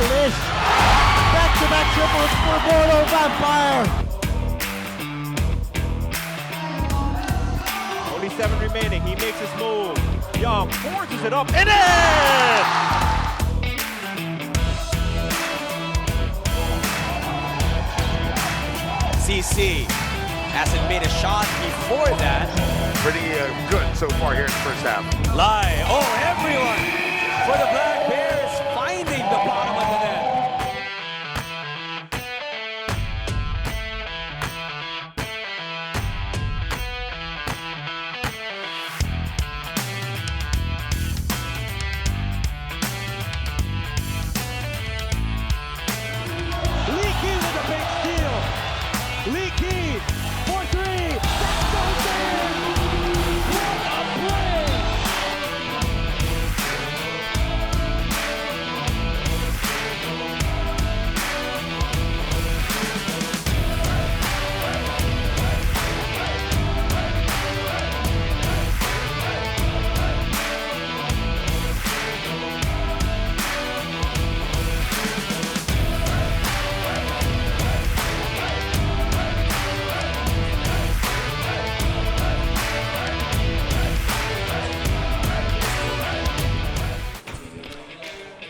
finish. Back-to-back triples for Mono Vampire. Only 7 remaining. He makes his move. Young forces it up and in! CC hasn't made a shot before that. Pretty good so far here in the first half. Lie. Oh, everyone for the Black Bears finding the bottom of the net. Leaky with a big steal. Leaky for 3. That goes in. What a play!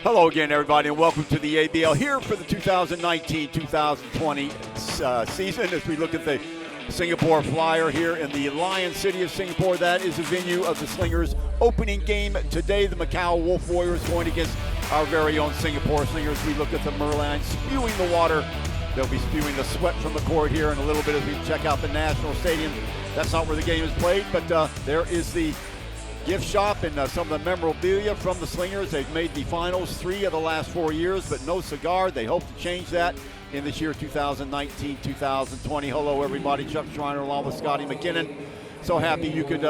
Hello again, everybody, and welcome to the ABL here for the 2019-2020 season as we look at the Singapore Flyer here in the Lion City of Singapore. That is the venue of the Slingers opening game today. The Macau Wolf Warriors going against our very own Singapore Slingers. We look at the Merlines spewing the water. They'll be spewing the sweat from the court here in a little bit as we check out the National Stadium. That's not where the game is played, but there is the gift shop and some of the memorabilia from the Slingers. They've made the finals 3 of the last 4 years, but no cigar. They hope to change that in this year 2019-2020. Hello, everybody. Chuck Schreiner along with Scotty McKinnon. So happy you could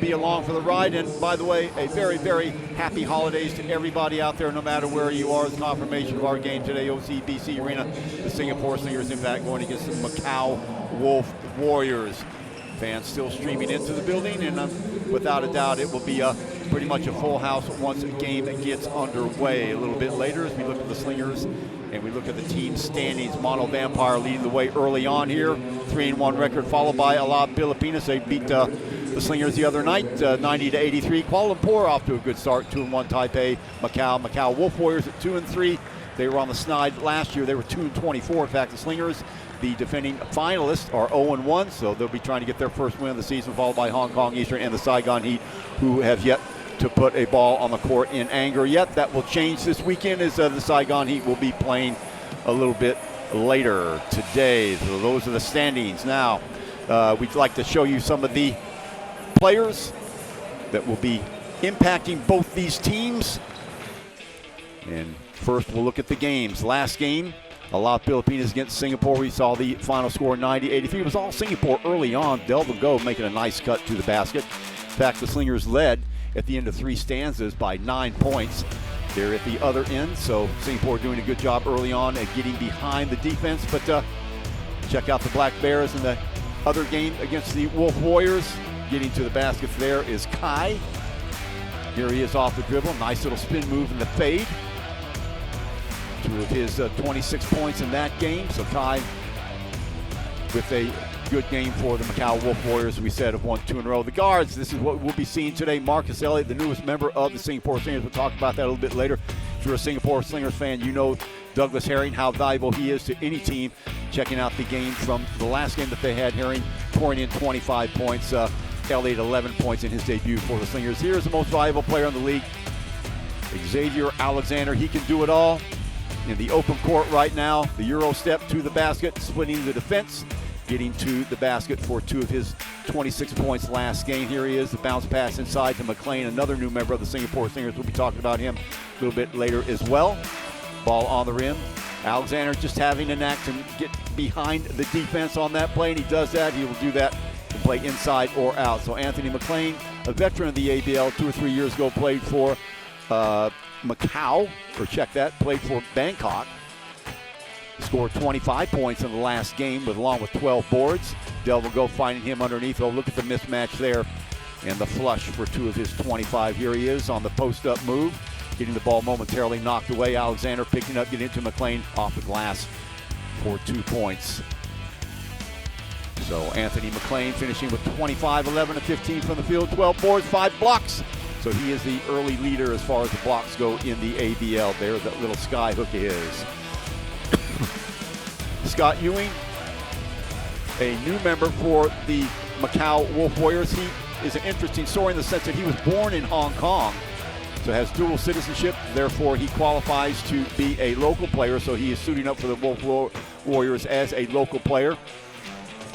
be along for the ride. And by the way, a very, very happy holidays to everybody out there, no matter where you are. As confirmation of our game today, OCBC Arena, the Singapore Slingers, in fact, going against the Macau Wolf Warriors. Fans still streaming into the building, and without a doubt, it will be pretty much a full house once the game gets underway. A little bit later, as we look at the Slingers and we look at the team standings, Mono Vampire leading the way early on here, 3-1 record, followed by Alab Pilipinas. They beat the Slingers the other night, 90-83. Kuala Lumpur off to a good start, 2-1 Taipei, Macau Wolf Warriors at 2-3. They were on the snide last year. They were 2-24. In fact, the Slingers, the defending finalists, are 0-1, so they'll be trying to get their first win of the season, followed by Hong Kong Eastern and the Saigon Heat, who have yet to put a ball on the court in anger yet. That will change this weekend as the Saigon Heat will be playing a little bit later today. So those are the standings. Now, we'd like to show you some of the players that will be impacting both these teams. And first, we'll look at the games. Last game, Alab Pilipinas against Singapore. We saw the final score 90-83. It was all Singapore early on. Delvago making a nice cut to the basket. In fact, the Slingers led at the end of 3 stanzas by 9 points. They're at the other end, so Singapore doing a good job early on at getting behind the defense. But check out the Black Bears in the other game against the Wolf Warriors. Getting to the baskets there is Kai. Here he is off the dribble. Nice little spin move in the fade. 2 of his 26 points in that game. So Kai with a good game for the Macau Wolf Warriors. We said have won 2 in a row. The guards, this is what we'll be seeing today. Marcus Elliott, the newest member of the Singapore Slingers. We'll talk about that a little bit later. If you're a Singapore Slingers fan, you know Douglas Herring, how valuable he is to any team. Checking out the game from the last game that they had, Herring pouring in 25 points. Elliott 11 points in his debut for the Slingers. Here's the most valuable player in the league, Xavier Alexander. He can do it all. In the open court right now, the Euro step to the basket, splitting the defense, getting to the basket for 2 of his 26 points last game. Here he is, the bounce pass inside to McLean, another new member of the Singapore Slingers. We'll be talking about him a little bit later as well. Ball on the rim. Alexander just having a knack to get behind the defense on that play, and he does that. He will do that and play inside or out. So Anthony McLean, a veteran of the ABL, 2 or 3 years ago, played for Macau, or check that, played for Bangkok. Scored 25 points in the last game along with 12 boards. Delvago finding him underneath. Oh, look at the mismatch there. And the flush for 2 of his 25. Here he is on the post-up move. getting the ball momentarily knocked away. Alexander picking up, getting it to McLean off the glass for 2 points. So Anthony McLean finishing with 25, 11 and 15 from the field, 12 boards, 5 blocks. So he is the early leader as far as the blocks go in the ABL. There's that little sky hook of his. Scott Ewing, a new member for the Macau Wolf Warriors. He is an interesting story in the sense that he was born in Hong Kong, so has dual citizenship. Therefore, he qualifies to be a local player, so he is suiting up for the Wolf Warriors as a local player.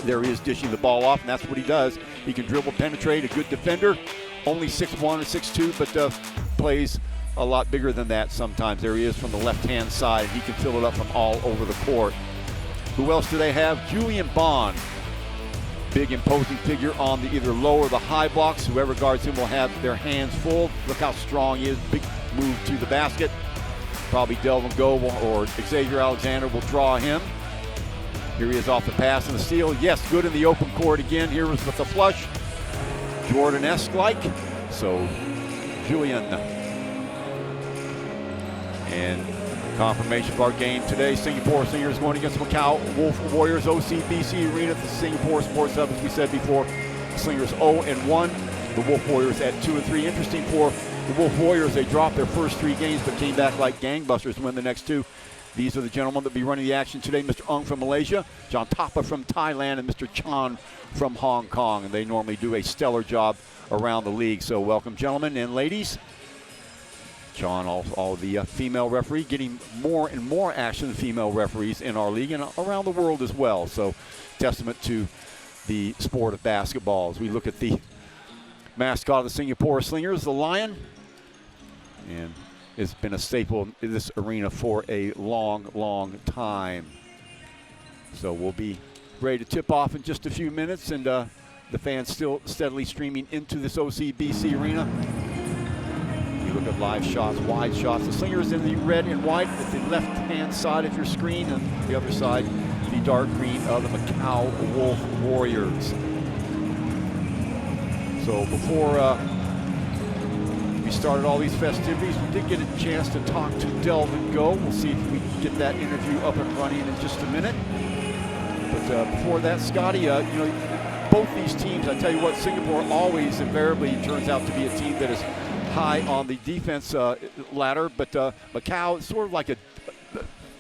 There he is dishing the ball off, and that's what he does. He can dribble, penetrate, a good defender. Only 6'1" or 6'2", but plays a lot bigger than that sometimes. There he is from the left-hand side. He can fill it up from all over the court. Who else do they have? Julian Bond. Big imposing figure on the either low or the high blocks. Whoever guards him will have their hands full. Look how strong he is. Big move to the basket. Probably Delvin Goble or Xavier Alexander will draw him. Here he is off the pass and the steal. Yes, good in the open court again. Here was with the flush. Jordan-esque like. So Julian. And confirmation of our game today. Singapore Slingers going against Macau Wolf Warriors, OCBC Arena at the Singapore Sports Hub. As we said before, Slingers 0-1. The Wolf Warriors at 2-3. Interesting for the Wolf Warriors. They dropped their first 3 games but came back like gangbusters to win the next 2. These are the gentlemen that will be running the action today. Mr. Ung from Malaysia, John Tapa from Thailand, and Mr. Chan from Hong Kong. And they normally do a stellar job around the league. So welcome, gentlemen and ladies. John, all the female referee, getting more and more action than female referees in our league and around the world as well. So testament to the sport of basketball. As we look at the mascot of the Singapore Slingers, the Lion. And it's been a staple in this arena for a long, long time. So we'll be ready to tip off in just a few minutes, and the fans still steadily streaming into this OCBC arena. You look at live shots, wide shots. The Slingers in the red and white at the left-hand side of your screen, and the other side, the dark green of the Macau Wolf Warriors. So before we started all these festivities, we did get a chance to talk to Delvin Go. We'll see if we can get that interview up and running in just a minute. But before that, Scotty, you know, both these teams, I tell you what, Singapore always invariably turns out to be a team that is high on the defense ladder, but Macau, sort of like the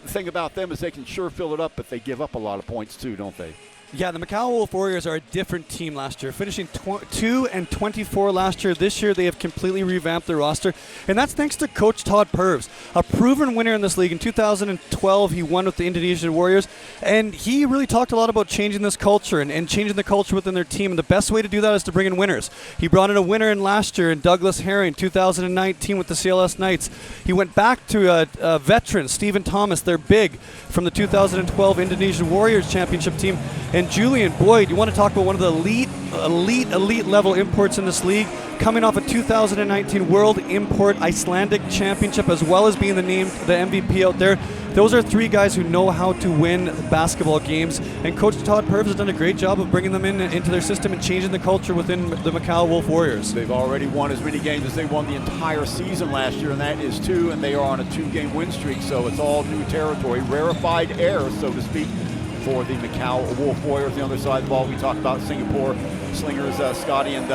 thing about them is they can sure fill it up, but they give up a lot of points too, don't they? Yeah, the Macau Wolf Warriors are a different team last year, finishing 2-24 last year. This year, they have completely revamped their roster, and that's thanks to Coach Todd Purves, a proven winner in this league. In 2012, he won with the Indonesian Warriors, and he really talked a lot about changing this culture and changing the culture within their team, and the best way to do that is to bring in winners. He brought in a winner in last year in Douglas Herring, 2019 with the CLS Knights. He went back to a veteran, Stephen Thomas, their big, from the 2012 Indonesian Warriors championship team. And Julian, Boyd, you want to talk about one of the elite level imports in this league, coming off a 2019 World Import Icelandic Championship, as well as being the MVP out there. Those are 3 guys who know how to win basketball games, and Coach Todd Purves has done a great job of bringing them into their system and changing the culture within the Macau Wolf Warriors. They've already won as many games as they won the entire season last year, and that is 2, and they are on a 2-game win streak, so it's all new territory, rarefied air, so to speak, for the Macau Wolf Warriors. On the other side of the ball, we talked about Singapore Slingers, Scotty, and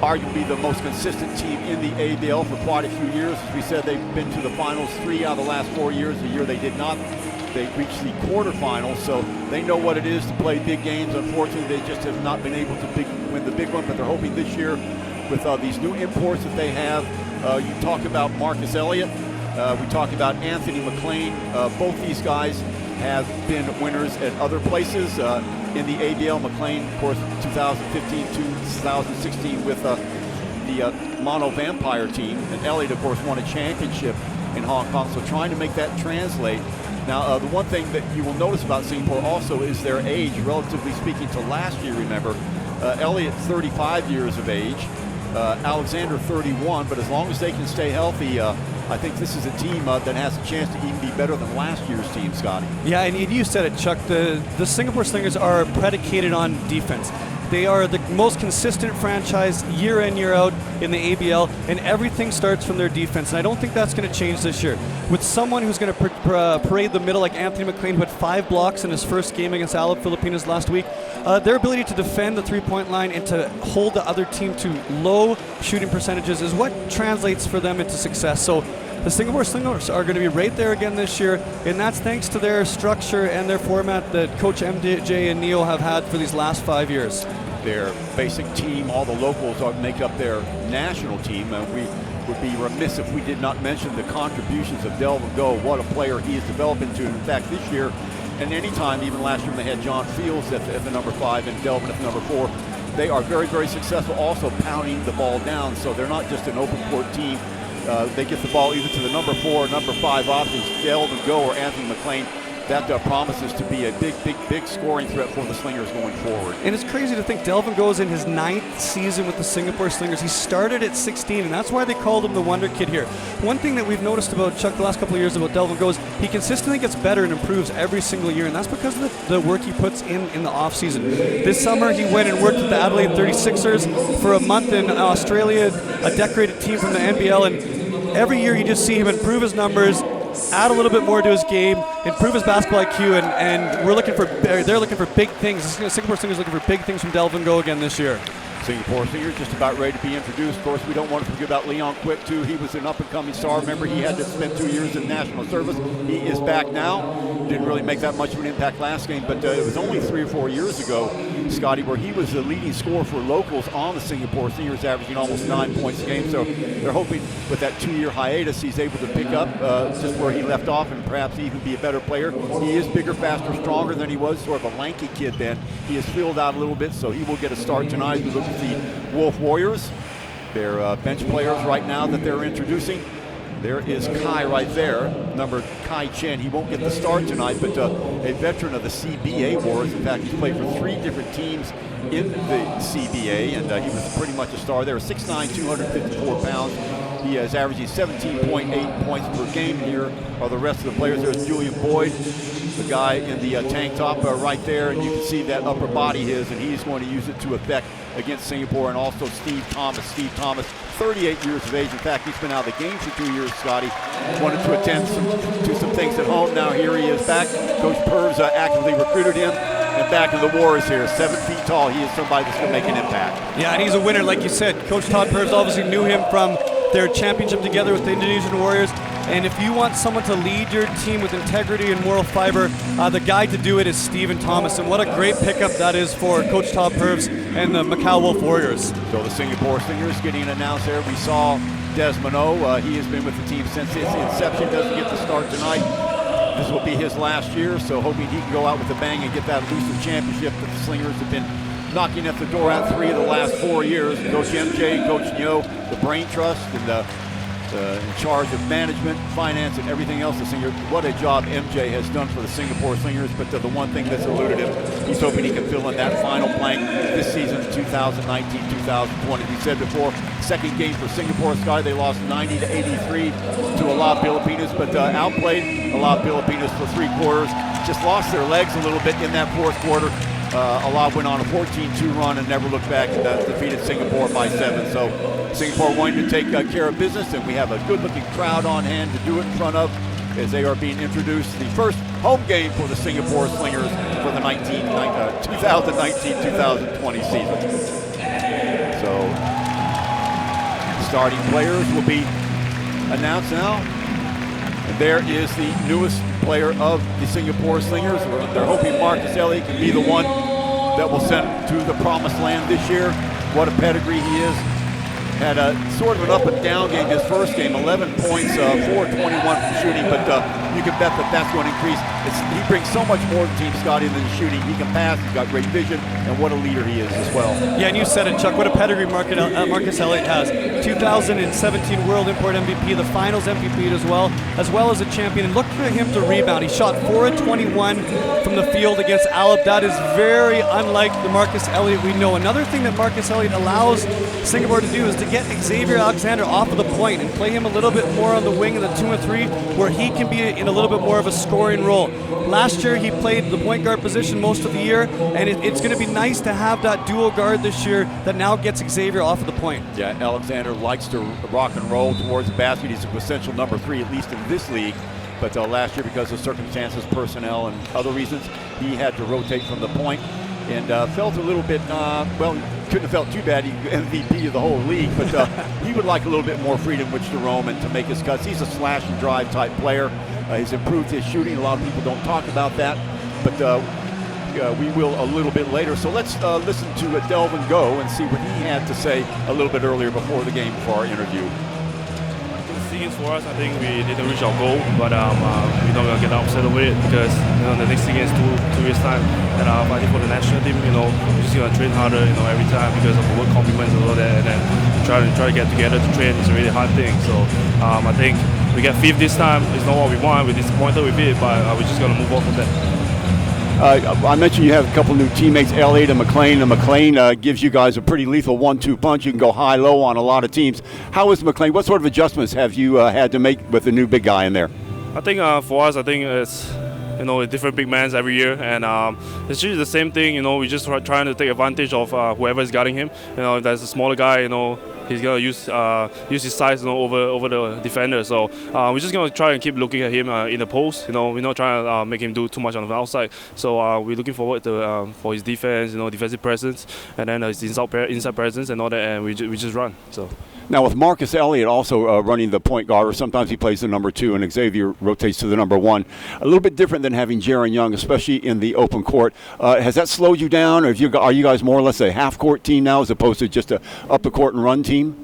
arguably the most consistent team in the ABL for quite a few years. As we said, they've been to the finals 3 out of the last 4 years. The year they did not, they reached the quarterfinals, so they know what it is to play big games. Unfortunately, they just have not been able to win the big one, but they're hoping this year with these new imports that they have. You talk about Marcus Elliott, we talk about Anthony McLean. Both these guys have been winners at other places in the ABL. McLean, of course, 2015 to 2016 with the Mono Vampire team, and Elliott, of course, won a championship in Hong Kong. So trying to make that translate. Now, the one thing that you will notice about Singapore also is their age, relatively speaking to last year. Remember, Elliott 35 years of age, Alexander 31, but as long as they can stay healthy, I think this is a team that has a chance to even be better than last year's team, Scotty. Yeah, and you said it, Chuck. The Singapore Slingers are predicated on defense. They are the most consistent franchise year in, year out in the ABL, and everything starts from their defense. And I don't think that's going to change this year. With someone who's going to parade the middle like Anthony McLean, who had 5 blocks in his first game against Alab, Pilipinas last week, their ability to defend the three-point line and to hold the other team to low shooting percentages is what translates for them into success. So the Singapore Slingers are going to be right there again this year, and that's thanks to their structure and their format that Coach MJ and Neo have had for these last 5 years. Their basic team, all the locals make up their national team, and we would be remiss if we did not mention the contributions of Delvin Go. What a player he has developed into. In fact, this year, and any time, even last year, when they had John Fields at the number 5 and Delvin at the number 4. They are very, very successful also pounding the ball down, so they're not just an open court team. They get the ball either to the number 4 or number 5 options, Delvin Go or Anthony McLean. That promises to be a big scoring threat for the Slingers going forward. And it's crazy to think Delvin Go's in his 9th season with the Singapore Slingers. He started at 16, and that's why they called him the Wonder Kid here. One thing that we've noticed about Chuck the last couple of years about Delvin Go is he consistently gets better and improves every single year, and that's because of the work he puts in the offseason. This summer, he went and worked with the Adelaide 36ers for a month in Australia, a decorated team from the NBL, and every year you just see him improve his numbers, add a little bit more to his game, improve his basketball IQ, and they're looking for big things. Singapore Slingers looking for big things from Delvin Go again this year. Singapore Slingers just about ready to be introduced. Of course, we don't want to forget about Leon Quick, too. He was an up-and-coming star. Remember, he had to spend 2 years in national service. He is back now. Didn't really make that much of an impact last game, but it was only 3 or 4 years ago, Scotty, where he was the leading scorer for locals on the Singapore Slingers, averaging almost 9 points a game. So they're hoping with that 2-year hiatus, he's able to pick up just where he left off and perhaps even be a better player. He is bigger, faster, stronger than he was, sort of a lanky kid then. He has filled out a little bit, so he will get a start tonight. We look at the Wolf Warriors. They're bench players right now that they're introducing. There is Kai right there, number Kai Chen. He won't get the start tonight, but a veteran of the CBA Wars. In fact, he's played for 3 different teams in the CBA, and he was pretty much a star there. 6'9", 254 pounds. He is averaging 17.8 points per game. Here are the rest of the players. There's Julian Boyd, the guy in the tank top right there, and you can see that upper body his, and he's going to use it to effect against Singapore. And also Steve Thomas. Steve Thomas, 38 years of age. In fact, he's been out of the game for 2 years, Scotty. Wanted to attend to some things at home. Now here he is back. Coach Purves actively recruited him. And back in the Wars here, 7 feet tall. He is somebody that's going to make an impact. Yeah, and he's a winner, like you said. Coach Todd Purves obviously knew him from their championship together with the Indonesian Warriors. And if you want someone to lead your team with integrity and moral fiber, the guy to do it is Stephen Thomas. And what a great pickup that is for Coach Todd Purves and the Macau Wolf Warriors. So the Singapore Slingers getting announced there. We saw Desmond O. He has been with the team since its inception. Doesn't get the start tonight. This will be his last year, so hoping he can go out with a bang and get that elusive championship that the Slingers have been knocking at the door out 3 of the last 4 years. Coach MJ, Coach Neo, the brain trust, and in charge of management, finance, and everything else. The Slingers, what a job MJ has done for the Singapore Slingers, but the one thing that's eluded him, he's hoping he can fill in that final blank this season, 2019-2020. We said before, second game for Singapore, Scotty, they lost 90-83 to Alab, Pilipinas, but outplayed Alab, Pilipinas for 3 quarters. Just lost their legs a little bit in that 4th quarter. Alab went on a 14-2 run and never looked back, and defeated Singapore by 7. So Singapore wanting to take care of business, and we have a good-looking crowd on hand to do it in front of as they are being introduced. The first home game for the Singapore Slingers for the 2019-2020 season. So starting players will be announced now. And there is the newest player of the Singapore Slingers. They're hoping Marcus Elliott can be the one that will send them to the promised land this year. What a pedigree he is. Had a sort of an up and down game his first game, 11 points, 4-21 from shooting, but you can bet that that's going to increase. He brings so much more to Team Scotty than the shooting. He can pass, he's got great vision, and what a leader he is as well. Yeah, and you said it, Chuck, what a pedigree Marcus Elliott has. 2017 World Import MVP, the Finals MVP as well as a champion. And look for him to rebound. He shot 4-21 from the field against Alab. That is very unlike the Marcus Elliott we know. Another thing that Marcus Elliott allows Singapore to do is to get Xavier Alexander off of the point and play him a little bit more on the wing in the 2 and 3, where he can be in a little bit more of a scoring role. Last year he played the point guard position most of the year, and it's going to be nice to have that dual guard this year that now gets Xavier off of the point. Yeah, Alexander likes to rock and roll towards the basket. He's a potential number 3, at least in this league. But last year, because of circumstances, personnel, and other reasons, he had to rotate from the point and felt a little bit, well, couldn't have felt too bad. He MVP of the whole league, but he would like a little bit more freedom which to roam and to make his cuts. He's a slash and drive type player. He's improved his shooting. A lot of people don't talk about that, but we will a little bit later. So let's listen to Delvin Go and see what he had to say a little bit earlier before the game, for our interview. For us, I think we didn't reach our goal, but we're not gonna get upset over it because the next thing is two years time, and I think for the national team, we're just gonna train harder, every time because of the work compliments and all that, and then try to get together to train is a really hard thing. So I think we get 5th this time. It's not what we want. We're disappointed with it, but we're just gonna move on from that. I mentioned you have a couple new teammates, Elliott and McLean. And McLean gives you guys a pretty lethal 1-2 punch. You can go high-low on a lot of teams. How is McLean? What sort of adjustments have you had to make with the new big guy in there? I think for us, I think it's different big men every year, and it's just the same thing. We're just trying to take advantage of whoever is guarding him. If there's a smaller guy, he's gonna use his size, over the defender. So we're just gonna try and keep looking at him in the post. We're not trying to make him do too much on the outside. So we're looking forward to for his defense, defensive presence, and then his inside presence and all that. And we just run. So. Now with Marcus Elliott also running the point guard, or sometimes he plays the number 2, and Xavier rotates to the number 1. A little bit different than having Jaron Young, especially in the open court. Has that slowed you down, or are you guys more or less a half-court team now as opposed to just a up-the-court and run team?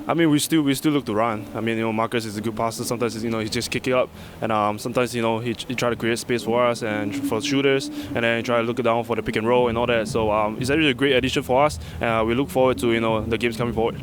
I mean, we still look to run. I mean, Marcus is a good passer. Sometimes, he just kick it up, and sometimes, he try to create space for us and for shooters, and then try to look down for the pick and roll and all that. So it's actually a great addition for us, and we look forward to the games coming forward.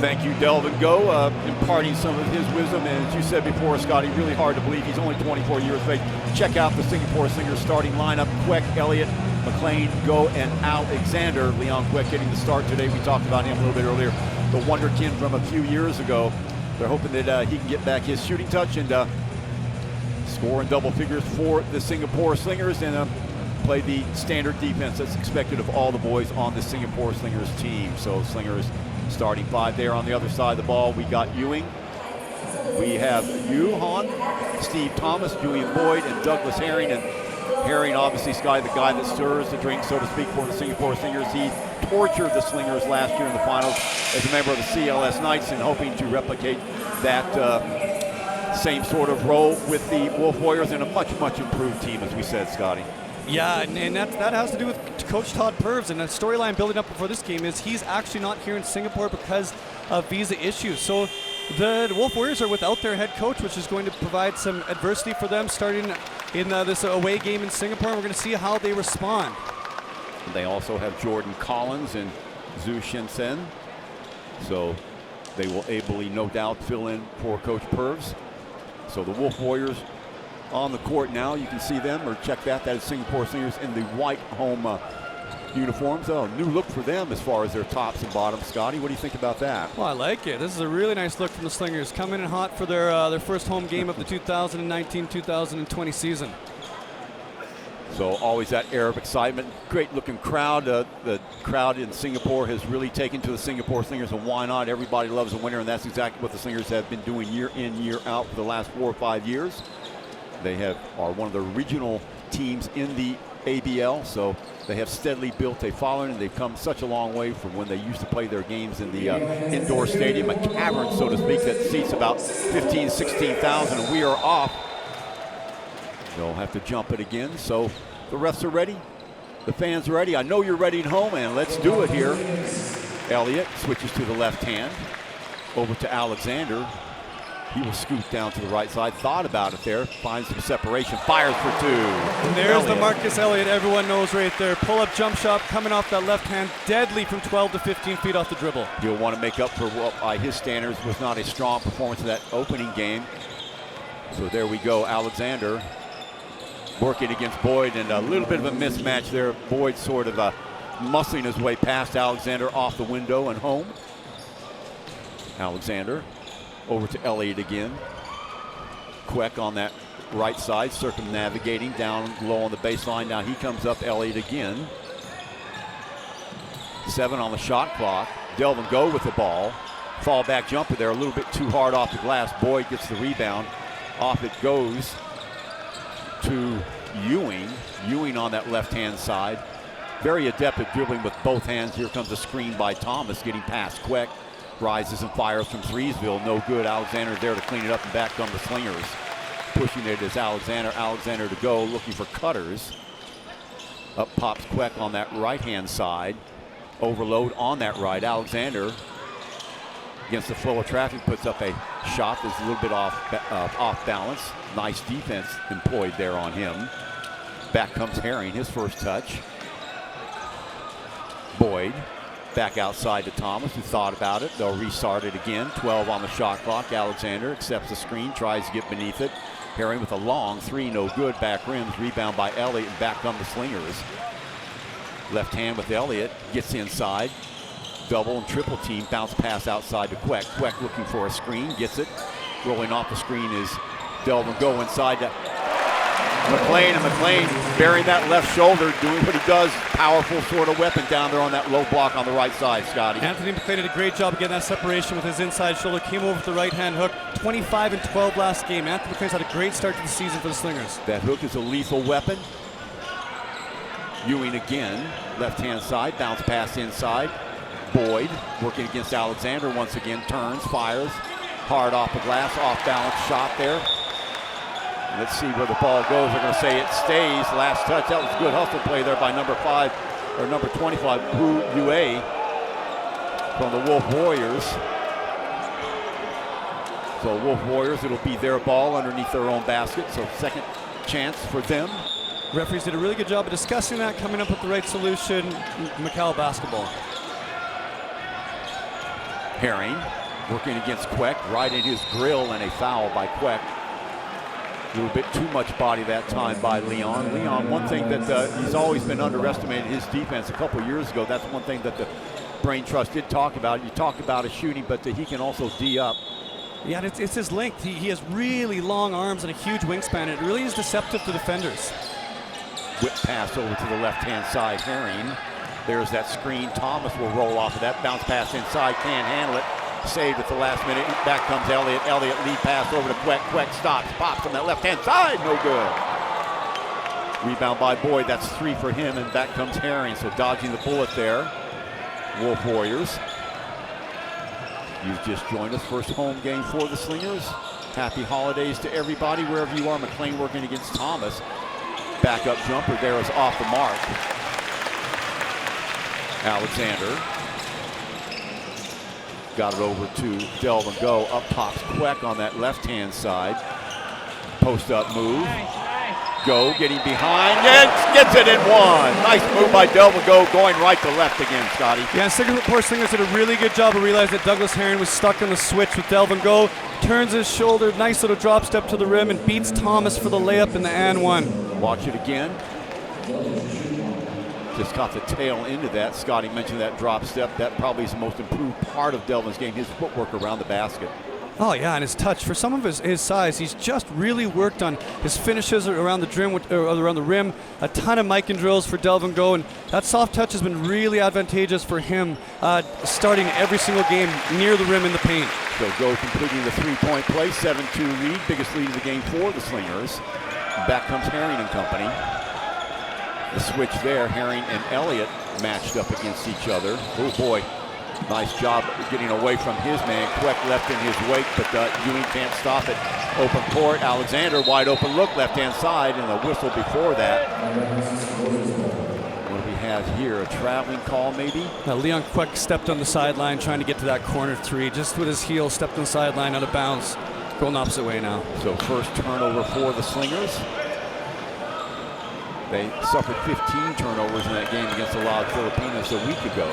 Thank you, Delvin Go, imparting some of his wisdom. And as you said before, Scotty, really hard to believe he's only 24 years of age. Check out the Singapore Slingers starting lineup. Quek, Elliott, McLean, Go, and Alexander. Leon Quek getting the start today. We talked about him a little bit earlier. The wonder kid from a few years ago. They're hoping that he can get back his shooting touch and score in double figures for the Singapore Slingers and play the standard defense that's expected of all the boys on the Singapore Slingers team. So Slingers starting 5 there. On the other side of the ball, we got Ewing. We have Yu Han, Steve Thomas, Julian Boyd, and Douglas Herring. And Herring, obviously, the guy that stirs the drink, so to speak, for the Singapore Slingers. He tortured the Slingers last year in the finals as a member of the CLS Knights, and hoping to replicate that same sort of role with the Wolf Warriors and a much, much improved team, as we said, Scotty. Yeah, and that has to do with Coach Todd Purves, and the storyline building up before this game is he's actually not here in Singapore because of visa issues. So the Wolf Warriors are without their head coach, which is going to provide some adversity for them starting in this away game in Singapore. And we're going to see how they respond. They also have Jordan Collins and Zhu Shensen, so they will ably, no doubt, fill in for Coach Purves. So the Wolf Warriors on the court now. You can see them, or check that. That is Singapore Slingers in the white home uniforms. Oh, new look for them as far as their tops and bottoms. Scotty, what do you think about that? Well, I like it. This is a really nice look from the Slingers. Coming in hot for their first home game of the 2019-2020 season. So always that air of excitement. Great looking crowd. The crowd in Singapore has really taken to the Singapore Slingers, and why not? Everybody loves a winner, and that's exactly what the Slingers have been doing year in, year out for the last 4 or 5 years. They are one of the regional teams in the ABL, so they have steadily built a following, and they've come such a long way from when they used to play their games in the indoor stadium, a cavern, so to speak, that seats about 15,000, 16,000, and we are off. They'll have to jump it again, so the refs are ready, the fans are ready. I know you're ready at home, and let's do it here. Elliott switches to the left hand, over to Alexander. He will scoot down to the right side. Thought about it there. Finds some separation. Fires for 2. And there's the Marcus Elliott everyone knows right there. Pull-up jump shot coming off that left hand. Deadly from 12 to 15 feet off the dribble. He'll want to make up for what, by his standards, was not a strong performance in that opening game. So there we go. Alexander working against Boyd, and a little bit of a mismatch there. Boyd sort of muscling his way past Alexander off the window and home. Alexander over to Elliott again. Queck on that right side, circumnavigating down low on the baseline. Now he comes up, Elliott again. 7 on the shot clock. Delvin Go with the ball. Fall back jumper there, a little bit too hard off the glass. Boyd gets the rebound. Off it goes to Ewing. Ewing on that left-hand side. Very adept at dribbling with both hands. Here comes a screen by Thomas, getting past Queck. Rises and fires from Threesville. No good. Alexander there to clean it up, and back come the Slingers. Pushing it is Alexander. Alexander to go, looking for cutters. Up pops Queck on that right-hand side. Overload on that right. Alexander, against the flow of traffic, puts up a shot that's a little bit off balance. Nice defense employed there on him. Back comes Herring, his first touch. Boyd back outside to Thomas, who thought about it. They'll restart it again. 12 on the shot clock. Alexander accepts the screen, tries to get beneath it. Herring with a long three, no good. Back rims, rebound by Elliott, and back come the Slingers. Left hand with Elliott, gets inside. Double and triple team, bounce pass outside to Queck. Queck looking for a screen, gets it. Rolling off the screen is Delvin Go inside to McLean, and McLean burying that left shoulder, doing what he does. Powerful sort of weapon down there on that low block on the right side, Scotty. Anthony McLean did a great job getting that separation with his inside shoulder. Came over with the right hand hook. 25 and 12 last game. Anthony McLean's had a great start to the season for the Slingers. That hook is a lethal weapon. Ewing again, left-hand side, bounce pass inside. Boyd working against Alexander once again, turns, fires, hard off the glass, off-balance shot there. Let's see where the ball goes. They're going to say it stays. Last touch, that was good hustle play there by number 25, Wu Yue from the Wolf Warriors. So Wolf Warriors, it'll be their ball underneath their own basket, so second chance for them. Referees did a really good job of discussing that, coming up with the right solution. Macau basketball. Herring working against Queck, right in his grill, and a foul by Queck. A little bit too much body that time by Leon. Leon, one thing that he's always been underestimated, his defense. A couple years ago, that's one thing that the Brain Trust did talk about. You talk about his shooting, but he can also D up. Yeah, and it's his length. He has really long arms and a huge wingspan. It really is deceptive to defenders. Whip pass over to the left-hand side, Herring. There's that screen. Thomas will roll off of that. Bounce pass inside, can't handle it. Saved at the last minute. Back comes Elliott. Elliott lead pass over to Queck. Queck stops, pops on that left-hand side. No good. Rebound by Boyd. That's 3 for him, and back comes Herring. So dodging the bullet there. Wolf Warriors. You've just joined us. First home game for the Slingers. Happy holidays to everybody, wherever you are. McLean working against Thomas. Backup jumper there is off the mark. Alexander got it over to Delvin Go. Up pops Queck on that left-hand side. Post-up move. Go getting behind and gets it in one. Nice move by Delvin Go, going right to left again, Scotty. Yeah, Singapore Slingers did a really good job of realizing that Douglas Herring was stuck on the switch with Delvin Go. Turns his shoulder, nice little drop step to the rim, and beats Thomas for the layup in the and one. Watch it again. Just caught the tail end of that. Scotty mentioned that drop step. That probably is the most improved part of Delvin's game, his footwork around the basket. Oh yeah, and his touch. For some of his size, he's just really worked on his finishes around the rim. A ton of mic and drills for Delvin Go, and that soft touch has been really advantageous for him, starting every single game near the rim in the paint. So Go completing the three-point play, 7-2 lead, biggest lead of the game for the Slingers. Back comes Herring and company. The switch there, Herring and Elliott matched up against each other. Oh boy, nice job getting away from his man. Queck left in his wake, but Ewing can't stop it. Open court, Alexander, wide open look, left-hand side, and a whistle before that. What do we have here, a traveling call maybe? Leon Queck stepped on the sideline trying to get to that corner three. Just with his heel, stepped on the sideline, out of bounds. Going the opposite way now. So first turnover for the Slingers. They suffered 15 turnovers in that game against the Filipinas a week ago.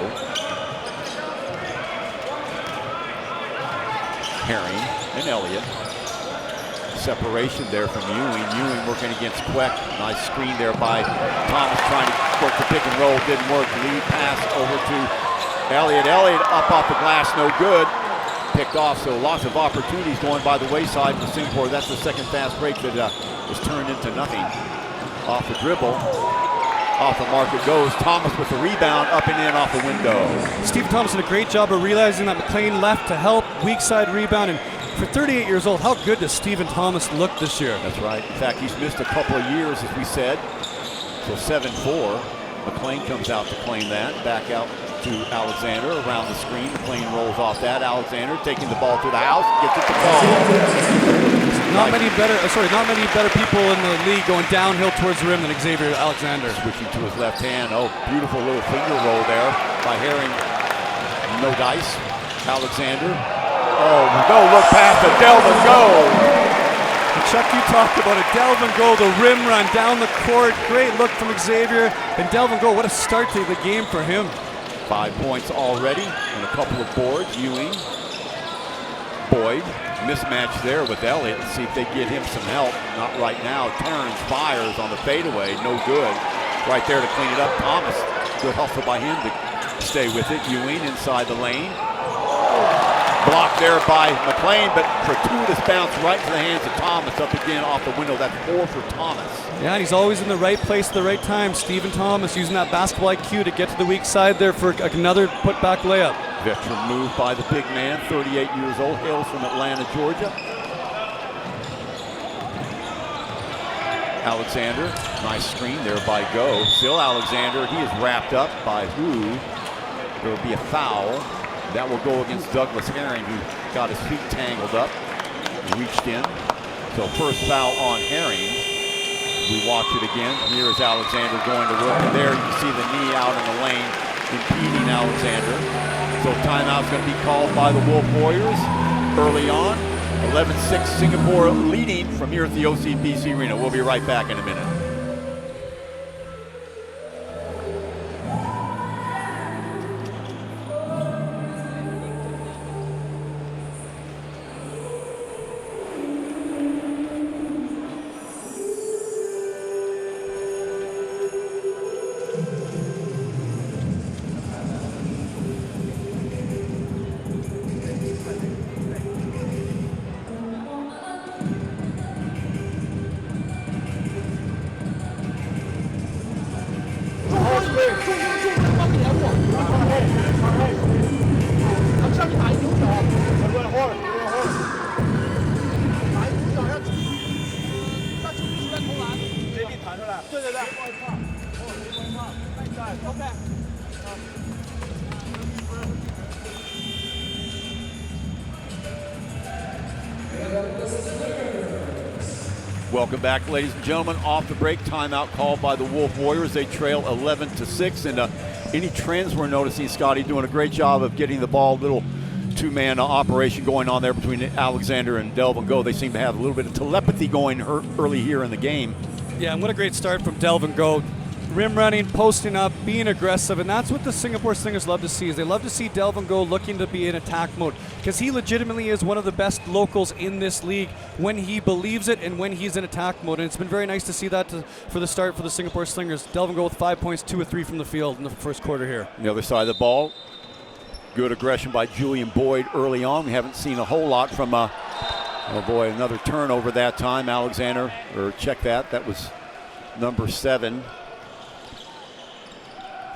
Herring and Elliott separation there from Ewing. Ewing working against Queck. Nice screen there by Thomas trying to work the pick and roll. Didn't work. Lead pass over to Elliott. Elliott up off the glass, no good. Picked off, so lots of opportunities going by the wayside for Singapore. That's the second fast break that was turned into nothing. Off the dribble. Off the mark it goes. Thomas with the rebound, up and in off the window. Stephen Thomas did a great job of realizing that McLean left to help. Weak side rebound, and for 38 years old, how good does Stephen Thomas look this year? That's right. In fact, he's missed a couple of years, as we said. So 7-4. McLean comes out to claim that. Back out to Alexander around the screen. McLean rolls off that. Alexander taking the ball to the house, gets it to Paul. Not many better people in the league going downhill towards the rim than Xavier Alexander. Switching to his left hand. Oh, beautiful little finger roll there by Herring. No dice. Alexander. Oh, no look past to Delvin Go. Chuck, you talked about it. Delvin Go, the rim run down the court. Great look from Xavier. And Delvin Go, what a start to the game for him. 5 points already and a couple of boards. Ewing. Boyd. Mismatch there with Elliott. See if they get him some help. Not right now. Turns, fires on the fadeaway. No good. Right there to clean it up. Thomas. Good hustle by him to stay with it. Ewing inside the lane. Blocked there by McLean, but fortuitous bounce right to the hands of Thomas. Up again off the window. That's 4 for Thomas. Yeah, and he's always in the right place at the right time. Stephen Thomas using that basketball IQ to get to the weak side there for another putback layup. Veteran move by the big man, 38 years old, hails from Atlanta, Georgia. Alexander, nice screen there by Go. Still Alexander, he is wrapped up by who? There will be a foul. That will go against Douglas Herring, who got his feet tangled up and reached in. So first foul on Herring. We watch it again. Here is Alexander going to work. And there you can see the knee out in the lane, impeding Alexander. So timeout's going to be called by the Wolf Warriors early on. 11-6 Singapore leading from here at the OCBC Arena. We'll be right back in a minute. Welcome back, ladies and gentlemen. Off the break, timeout called by the Wolf Warriors. They trail 11-6. And any trends we're noticing, Scotty, doing a great job of getting the ball, little two-man operation going on there between Alexander and Delvin Go. They seem to have a little bit of telepathy going early here in the game. Yeah, and what a great start from Delvin Go. Rim running, posting up, being aggressive, and that's what the Singapore Slingers love to see. Is they love to see Delvin Go looking to be in attack mode, because he legitimately is one of the best locals in this league when he believes it and when he's in attack mode. And it's been very nice to see that for the start for the Singapore Slingers. Delvin Go with 5 points, 2 of 3 from the field in the first quarter here. The other side of the ball, good aggression by Julian Boyd early on. We haven't seen a whole lot from, oh boy, another turnover that time. Alexander, or check that, that was number 7.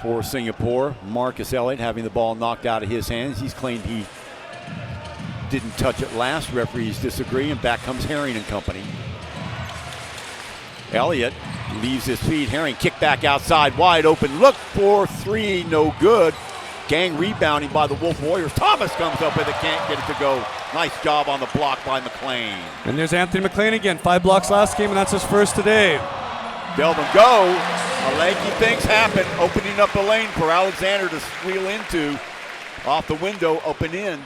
For Singapore, Marcus Elliott having the ball knocked out of his hands. He's claimed he didn't touch it last. Referees disagree, and back comes Herring and company. Elliott leaves his feet. Herring kick back outside, wide open. Look for 3, no good. Gang rebounding by the Wolf Warriors. Thomas comes up with it, can't get it to go. Nice job on the block by McLean. And there's Anthony McLean again. 5 blocks last game, and that's his first today. Delvin Go, lanky things happen, opening up the lane for Alexander to squeal into. Off the window, open in.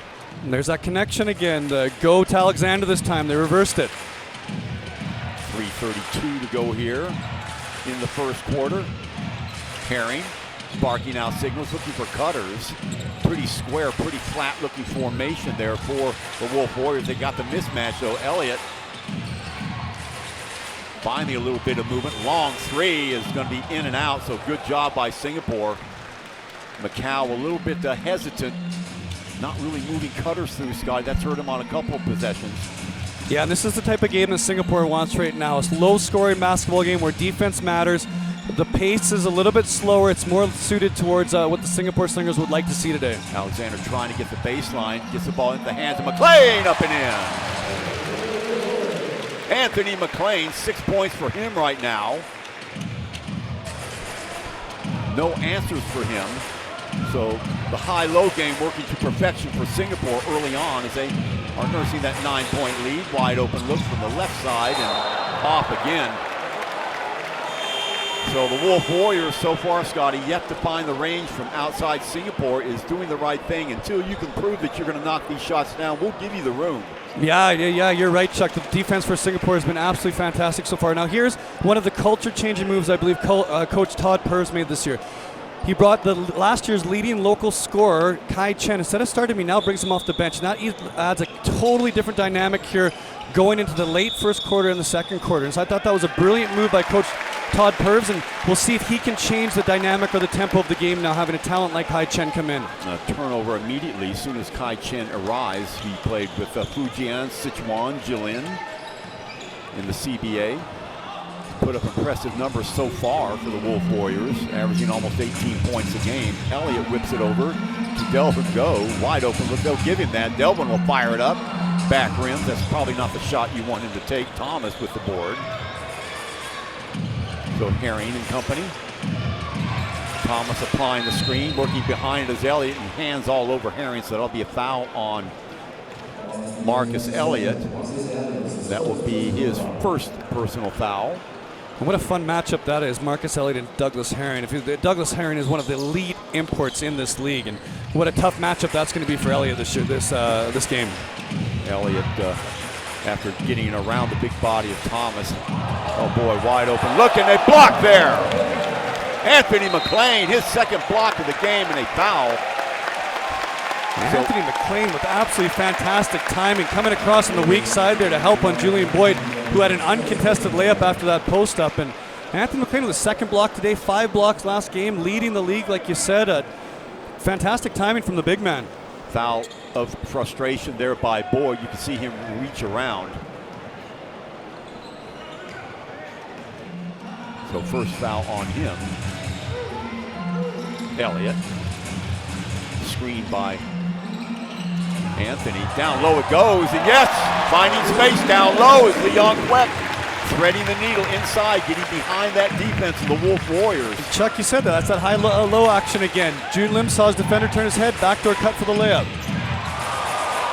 And there's that connection again. The Go to Alexander this time. They reversed it. 3:32 to go here in the first quarter. Herring barking out signals, looking for cutters. Pretty square, pretty flat looking formation there for the Wolf Warriors. They got the mismatch though. Elliott Finally a little bit of movement. Long three is going to be in and out, so good job by Singapore. Macau a little bit hesitant, not really moving cutters through, Scott. That's hurt him on a couple of possessions. Yeah, and this is the type of game that Singapore wants right now. It's a low-scoring basketball game where defense matters. The pace is a little bit slower. It's more suited towards what the Singapore Slingers would like to see today. Alexander trying to get the baseline, gets the ball into the hands of McLean, up and in. Anthony McLean, 6 points for him right now. No answers for him. So the high-low game working to perfection for Singapore early on as they are nursing that 9-point lead. Wide open look from the left side and off again. So the Wolf Warriors so far, Scotty, yet to find the range from outside Singapore, is doing the right thing. Until you can prove that you're going to knock these shots down, we'll give you the room. Yeah, you're right, Chuck. The defense for Singapore has been absolutely fantastic so far. Now here's one of the culture-changing moves I believe Coach Todd Purves made this year. He brought the last year's leading local scorer, Kai Chen. Instead of starting, he now brings him off the bench. That adds a totally different dynamic here going into the late first quarter and the second quarter. And so I thought that was a brilliant move by Coach Todd Purves, and we'll see if he can change the dynamic or the tempo of the game now, having a talent like Kai Chen come in. A turnover immediately as soon as Kai Chen arrives. He played with Fujian, Sichuan, Jilin in the CBA. Put up impressive numbers so far for the Wolf Warriors, averaging almost 18 points a game. Elliott whips it over to Delvin Go. Wide open look, they'll give him that. Delvin will fire it up. Back rims, that's probably not the shot you want him to take. Thomas with the board. So Herring and company. Thomas applying the screen, working behind it as Elliott, and hands all over Herring, so that'll be a foul on Marcus Elliott. That will be his first personal foul. And what a fun matchup that is, Marcus Elliott and Douglas Herring. Douglas Herring is one of the elite imports in this league, and what a tough matchup that's going to be for Elliott this game. Elliott, after getting around the big body of Thomas, oh boy, wide open look, and they block there. Anthony McLean, his second block of the game, and a foul. Anthony McLean with absolutely fantastic timing, coming across on the weak side there to help on Julian Boyd, who had an uncontested layup after that post-up. And Anthony McLean with the second block today, 5 blocks last game, leading the league, like you said. Fantastic timing from the big man. Foul of frustration there by Boyd. You can see him reach around. So first foul on him. Elliott. Screened by Anthony. Down low it goes, and yes, finding space down low is Leon Queck, threading the needle inside, getting behind that defense of the Wolf Warriors. Chuck, you said that. That's that high-low action again. June Lim saw his defender turn his head, backdoor cut for the layup.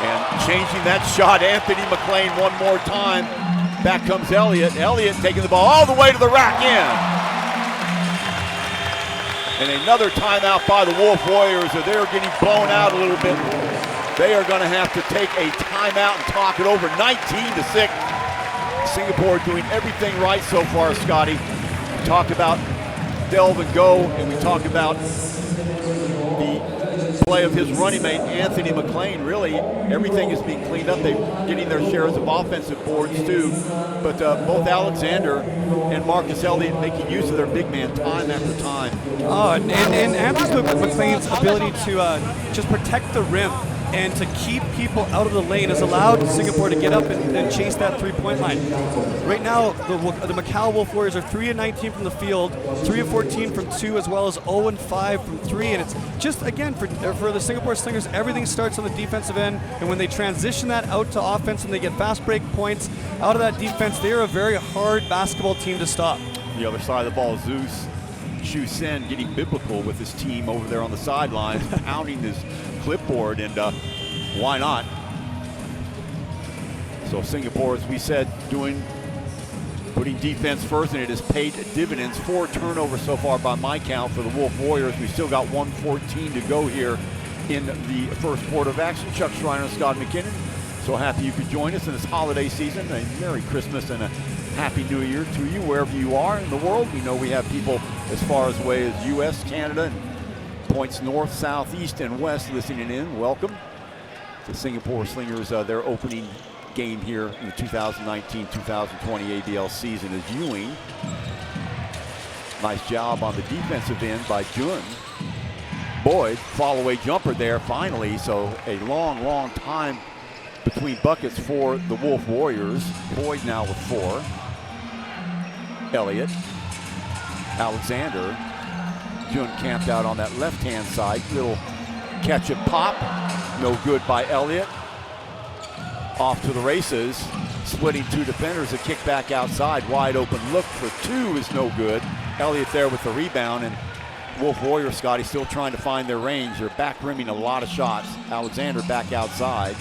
And changing that shot, Anthony McLean one more time. Back comes Elliott. Elliott taking the ball all the way to the rack in. And another timeout by the Wolf Warriors. They're getting blown out a little bit. They are going to have to take a timeout and talk it over. 19-6. Singapore doing everything right so far, Scotty. We talk about Delvin Go, and we talk about the play of his running mate, Anthony McLean. Really, everything is being cleaned up. They're getting their shares of offensive boards, too. But both Alexander and Marcus Elliott making use of their big man time after time. Oh, and Anthony McLean's ability to just protect the rim and to keep people out of the lane has allowed Singapore to get up and chase that three-point line. Right now, the Macau Wolf Warriors are 3-19 from the field, 3-14 from 2, as well as 0-5 from 3. And it's just, again, for the Singapore Slingers, everything starts on the defensive end. And when they transition that out to offense and they get fast break points out of that defense, they are a very hard basketball team to stop. The other side of the ball, Zeus Shu Sen getting biblical with his team over there on the sidelines, pounding his clipboard, and why not? So Singapore, as we said, putting defense first, and it has paid dividends. 4 turnovers so far by my count for the Wolf Warriors. We still got 1:14 to go here in the first quarter of action. Chuck Schreiner and Scott McKinnon, so happy you could join us in this holiday season. A Merry Christmas and a Happy New Year to you wherever you are in the world. We know we have people as far away as U.S., Canada, and points north, south, east, and west listening in. Welcome to Singapore Slingers, their opening game here in the 2019-2020 ABL season is Ewing. Nice job on the defensive end by Jun. Boyd, fall-away jumper there finally, so a long time between buckets for the Wolf Warriors. Boyd now with 4. Elliott, Alexander. Jun camped out on that left-hand side. Little catch and pop, no good by Elliott. Off to the races, splitting 2 defenders, a kick back outside, wide open look for 2 is no good. Elliott there with the rebound, and Wolf Warriors, Scotty, still trying to find their range. They're back rimming a lot of shots. Alexander back outside.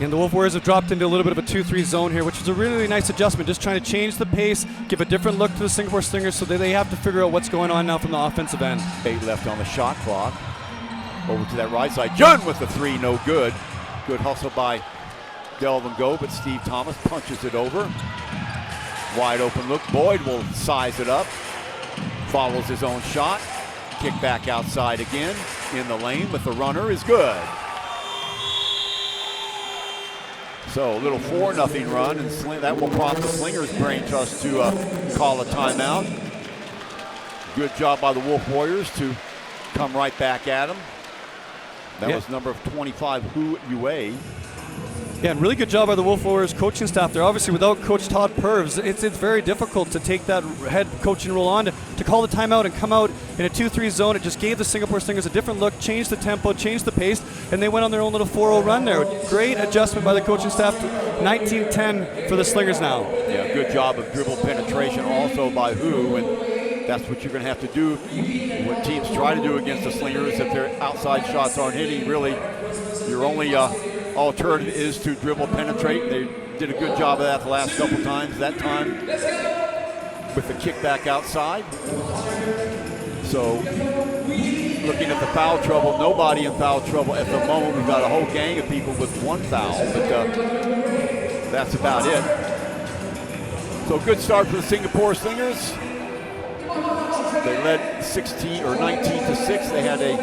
And the Wolf Warriors have dropped into a little bit of a 2-3 zone here, which is a really nice adjustment, just trying to change the pace, give a different look to the Singapore Slingers so that they have to figure out what's going on now from the offensive end. 8 left on the shot clock. Over to that right side. Jun with the 3, no good. Good hustle by Delvin Go, but Steve Thomas punches it over. Wide open look. Boyd will size it up. Follows his own shot. Kick back outside again. In the lane with the runner is good. So a little 4-0 run, and that will prompt the Slingers brain trust to call a timeout. Good job by the Wolf Warriors to come right back at him. That was number 25, Hu Yue. Yeah, and really good job by the Wolf Warriors coaching staff there. Obviously, without Coach Todd Purves, it's very difficult to take that head coaching role on to call the timeout and come out in a 2-3 zone. It just gave the Singapore Slingers a different look, changed the tempo, changed the pace, and they went on their own little 4-0 run there. Great adjustment by the coaching staff. 19-10 for the Slingers now. Yeah, good job of dribble penetration also by Hu, and that's what you're going to have to do. What teams try to do against the Slingers, if their outside shots aren't hitting, really, your only alternative is to dribble penetrate. They did a good job of that the last couple times. That time with the kick back outside. So looking at the foul trouble, nobody in foul trouble at the moment. We've got a whole gang of people with 1 foul, but that's about it. So good start for the Singapore Slingers. They led 16 or 19-6. They had a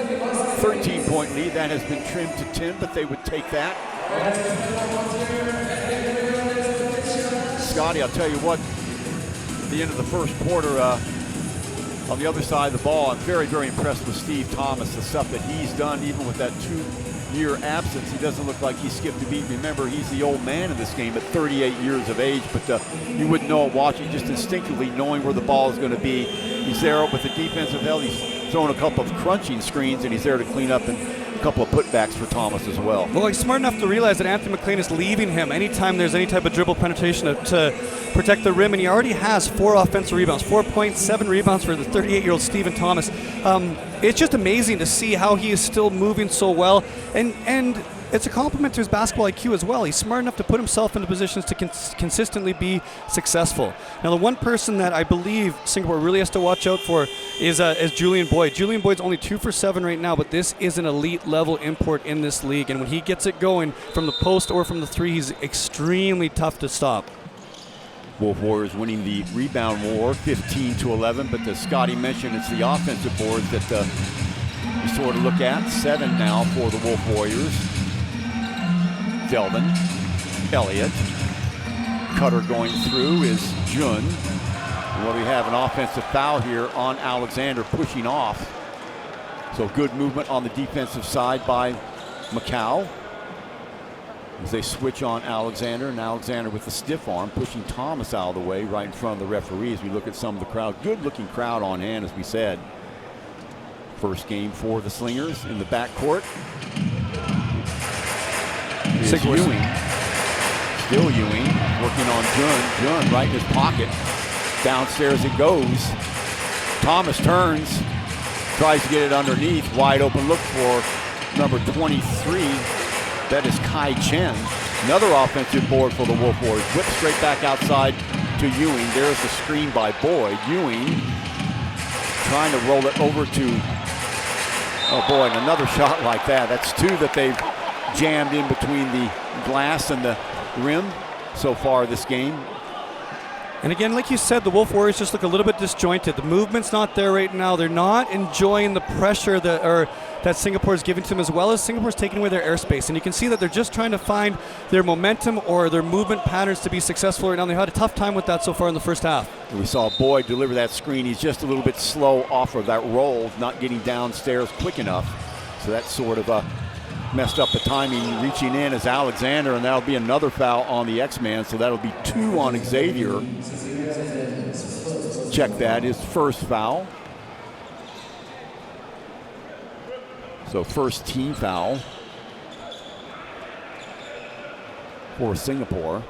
13-point lead. That has been trimmed to 10, but they would take that. Scotty, I'll tell you what, at the end of the first quarter, on the other side of the ball, I'm very, very impressed with Steve Thomas, the stuff that he's done, even with that 2-year absence. He doesn't look like he skipped a beat. Remember, he's the old man in this game at 38 years of age, but you wouldn't know it watching, just instinctively knowing where the ball is going to be. He's there with the defensive help. He's throwing a couple of crunching screens, and he's there to clean up and a couple of putbacks for Thomas as well. Well, he's smart enough to realize that Anthony McLean is leaving him anytime there's any type of dribble penetration to protect the rim, and he already has 4 offensive rebounds, 4.7 rebounds for the 38-year-old Stephen Thomas. It's just amazing to see how he is still moving so well, and it's a compliment to his basketball IQ as well. He's smart enough to put himself into positions to consistently be successful. Now, the one person that I believe Singapore really has to watch out for is Julian Boyd. Julian Boyd's only 2 for 7 right now, but this is an elite-level import in this league, and when he gets it going from the post or from the 3, he's extremely tough to stop. Wolf Warriors winning the rebound war 15-11, but as Scotty mentioned, it's the offensive boards that you sort of look at. 7 now for the Wolf Warriors. Delvin, Elliott, cutter going through is Jun. Well, we have an offensive foul here on Alexander pushing off. So good movement on the defensive side by Macau as they switch on Alexander, and Alexander with the stiff arm pushing Thomas out of the way right in front of the referee as we look at some of the crowd. Good looking crowd on hand, as we said. First game for the Slingers in the backcourt. Here's Ewing. Still Ewing, working on Jun. Jun right in his pocket. Downstairs it goes. Thomas turns, tries to get it underneath. Wide open look for number 23. That is Kai Chen. Another offensive board for the Wolf Warriors. Whip straight back outside to Ewing. There's the screen by Boyd. Ewing trying to roll it over to, oh boy, and another shot like that. That's 2 that they've jammed in between the glass and the rim so far this game. And again, like you said, the Wolf Warriors just look a little bit disjointed. The movement's not there right now. They're not enjoying the pressure that Singapore is giving to them, as well as Singapore's taking away their airspace. And you can see that they're just trying to find their momentum or their movement patterns to be successful right now. They had a tough time with that so far in the first half. We saw Boyd deliver that screen. He's just a little bit slow off of that roll, not getting downstairs quick enough. So that sort of messed up the timing. Reaching in is Alexander, and that'll be another foul on the X-Man, so that'll be 2 on Xavier. Check that, his first foul. So first team foul for Singapore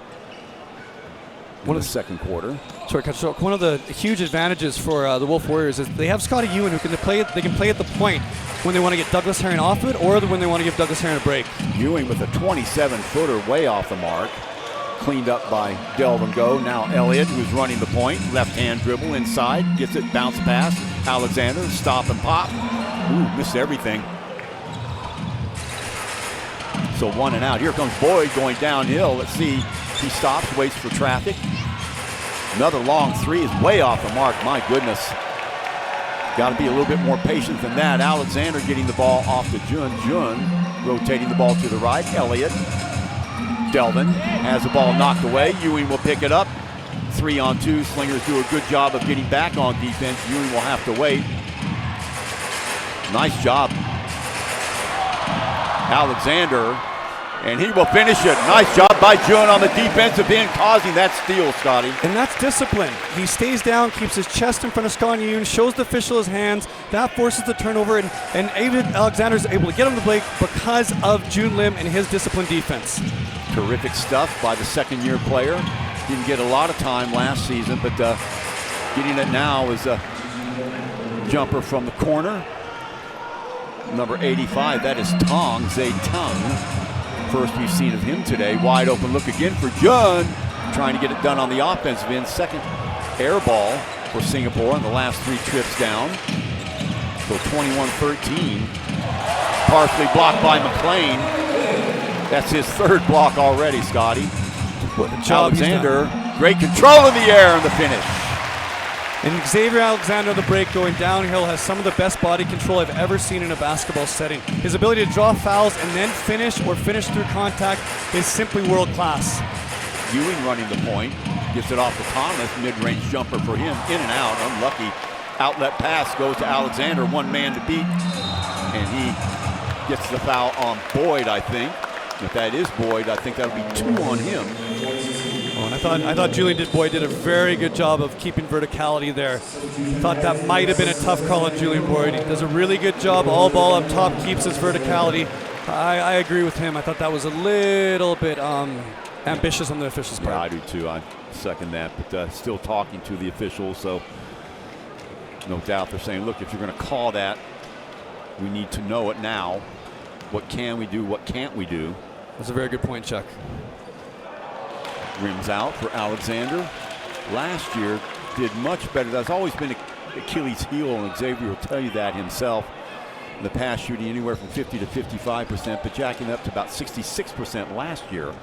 in the second quarter. Sorry, Coach. So one of the huge advantages for the Wolf Warriors is they have Scotty Ewan, who can play. They can play at the point when they want to get Douglas Herring off it, or when they want to give Douglas Herring a break. Ewing with a 27-footer way off the mark. Cleaned up by Delvin Go. Now Elliott, who's running the point. Left-hand dribble inside. Gets it, bounce pass. Alexander, stop and pop. Ooh, missed everything. So 1 and out. Here comes Boyd going downhill. Let's see. He stops, waits for traffic. Another long 3 is way off the mark. My goodness. Got to be a little bit more patient than that. Alexander getting the ball off to Jun. Jun rotating the ball to the right. Elliott. Delvin has the ball knocked away. Ewing will pick it up. 3 on 2. Slingers do a good job of getting back on defense. Ewing will have to wait. Nice job. Alexander, and he will finish it. Nice job by Jun on the defensive end, causing that steal, Scotty. And that's discipline. He stays down, keeps his chest in front of Scott Yoon, shows the official his hands. That forces the turnover, and Alexander's able to get him the break because of Jun Lim and his disciplined defense. Terrific stuff by the second-year player. Didn't get a lot of time last season, but getting it now is a jumper from the corner. Number 85, that is Tong Zaytung. First we've seen of him today. Wide open look again for Jun. Trying to get it done on the offensive end. Second air ball for Singapore on the last 3 trips down. So 21-13. Partially blocked by McLean. That's his 3rd block already, Scotty. Alexander, great control in the air and the finish. And Xavier Alexander, the break going downhill, has some of the best body control I've ever seen in a basketball setting. His ability to draw fouls and then finish or finish through contact is simply world class. Ewing running the point, gets it off to Thomas, mid-range jumper for him, in and out, unlucky. Outlet pass goes to Alexander, 1 man to beat, and he gets the foul on Boyd, I think. If that is Boyd, I think that'll be 2 on him. Oh, and I thought Julian Boyd did a very good job of keeping verticality there. Thought that might have been a tough call on Julian Boyd. He does a really good job. All ball up top, keeps his verticality. I agree with him. I thought that was a little bit ambitious on the officials' part. Yeah, I do too. I second that, but still talking to the officials, so no doubt they're saying, look, if you're going to call that, we need to know it now. What can we do? What can't we do? That's a very good point, Chuck. Rims out for Alexander. Last year did much better. That's always been Achilles' heel, and Xavier will tell you that himself. In the past, shooting anywhere from 50 to 55%, but jacking up to about 66% last year. In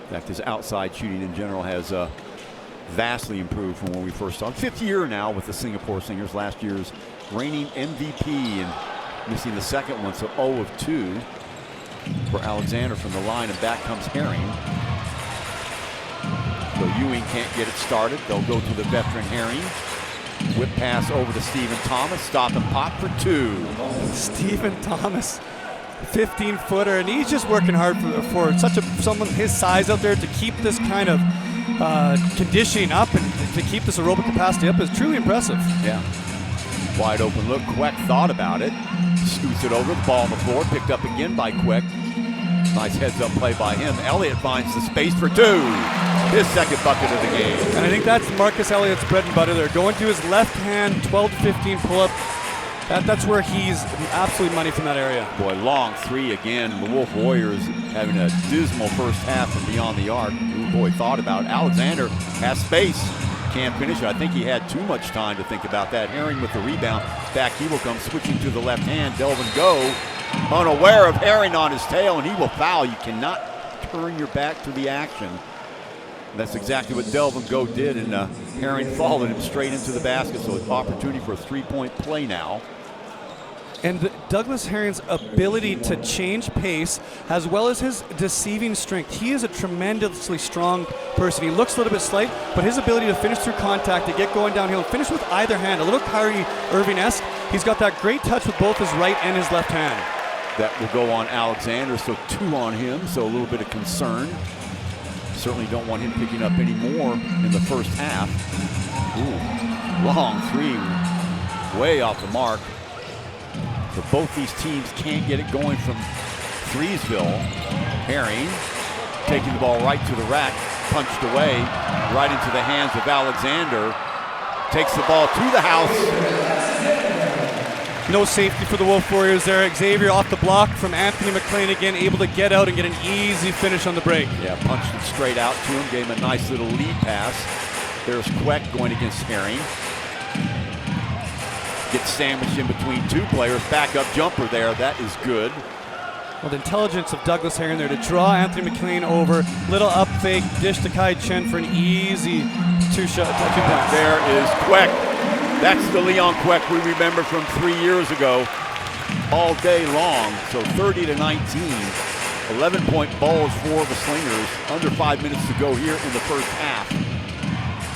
fact, his outside shooting in general has vastly improved from when we first saw him. 5th year now with the Singapore Slingers. Last year's reigning MVP and missing the second one, so 0 of 2 for Alexander from the line, and back comes Herring. So Ewing can't get it started. They'll go to the veteran Herring. Whip pass over to Stephen Thomas. Stop and pop for 2. Stephen Thomas, 15-footer, and he's just working hard for someone his size out there to keep this kind of conditioning up and to keep this aerobic capacity up is truly impressive. Yeah. Wide open look. Queck thought about it. Scoots it over. The ball on the floor. Picked up again by Queck. Nice heads-up play by him. Elliott finds the space for 2. His second bucket of the game. And I think that's Marcus Elliott's bread and butter there. Going to his left hand, 12 to 15 pull-up. That's where he's absolute money from that area. Boy, long 3 again. The Wolf Warriors having a dismal first half from beyond the arc. Ooh, boy, thought about it. Alexander has space. Can't finish it. I think he had too much time to think about that. Herring with the rebound. Back he will come, switching to the left hand. Delvin Go, unaware of Herring on his tail, and he will foul. You cannot turn your back to the action That's exactly what Delvin Go did, and Herring followed him straight into the basket, so an opportunity for a three-point play now. And Douglas Herring's ability to change pace, as well as his deceiving strength. He is a tremendously strong person. He looks a little bit slight, but his ability to finish through contact, to get going downhill, and finish with either hand, a little Kyrie Irving-esque. He's got that great touch with both his right and his left hand. That will go on Alexander, so 2 on him, so a little bit of concern. Certainly don't want him picking up any more in the first half. Ooh, long 3, way off the mark. So both these teams can't get it going from Threesville. Herring taking the ball right to the rack, punched away, right into the hands of Alexander. Takes the ball to the house. No safety for the Wolf Warriors there. Xavier off the block from Anthony McLean again, able to get out and get an easy finish on the break. Yeah, punched it straight out to him, gave him a nice little lead pass. There's Queck going against Herring. Gets sandwiched in between 2 players. Backup jumper there. That is good. Well, the intelligence of Douglas Herring there to draw Anthony McLean over. Little up fake, dish to Kai Chen for an easy 2 points. There is Queck. That's the Leon Queck we remember from 3 years ago. All day long. So 30-19. 11-point balls for the Slingers. Under 5 minutes to go here in the first half.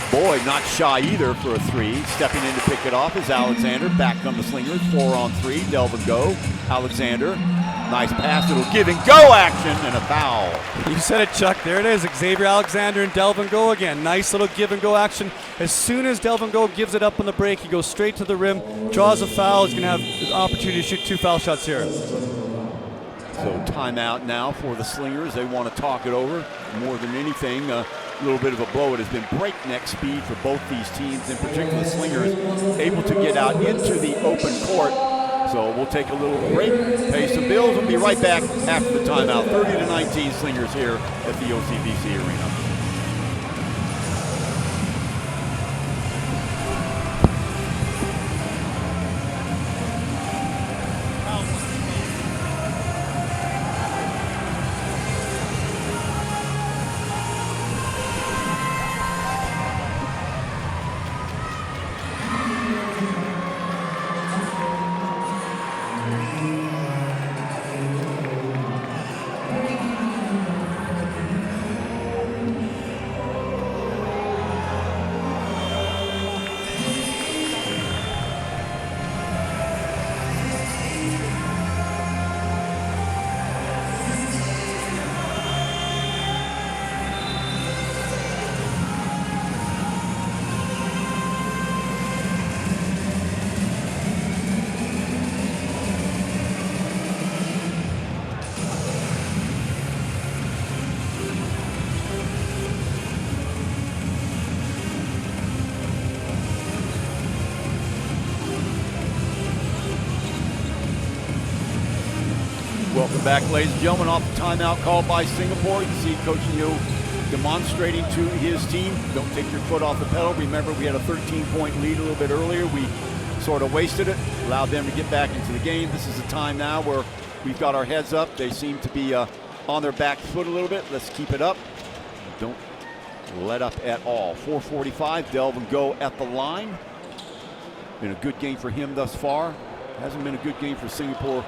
Boyd not shy either for a 3. Stepping in to pick it off is Alexander. Back on the Slingers. 4 on 3. Delvin Go. Alexander. Nice pass. It'll give and go action and a foul. You said it, Chuck. There it is. Xavier Alexander and Delvin Go again. Nice little give and go action. As soon as Delvin Go gives it up on the break, he goes straight to the rim, draws a foul. He's going to have the opportunity to shoot 2 foul shots here. So timeout now for the Slingers. They want to talk it over more than anything. A little bit of a blow. It has been breakneck speed for both these teams, in particular the Slingers, able to get out into the open court. So we'll take a little break, pay some bills, and be right back after the timeout. 30-19 Slingers here at the OCBC Arena. Welcome back, ladies and gentlemen, off the timeout called by Singapore. You see Coach Neo demonstrating to his team, don't take your foot off the pedal. Remember, we had a 13-point lead a little bit earlier. We sort of wasted it, allowed them to get back into the game. This is the time now where we've got our heads up. They seem to be on their back foot a little bit. Let's keep it up. Don't let up at all. 4:45, Delvin Go at the line. Been a good game for him thus far. Hasn't been a good game for Singapore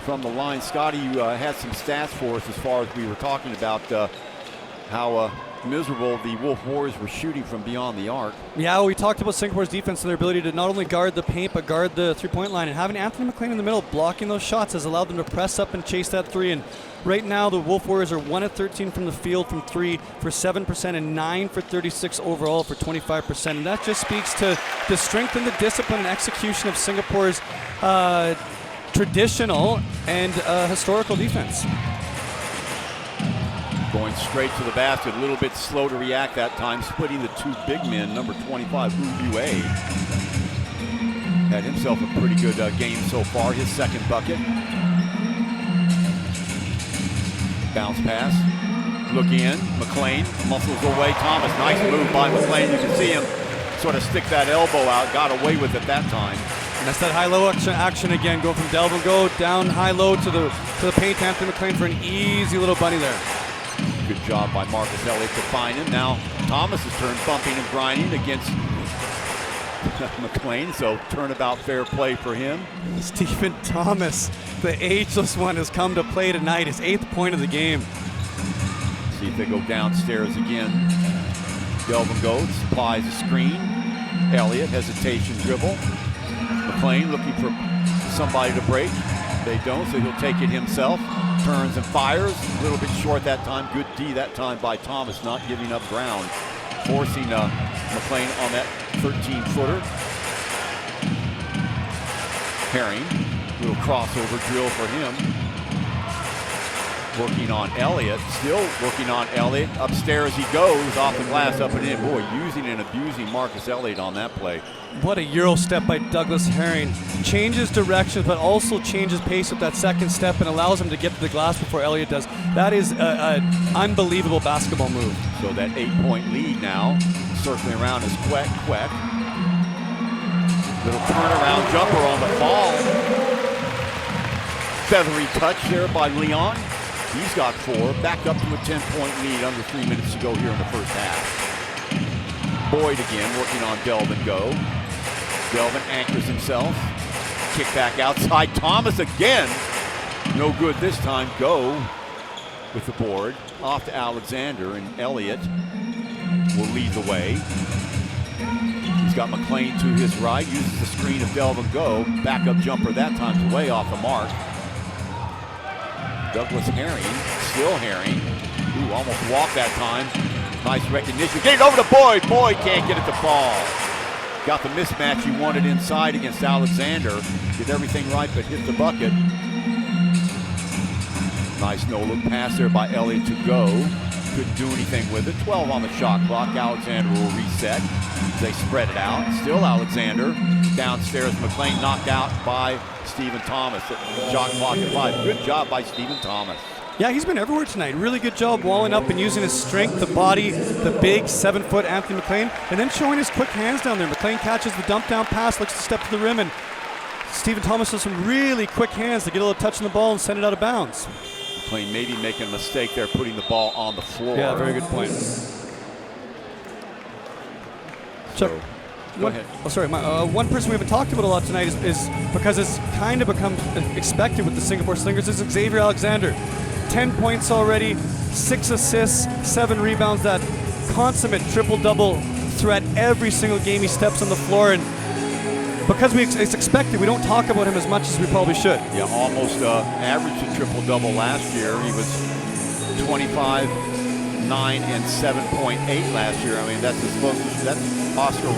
from the line. Scotty, you had some stats for us as far as we were talking about how miserable the Wolf Warriors were shooting from beyond the arc. Yeah, we talked about Singapore's defense and their ability to not only guard the paint, but guard the three-point line. And having Anthony McLean in the middle blocking those shots has allowed them to press up and chase that 3. And right now, the Wolf Warriors are 1 of 13 from the field from 3 for 7% and 9 for 36 overall for 25%. And that just speaks to the strength and the discipline and execution of Singapore's traditional and historical defense. Going straight to the basket, a little bit slow to react that time, splitting the 2 big men. Number 25, Hu Yue, had himself a pretty good game so far, his second bucket. Bounce pass, look in, McLean, muscles away, Thomas, nice move by McLean. You can see him sort of stick that elbow out, got away with it that time. And that's that high-low action again, going from Delvin Go down high-low to the paint. Anthony McLean for an easy little bunny there. Good job by Marcus Elliott to find him. Now Thomas's turn, bumping and grinding against McLean, so turnabout fair play for him. Stephen Thomas, the ageless one, has come to play tonight, his 8th point of the game. See if they go downstairs again. Delvin goes, applies a screen. Elliott, hesitation dribble. McLean looking for somebody to break. They don't, so he'll take it himself. Turns and fires. A little bit short that time. Good D that time by Thomas, not giving up ground. Forcing McLean on that 13-footer. Herring, little crossover drill for him. Working on Elliott, still working on Elliott. Upstairs he goes, off the glass, up and in. Boy, using and abusing Marcus Elliott on that play. What a Euro step by Douglas Herring. Changes direction, but also changes pace with that second step and allows him to get to the glass before Elliott does. That is an unbelievable basketball move. So that 8-point lead now, circling around is Queck. Little turnaround jumper on the ball. Feathery touch there by Leon. He's got 4, back up to a 10-point lead, under 3 minutes to go here in the first half. Boyd again working on Delvin Go. Delvin anchors himself. Kick back outside. Thomas again. No good this time. Go with the board. Off to Alexander, and Elliott will lead the way. He's got McLean to his right. Uses the screen of Delvin Go. Backup jumper that time, way off the mark. Douglas Herring, still Herring. Ooh, almost walked that time. Nice recognition. Get it over to Boyd. Boyd can't get it to fall. Got the mismatch he wanted inside against Alexander. Did everything right, but hit the bucket. Nice no-look pass there by Elliott to Go. Couldn't do anything with it. 12 on the shot clock. Alexander will reset. They spread it out. Still Alexander. Downstairs, McLean knocked out by Stephen Thomas. Shot clock at 5. Good job by Stephen Thomas. Yeah, he's been everywhere tonight. Really good job walling up and using his strength, the body, the big 7-foot Anthony McLean, and then showing his quick hands down there. McLean catches the dump down pass, looks to step to the rim, and Stephen Thomas has some really quick hands to get a little touch on the ball and send it out of bounds. McLean maybe making a mistake there, putting the ball on the floor. Yeah, very good point. So, go ahead. Oh, sorry. One person we haven't talked about a lot tonight is because it's kind of become expected with the Singapore Slingers, is Xavier Alexander. 10 points already, 6 assists, 7 rebounds, that consummate triple-double threat every single game he steps on the floor. And because it's expected, we don't talk about him as much as we probably should. Yeah, almost averaged a triple-double last year. He was 25, 9, and 7.8 last year. I mean, that's Oscar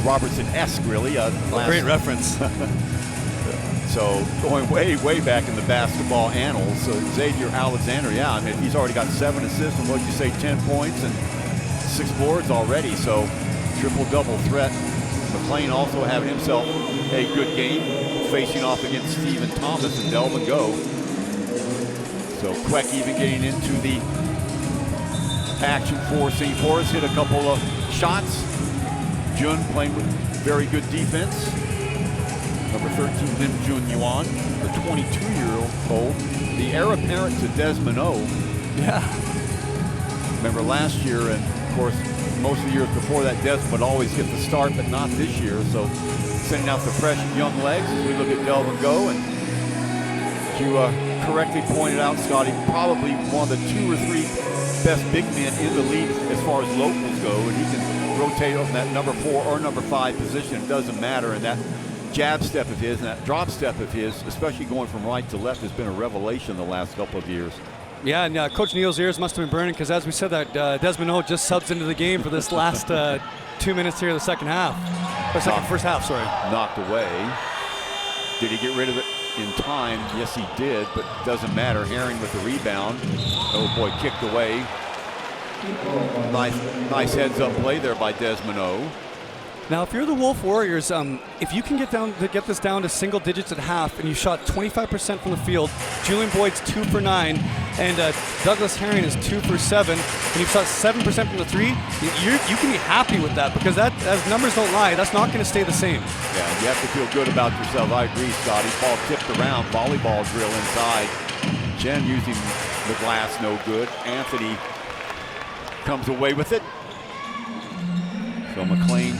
Robertson-esque, really. Great reference. So going way, way back in the basketball annals. So Xavier Alexander, yeah, I mean, he's already got 7 assists and what'd you say, 10 points and 6 boards already. So triple-double threat. McLean also having himself a good game, facing off against Stephen Thomas and Delvin Go. So Queck even getting into the action for Singapore. Hit a couple of shots. Jun playing with very good defense. Number 13, Lim Jun Yuan, the 22-year-old, the heir apparent to Desmond O. Yeah. Remember last year, and of course, most of the years before that, Desmond would always get the start, but not this year. So sending out the fresh young legs as we look at Delvin Go. And you correctly pointed out, Scotty, probably one of the 2 or 3 best big men in the league as far as locals go. And he can rotate on that number 4 or number 5 position. It doesn't matter. And that jab step of his and that drop step of his, especially going from right to left, has been a revelation the last couple of years. Yeah, and Coach Neal's ears must have been burning because, as we said, that Desmond O just subs into the game for this last 2 minutes here of the second half. Or first half, sorry. Knocked away. Did he get rid of it in time? Yes, he did, but it doesn't matter. Herring with the rebound. Oh boy, kicked away. Nice heads-up play there by Desmond O. Now, if you're the Wolf Warriors, if you can get this down to single digits at half, and you shot 25% from the field, Julian Boyd's 2 for 9, and Douglas Herring is 2 for 7, and you've shot 7% from the 3, you can be happy with that, because that, as numbers don't lie, that's not going to stay the same. Yeah, you have to feel good about yourself. I agree, Scotty. Ball tipped around, volleyball drill inside. Chen using the glass, no good. Anthony comes away with it. So McLean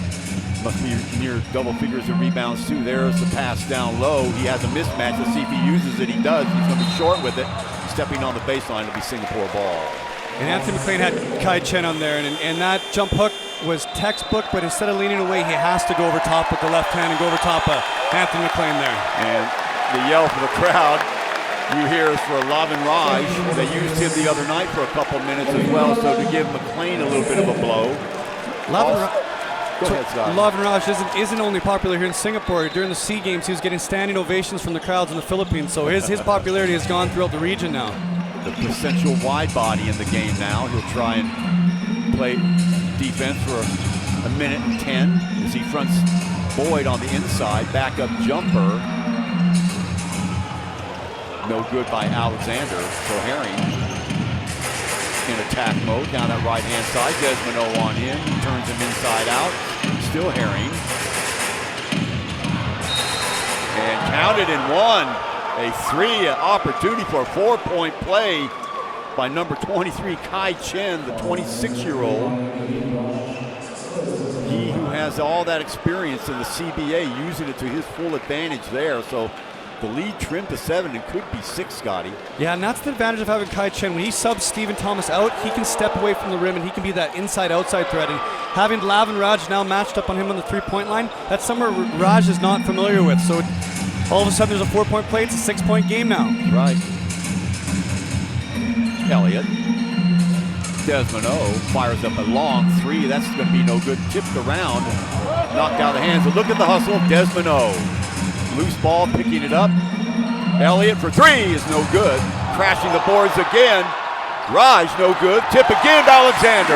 must be near double figures of rebounds too. There's the pass down low. He has a mismatch. Let's see if he uses it. He does. He's going to be short with it. Stepping on the baseline to be Singapore ball. And Anthony McLean had Kai Chen on there, and that jump hook was textbook, but instead of leaning away, he has to go over top with the left hand and go over top of Anthony McLean there. And the yell for the crowd you hear is for Lavin Raj. They used him the other night for a couple minutes as well, so to give McLean a little bit of a blow. Lavin Raj isn't only popular here in Singapore. During the SEA Games, he was getting standing ovations from the crowds in the Philippines, so his popularity has gone throughout the region now. The potential wide body in the game now. He'll try and play defense for a minute and 10 as he fronts Boyd on the inside. Backup jumper. No good by Alexander. So Herring in attack mode down that right-hand side. Desmond on him. He turns him inside out. Still Herring. And counted in one. A three opportunity for a 4-point play by number 23, Kai Chen, the 26-year-old. He who has all that experience in the CBA, using it to his full advantage there. So the lead trimmed to 7 and could be 6, Scotty. Yeah, and that's the advantage of having Kai Chen. When he subs Stephen Thomas out, he can step away from the rim and he can be that inside-outside threat. And having Lavin Raj now matched up on him on the three-point line, that's somewhere Raj is not familiar with. So all of a sudden there's a 4-point play. It's a 6-point game now. Right. Elliott. Desmond fires up a long three. That's going to be no good. Tipped around. Knocked out of the hands. But look at the hustle of Desmond Loose ball, picking it up. Elliott for three is no good. Crashing the boards again. Raj, no good. Tip again to Alexander.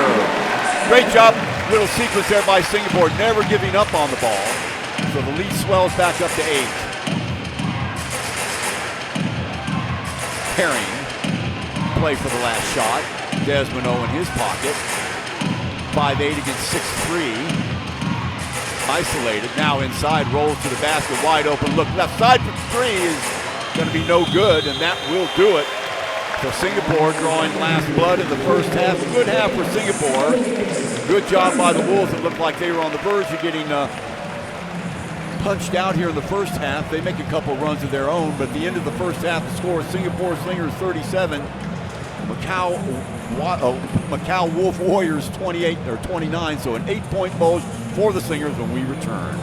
Great job. Little sequence there by Singapore. Never giving up on the ball. So the lead swells back up to 8. Herring, play for the last shot. Desmond in his pocket. 5'8" against 6'3". Isolated, now inside, rolls to the basket, wide open. Look, left side for three is going to be no good, and that will do it. So Singapore drawing last blood in the first half. Good half for Singapore. Good job by the Wolves. It looked like they were on the verge of getting punched out here in the first half. They make a couple runs of their own, but at the end of the first half, the score is Singapore Slingers 37, Macau Wolf Warriors 28 or 29. So an 8-point bulge for the Slingers when we return.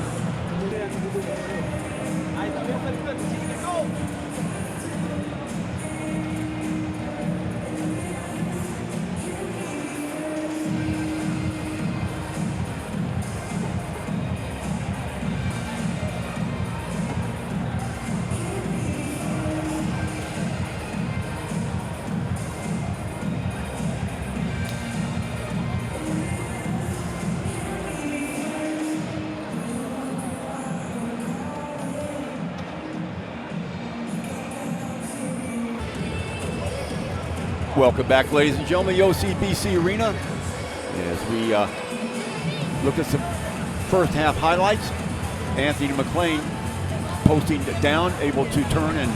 Welcome back, ladies and gentlemen, the OCBC Arena. As we look at some first half highlights, Anthony McLean posting down, able to turn and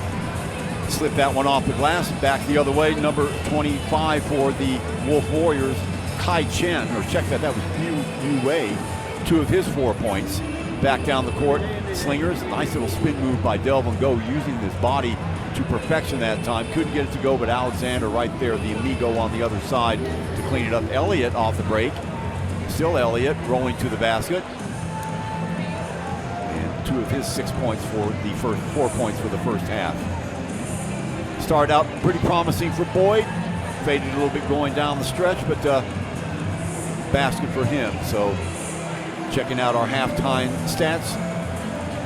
slip that one off the glass. Back the other way, number 25 for the Wolf Warriors, Kai Chen, or check that, that was Yu Wei, 2 of his 4 points. Back down the court, Slingers, nice little spin move by Delvin Go, using his body to perfection that time. Couldn't get it to go, but Alexander right there, the amigo on the other side to clean it up. Elliott off the break. Still Elliott rolling to the basket. And 2 of his 6 points for the first 4 points for the first half. Started out pretty promising for Boyd. Faded a little bit going down the stretch, but basket for him. So checking out our halftime stats.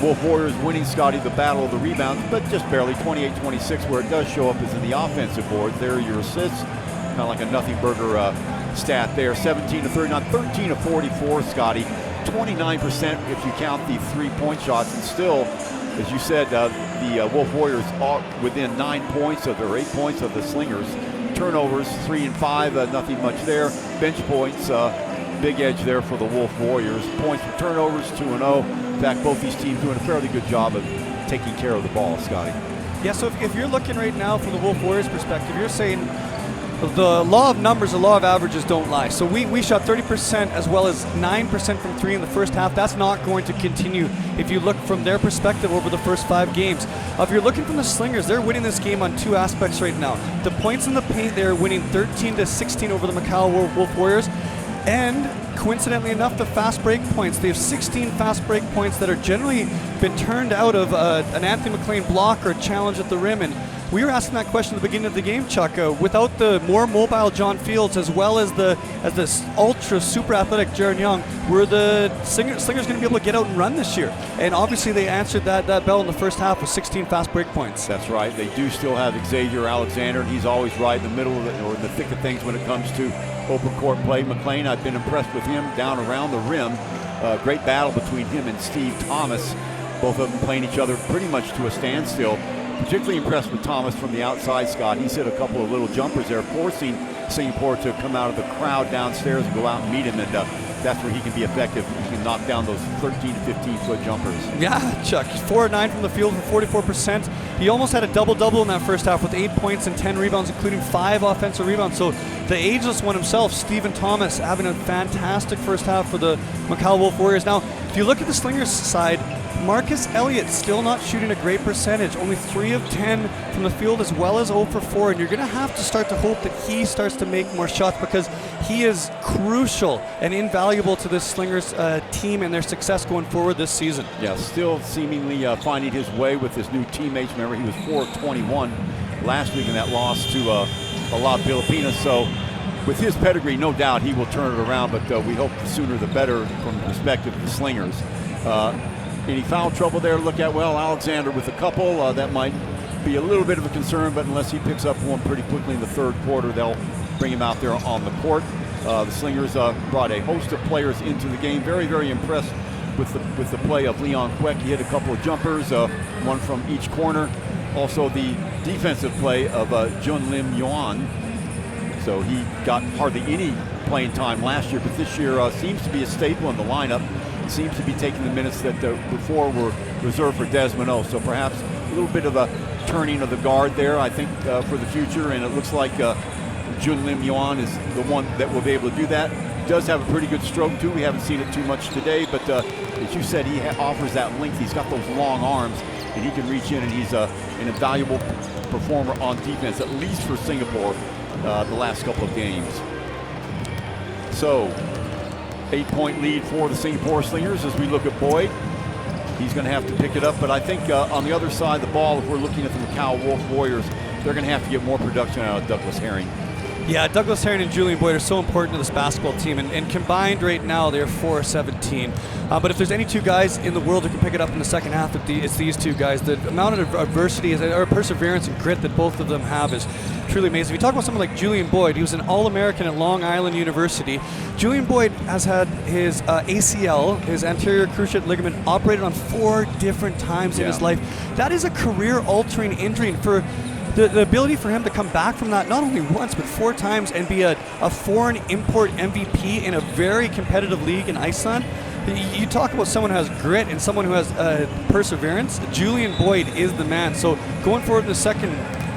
Wolf Warriors winning, Scotty, the battle of the rebounds, but just barely, 28-26. Where it does show up is in the offensive boards. There are your assists, kind of like a nothing burger stat there. 17 to 39, 13 to 44, Scotty. 29% if you count the 3-point shots, and still, as you said, the Wolf Warriors are within 9 points of their 8 points of the Slingers. Turnovers 3 and 5, nothing much there. Bench points, big edge there for the Wolf Warriors. Points for turnovers 2-0. In fact, both these teams doing a fairly good job of taking care of the ball, Scotty. Yeah, so if you're looking right now from the Wolf Warriors perspective, you're saying the law of numbers, the law of averages don't lie. So we shot 30% as well as 9% from three in the first half. That's not going to continue if you look from their perspective over the first 5 games. If you're looking from the Slingers, they're winning this game on 2 aspects right now. The points in the paint, they're winning 13-16 over the Macau Wolf Warriors. And coincidentally enough, the fast break points. They have 16 fast break points that are generally been turned out of an Anthony McLean block or a challenge at the rim. And we were asking that question at the beginning of the game, Chuck. Without the more mobile John Fields as well as this ultra super athletic Jaron Young, were the Slingers going to be able to get out and run this year? And obviously they answered that bell in the first half with 16 fast break points. That's right. They do still have Xavier Alexander, and he's always right in the middle of it, or in the thick of things when it comes to open court play. McLean, I've been impressed with him down around the rim. Great battle between him and Steve Thomas. Both of them playing each other pretty much to a standstill. Particularly impressed with Thomas from the outside, Scott. He's hit a couple of little jumpers there, forcing Singapore to come out of the crowd downstairs and go out and meet him, and that's where he can be effective. He can knock down those 13 to 15-foot jumpers. Yeah, Chuck, 4-9 from the field for 44%. He almost had a double-double in that first half with 8 points and 10 rebounds, including 5 offensive rebounds. So the ageless one himself, Stephen Thomas, having a fantastic first half for the Macau Wolf Warriors. Now, if you look at the Slingers side, Marcus Elliott still not shooting a great percentage, only 3 of 10 from the field as well as 0 for 4, and you're going to have to start to hope that he starts to make more shots because he is crucial and invaluable to this Slingers team and their success going forward this season. Yeah, still seemingly finding his way with his new teammates. Remember, he was 4 of 21 last week in that loss to Alab, Pilipinas, so with his pedigree, no doubt he will turn it around, but we hope the sooner the better from the perspective of the Slingers. Any foul trouble there to look at? Well, Alexander with a couple. That might be a little bit of a concern, but unless he picks up one pretty quickly in the third quarter, they'll bring him out there on the court. The Slingers brought a host of players into the game. Very, very impressed with the play of Leon Kwek. He hit a couple of jumpers, one from each corner. Also the defensive play of Jun Lim Yuan. So he got hardly any playing time last year, but this year seems to be a staple in the lineup. Seems to be taking the minutes that before were reserved for Desmond O. So perhaps a little bit of a turning of the guard there, I think, for the future. And it looks like Jun Lim Yuan is the one that will be able to do that. Does have a pretty good stroke, too. We haven't seen it too much today, but as you said, he offers that length. He's got those long arms, and he can reach in, and he's an invaluable performer on defense, at least for Singapore, the last couple of games. So, 8-point lead for the Singapore Slingers as we look at Boyd. He's going to have to pick it up, but I think on the other side of the ball, if we're looking at the Macau Wolf Warriors, they're going to have to get more production out of Douglas Herring. Yeah, Douglas Herring and Julian Boyd are so important to this basketball team, and combined right now they're 4-17. But if there's any 2 guys in the world who can pick it up in the second half, it's these 2 guys. The amount of adversity or perseverance and grit that both of them have is truly amazing. If you talk about someone like Julian Boyd, he was an All-American at Long Island University. Julian Boyd has had his ACL, his anterior cruciate ligament, operated on 4 different times in his life. That is a career-altering injury, and for the ability for him to come back from that not only once but 4 times and be a foreign import MVP in a very competitive league in Iceland. You talk about someone who has grit and someone who has perseverance. Julian Boyd is the man. So going forward in the second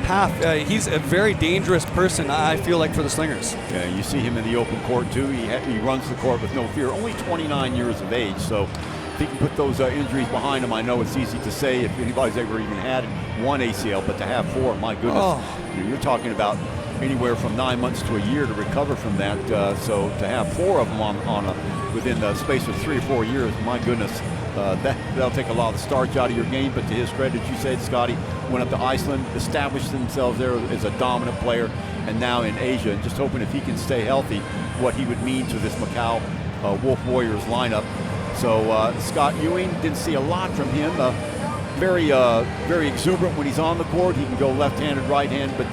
half, he's a very dangerous person, I feel like, for the Slingers. Yeah, you see him in the open court too. He runs the court with no fear. Only 29 years of age, so if he can put those injuries behind him, I know it's easy to say if anybody's ever even had 1 ACL, but to have 4, my goodness, you're talking about anywhere from 9 months to a year to recover from that. So to have 4 of them within the space of 3 or 4 years, my goodness, that'll take a lot of the starch out of your game. But to his credit, you said, Scotty, went up to Iceland, established themselves there as a dominant player, and now in Asia, and just hoping if he can stay healthy, what he would mean to this Macau Wolf Warriors lineup. So Scott Ewing, didn't see a lot from him. Very exuberant when he's on the court. He can go left-handed, right-hand, but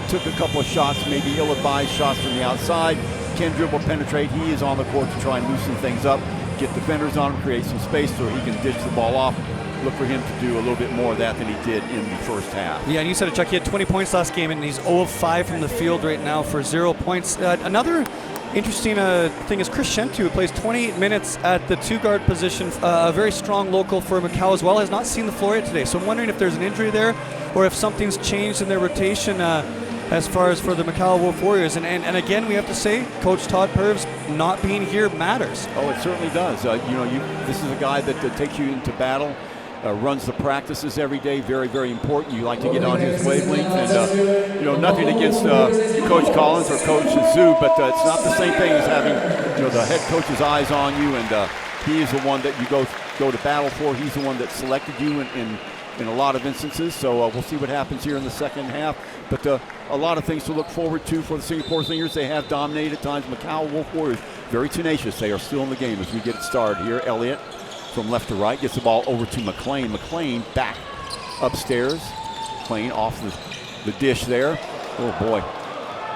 took a couple of shots, maybe ill-advised shots from the outside. Can dribble, penetrate. He is on the court to try and loosen things up, get defenders on him, create some space so he can ditch the ball off. Look for him to do a little bit more of that than he did in the first half. Yeah, and you said it, Chuck. He had 20 points last game, and he's 0 of 5 from the field right now for 0 points. Another interesting thing is Chris Shentu, who plays 28 minutes at the 2-guard position, a very strong local for Macau as well, has not seen the floor yet today. So I'm wondering if there's an injury there or if something's changed in their rotation as far as for the Macau Wolf Warriors. And again, we have to say, Coach Todd Purves not being here matters. Oh, it certainly does. This is a guy that takes you into battle, runs the practices every day. Very, very important. You like to get on his wavelength. And, nothing against Coach Collins or Coach Zhu, but it's not the same thing as having, the head coach's eyes on you. And he is the one that you go to battle for. He's the one that selected you in a lot of instances. So we'll see what happens here in the second half. But a lot of things to look forward to for the Singapore Slingers. They have dominated at times. Macau Wolf Warriors, very tenacious. They are still in the game as we get it started here. Elliott from left to right gets the ball over to McLean. McLean back upstairs. McLean off the dish there. Oh boy,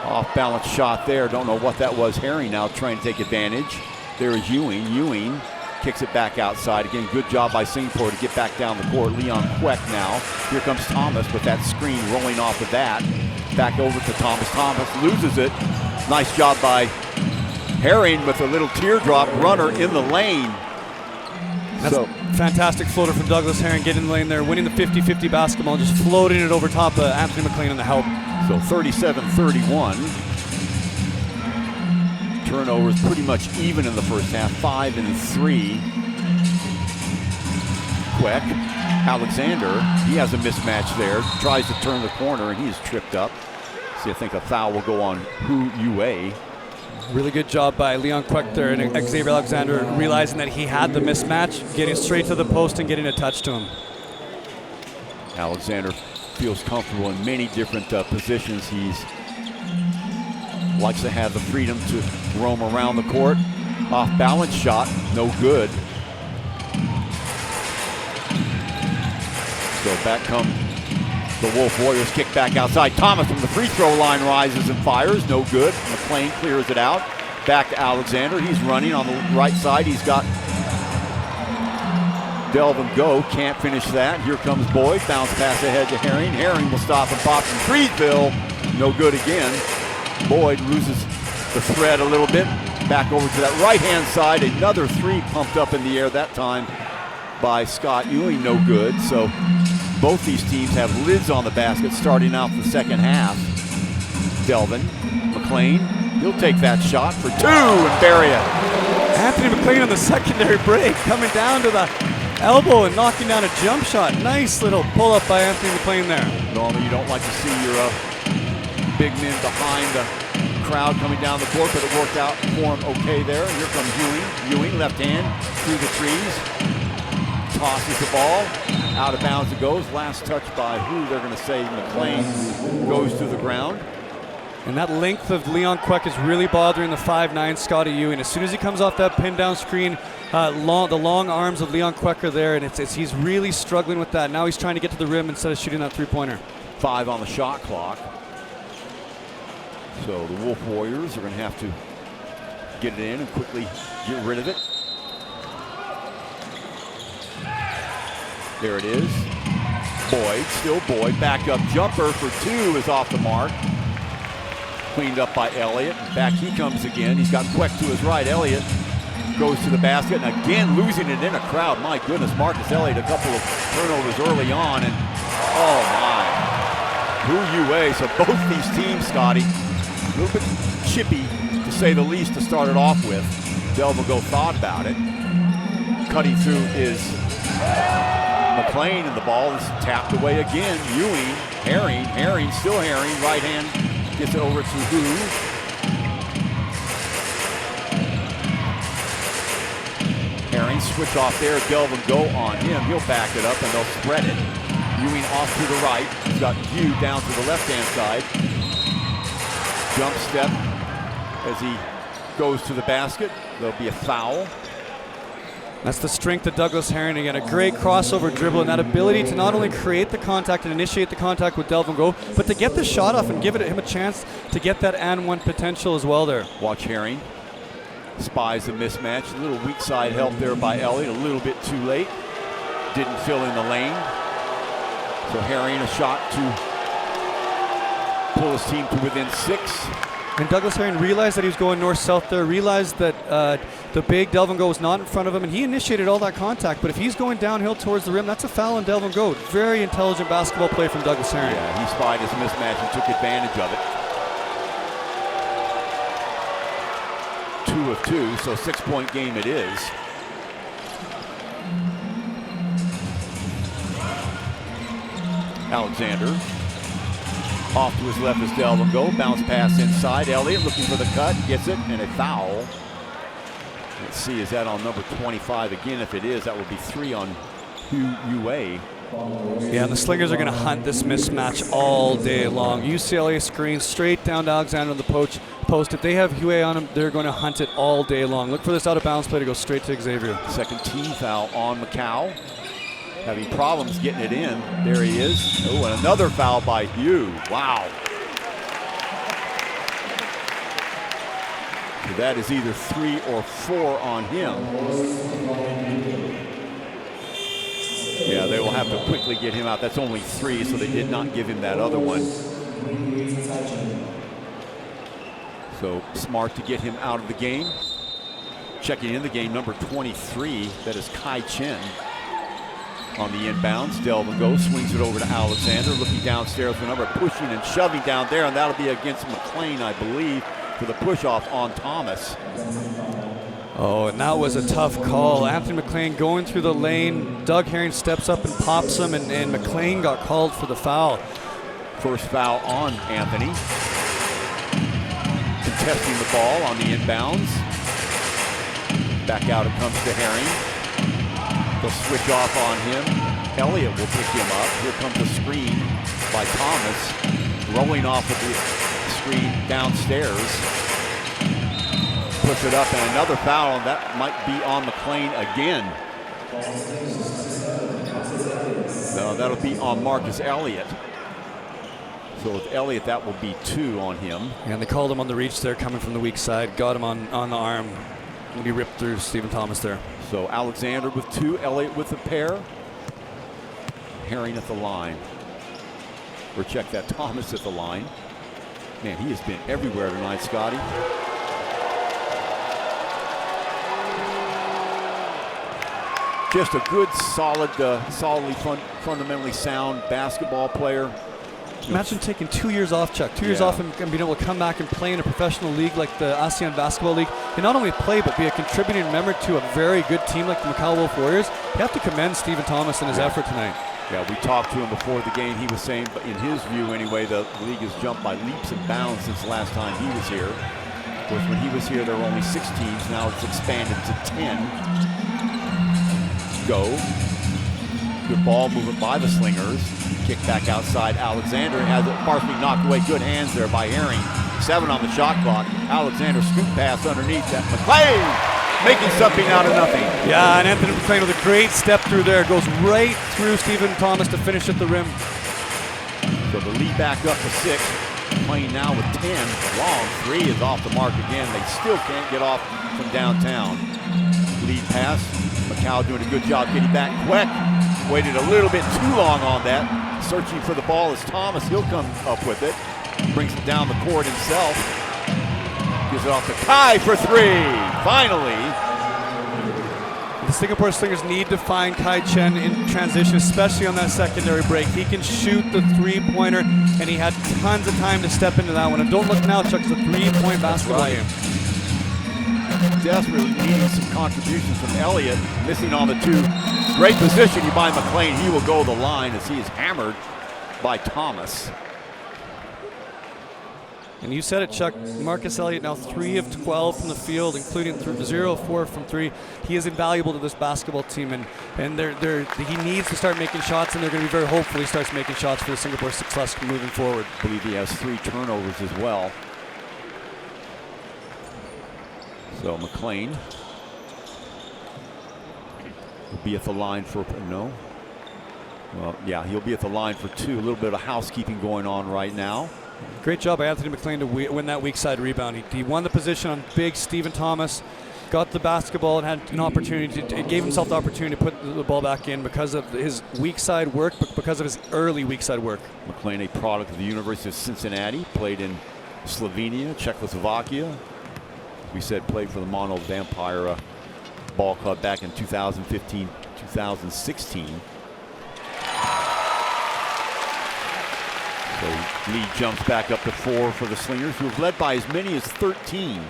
off balance shot there. Don't know what that was. Herring now trying to take advantage. There is Ewing. Ewing kicks it back outside. Again, good job by Singapore to get back down the court. Leon Kwek now. Here comes Thomas with that screen rolling off of that. Back over to Thomas. Thomas loses it. Nice job by Herring with a little teardrop runner in the lane. That's a fantastic floater from Douglas Herring, getting in the lane there, winning the 50-50 basketball, just floating it over top of Anthony McLean in the help. So 37-31. Turnovers pretty much even in the first half, 5 and 3. Kwek, Alexander, he has a mismatch there, tries to turn the corner and he's tripped up. See, I think a foul will go on Hu Yue. Really good job by Leon Kwek there, and Xavier Alexander realizing that he had the mismatch, getting straight to the post and getting a touch to him. Alexander feels comfortable in many different positions. He's likes to have the freedom to roam around the court. Off balance shot, no good. So back come the Wolf Warriors. Kick back outside. Thomas from the free throw line rises and fires, no good. McLean clears it out. Back to Alexander. He's running on the right side. He's got Delvin Go, can't finish that. Here comes Boyd, bounce pass ahead to Herring. Herring will stop and pop from Freesville. No good again. Boyd loses the thread a little bit. Back over to that right-hand side. Another three pumped up in the air that time by Scott Ewing, no good. So both these teams have lids on the basket starting out the second half. Delvin, McLean, he'll take that shot for 2 and bury it. Anthony McLean on the secondary break, coming down to the elbow and knocking down a jump shot. Nice little pull-up by Anthony McLean there. Normally you don't like to see your big men behind the crowd coming down the court, but it worked out for him okay there. Here comes Ewing. Ewing, left hand, through the trees. Tosses the ball. Out of bounds it goes. Last touch by who? They're going to say McLean goes to the ground. And that length of Leon Kwek is really bothering the 5'9" Scotty Ewing. As soon as he comes off that pin down screen, the long arms of Leon Kwek are there, and he's really struggling with that. Now he's trying to get to the rim instead of shooting that three-pointer. 5 on the shot clock. So the Wolf Warriors are going to have to get it in and quickly get rid of it. There it is. Boyd, still Boyd. Back up jumper for 2 is off the mark. Cleaned up by Elliott. Back he comes again. He's got Kwek to his right. Elliott goes to the basket and again losing it in a crowd. My goodness, Marcus Elliott, a couple of turnovers early on, and oh my. Hu Yue. So both these teams, Scotty, a little bit chippy to say the least to start it off with. Delvin Go thought about it. Cutting through is McLean, and the ball is tapped away again. Ewing, Herring, still Herring, right hand gets it over to Hu. Herring switch off there, Delvin Go on him. He'll back it up and they'll spread it. Ewing off to the right. He's got Hugh down to the left-hand side. Jump step as he goes to the basket. There'll be a foul. That's the strength of Douglas Herring. Again, a great crossover dribble, and that ability to not only create the contact and initiate the contact with Delvin Go, but to get the shot off and give him a chance to get that and one potential as well there. Watch Herring. Spies the mismatch. A little weak side help there by Elliott. A little bit too late. Didn't fill in the lane. So Herring, a shot to pull his team to within 6. And Douglas Herring realized that he was going north-south there, realized that the big Delvin Goat was not in front of him, and he initiated all that contact. But if he's going downhill towards the rim, that's a foul on Delvin Goat. Very intelligent basketball play from Douglas Herring. Yeah, he spied his mismatch and took advantage of it. 2 of 2, so 6-point game it is. Alexander. Off to his left is Delvin Goat. Bounce pass inside. Elliott looking for the cut. Gets it, and a foul. Let's see, is that on number 25 again? If it is, that would be 3 on UA. Yeah, and the Slingers are going to hunt this mismatch all day long. UCLA screens straight down to Alexander on the post. If they have UA on him, they're going to hunt it all day long. Look for this out-of-bounds play to go straight to Xavier. Second team foul on Macau. Having problems getting it in. There he is. Oh, and another foul by Hugh. Wow. So that is either 3 or 4 on him. Yeah, they will have to quickly get him out. That's only 3, so they did not give him that other one. So smart to get him out of the game. Checking in the game, number 23, that is Kai Chen. On the inbounds, Delvin Goat swings it over to Alexander, looking downstairs for a number, pushing and shoving down there, and that'll be against McLean, I believe, for the push-off on Thomas. Oh, and that was a tough call. Anthony McLean going through the lane. Doug Herring steps up and pops him, and McLean got called for the foul. First foul on Anthony. Contesting the ball on the inbounds. Back out it comes to Herring. They'll switch off on him. Elliott will pick him up. Here comes a screen by Thomas. Rolling off of the screen downstairs. Puts it up, and another foul, and that might be on McLean again. No, that'll be on Marcus Elliott. So with Elliott, that will be 2 on him. And they called him on the reach there, coming from the weak side. Got him on the arm. And he ripped through Stephen Thomas there. So Alexander with 2, Elliott with a pair. Herring at the line. Or check that, Thomas at the line. Man, he has been everywhere tonight, Scotty. Just a good, solidly fundamentally sound basketball player. Imagine taking 2 years off, Chuck. 2 years off and being able to come back and play in a professional league like the ASEAN Basketball League. And not only play, but be a contributing member to a very good team like the Macau Wolf Warriors. You have to commend Stephen Thomas and his effort tonight. Yeah, we talked to him before the game. He was saying, but in his view anyway, the league has jumped by leaps and bounds since the last time he was here. Of course, when he was here, there were only 6 teams. Now it's expanded to 10. Go. Good ball movement by the Slingers. Kick back outside. Alexander has it partially knocked away. Good hands there by Herring. 7 on the shot clock. Alexander scoop pass underneath that. McLean making something out of nothing. Yeah, and Anthony McLean with a great step through there. Goes right through Stephen Thomas to finish at the rim. So the lead back up to 6. McLean now with 10. Long 3 is off the mark again. They still can't get off from downtown. Lead pass. Macau doing a good job getting back. Quick. Waited a little bit too long on that. Searching for the ball is Thomas. He'll come up with it. Brings it down the court himself. Gives it off to Kai for 3. Finally. The Singapore Slingers need to find Kai Chen in transition, especially on that secondary break. He can shoot the 3-pointer, and he had tons of time to step into that one. And don't look now, Chuck, it's a 3-point basketball game. Desperately needing some contributions from Elliott. Missing on the 2. Great position by McLean. He will go the line as he is hammered by Thomas. And you said it, Chuck. Marcus Elliott now 3 of 12 from the field, including 0 of 4 from 3. He is invaluable to this basketball team, and he needs to start making shots, and they're going to be very hopeful he starts making shots for the Singapore success moving forward. I believe he has 3 turnovers as well. So McLean will be at the line for no. Well, yeah, he'll be at the line for 2. A little bit of housekeeping going on right now. Great job by Anthony McLean to win that weak side rebound. He won the position on big Stephen Thomas, got the basketball and had an opportunity gave himself the opportunity to put the ball back in because of his weak side work, but because of his early weak side work. McLean, a product of the University of Cincinnati, played in Slovenia, Czechoslovakia. We said played for the Mono Vampire Ball Club back in 2015, 2016. So lead jumps back up to 4 for the Slingers, who have led by as many as 13.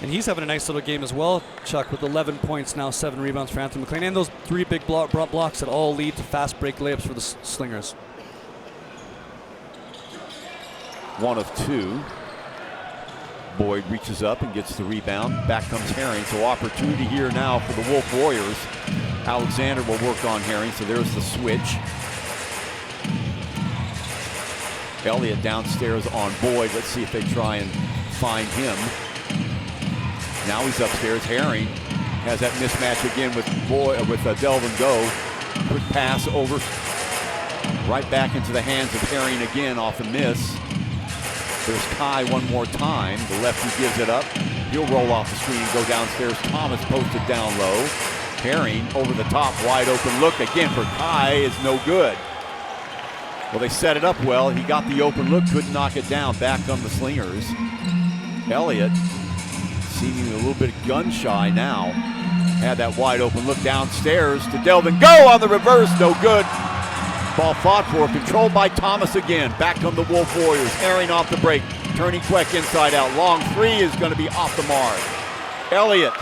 And he's having a nice little game as well, Chuck, with 11 points now, 7 rebounds for Anthony McLean, and those 3 big blocks that all lead to fast break layups for the Slingers. 1 of 2. Boyd reaches up and gets the rebound. Back comes Herring, so opportunity here now for the Wolf Warriors. Alexander will work on Herring, so there's the switch. Elliott downstairs on Boyd. Let's see if they try and find him. Now he's upstairs. Herring has that mismatch again with Delvin Go. Quick pass over, right back into the hands of Herring again off the miss. There's Kai one more time. The lefty gives it up. He'll roll off the screen and go downstairs. Thomas posted down low. Herring over the top, wide open look again for Kai is no good. Well, they set it up well. He got the open look, couldn't knock it down. Back on the Slingers. Elliott seeming a little bit gun shy now. Had that wide open look downstairs to Delvin. Go on the reverse, no good. Ball fought for, controlled by Thomas again. Back come the Wolf Warriors. Herring off the break. Turning quick inside out. Long 3 is going to be off the mark. Elliott.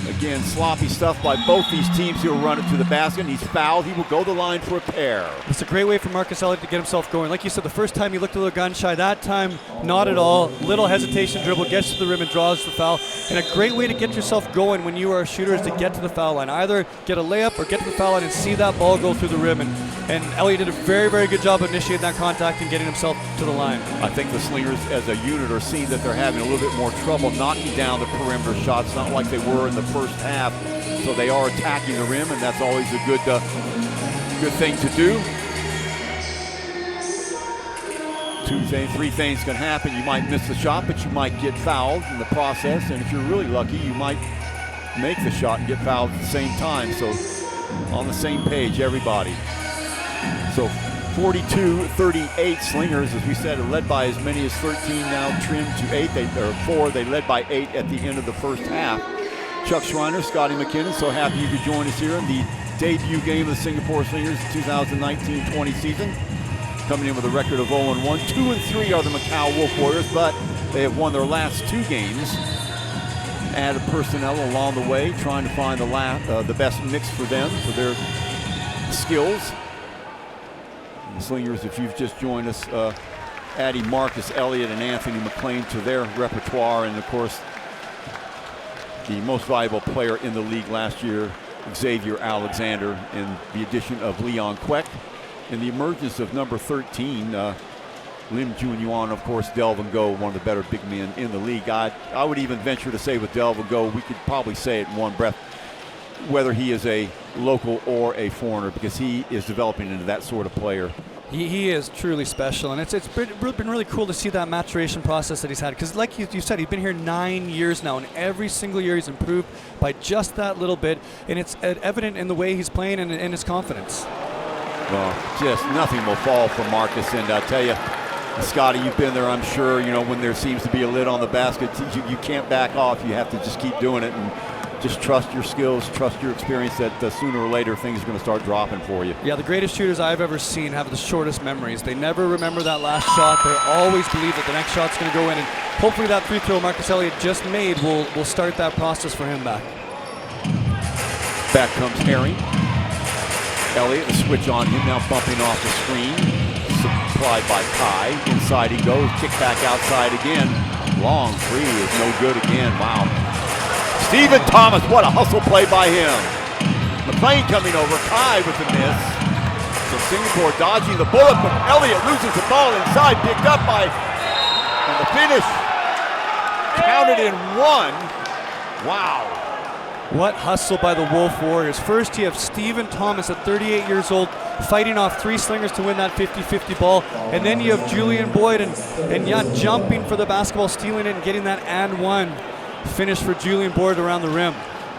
Again, sloppy stuff by both these teams. He'll run it to the basket. He's fouled. He will go the line for a pair. It's a great way for Marcus Elliott to get himself going. Like you said, the first time he looked a little gun shy. That time, not at all. Little hesitation dribble, gets to the rim and draws the foul. And a great way to get yourself going when you are a shooter is to get to the foul line. Either get a layup or get to the foul line and see that ball go through the rim. And Elliott did a very, very good job of initiating that contact and getting himself to the line. I think the Slingers as a unit are seeing that they're having a little bit more trouble knocking down the perimeter shots, not like they were in the first half. So they are attacking the rim, and that's always a good thing to do. 3 things can happen. You might miss the shot, but you might get fouled in the process. And if you're really lucky, you might make the shot and get fouled at the same time. So on the same page, everybody. So 42-38 Slingers, as we said, are led by as many as 13 now, trimmed to 8. Or 4. They led by 8 at the end of the first half. Chuck Schreiner, Scotty McKinnon, so happy you could join us here in the debut game of the Singapore Slingers 2019-20 season. Coming in with a record of 0-1. 2-3 are the Macau Wolf Warriors, but they have won their last 2 games. Added personnel along the way, trying to find the best mix for them, for their skills. The Slingers, if you've just joined us, adding Marcus Elliott and Anthony McLean to their repertoire, and of course, the most valuable player in the league last year, Xavier Alexander, and the addition of Leon Kwek, and the emergence of number 13, Lim Jun-Yuan, of course, Delvin Go, one of the better big men in the league. I would even venture to say with Delvin Go, we could probably say it in one breath, whether he is a local or a foreigner, because he is developing into that sort of player. He is truly special, and it's been really cool to see that maturation process that he's had. Because like you said, he's been here 9 years now, and every single year he's improved by just that little bit, and it's evident in the way he's playing and in his confidence. Well, just nothing will fall from Marcus, and I'll tell you, Scotty, you've been there, I'm sure, you know, when there seems to be a lid on the basket, you can't back off. You have to just keep doing it, and just trust your skills, trust your experience that sooner or later things are going to start dropping for you. Yeah, the greatest shooters I've ever seen have the shortest memories. They never remember that last shot. They always believe that the next shot's going to go in, and hopefully that free throw Marcus Elliott just made will start that process for him back. Back comes Herring. Elliott, a switch on him, now bumping off the screen. Supplied by Kai. Inside he goes, kick back outside again. Long 3 is no good again. Wow. Stephen Thomas, what a hustle play by him. McLean coming over, Kai with the miss. So Singapore dodging the bullet, but Elliott loses the ball inside, picked up by, and the finish counted in 1. Wow. What hustle by the Wolf Warriors. First you have Stephen Thomas at 38 years old fighting off 3 Slingers to win that 50-50 ball. And then you have Julian Boyd and jumping for the basketball, stealing it and getting that and 1 finish for Julian Boyd around the rim.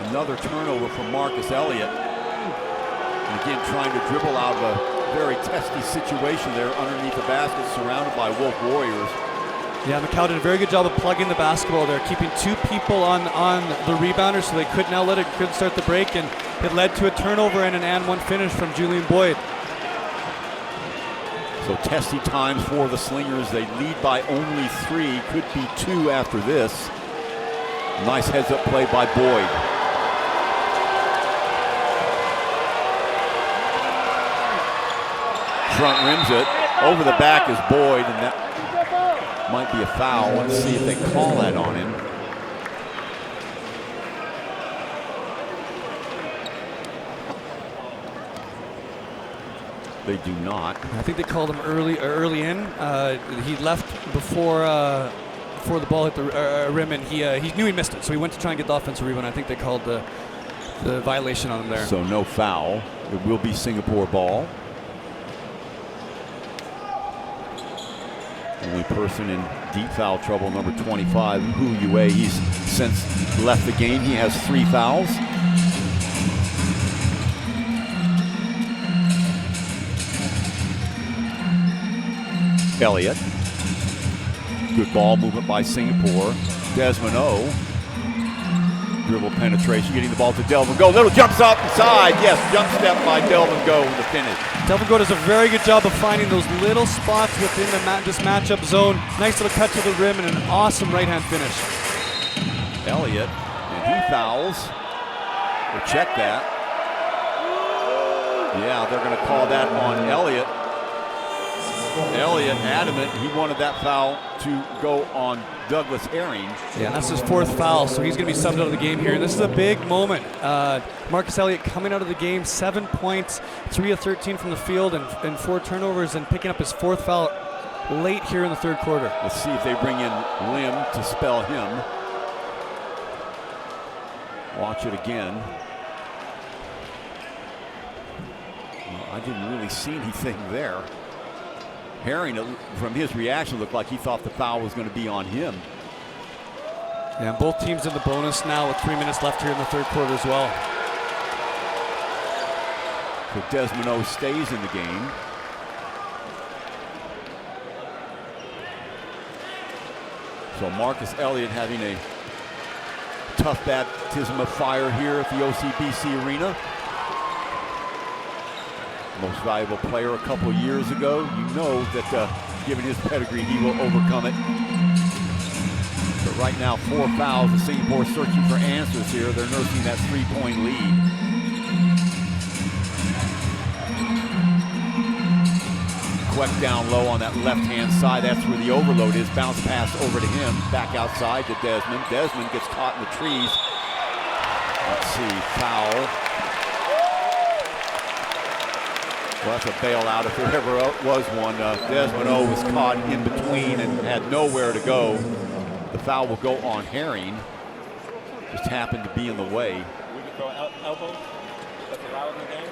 Another turnover from Marcus Elliott. And again, trying to dribble out of a very testy situation there underneath the basket, surrounded by Wolf Warriors. Yeah, Macau did a very good job of plugging the basketball there, keeping two people on the rebounder so they couldn't outlet it, couldn't start the break, and it led to a turnover and an and one finish from Julian Boyd. So testy times for the Slingers. They lead by only 3, could be 2 after this. Nice heads-up play by Boyd. Front rims it. Over the back is Boyd, and that might be a foul. Let's see if they call that on him. They do not. I think they called him early in. He left before the ball hit the rim, and he knew he missed it, so he went to try and get the offensive rebound. I think they called the violation on him there. So no foul. It will be Singapore ball. Only person in deep foul trouble, number 25, Hu Yue. He's since left the game. He has 3 fouls. Elliott. Good ball movement by Singapore. Desmond O. Dribble penetration, getting the ball to Delvin Go. Little jumps up inside. Yes, jump step by Delvin Go with the finish. Delvin Go does a very good job of finding those little spots within this matchup zone. Nice little cut to the rim and an awesome right-hand finish. Elliott, and he fouls. We'll check that. Yeah, they're going to call that on Elliott. Elliott adamant he wanted that foul to go on Douglas Herring. Yeah, that's his 4th foul, so he's going to be subbed out of the game here. And this is a big moment. Marcus Elliott coming out of the game, 7 points, 3 of 13 from the field, and 4 turnovers, and picking up his 4th foul late here in the 3rd quarter. Let's see if they bring in Lim to spell him. Watch it again. Well, I didn't really see anything there. Herring, from his reaction, looked like he thought the foul was going to be on him. Yeah, both teams in the bonus now with 3 minutes left here in the 3rd quarter as well. So Desmond O stays in the game. So Marcus Elliott having a tough baptism of fire here at the OCBC Arena. Most valuable player a couple of years ago. You know that given his pedigree, he will overcome it. But right now, 4 fouls. The Singapore searching for answers here. They're nursing that 3-point lead. Queck down low on that left-hand side. That's where the overload is. Bounce pass over to him. Back outside to Desmond. Desmond gets caught in the trees. Let's see, foul. Well, that's a bailout if there ever was one. Desmond O was caught in between and had nowhere to go. The foul will go on Herring. Just happened to be in the way. We could throw elbow. That's allowed in the game.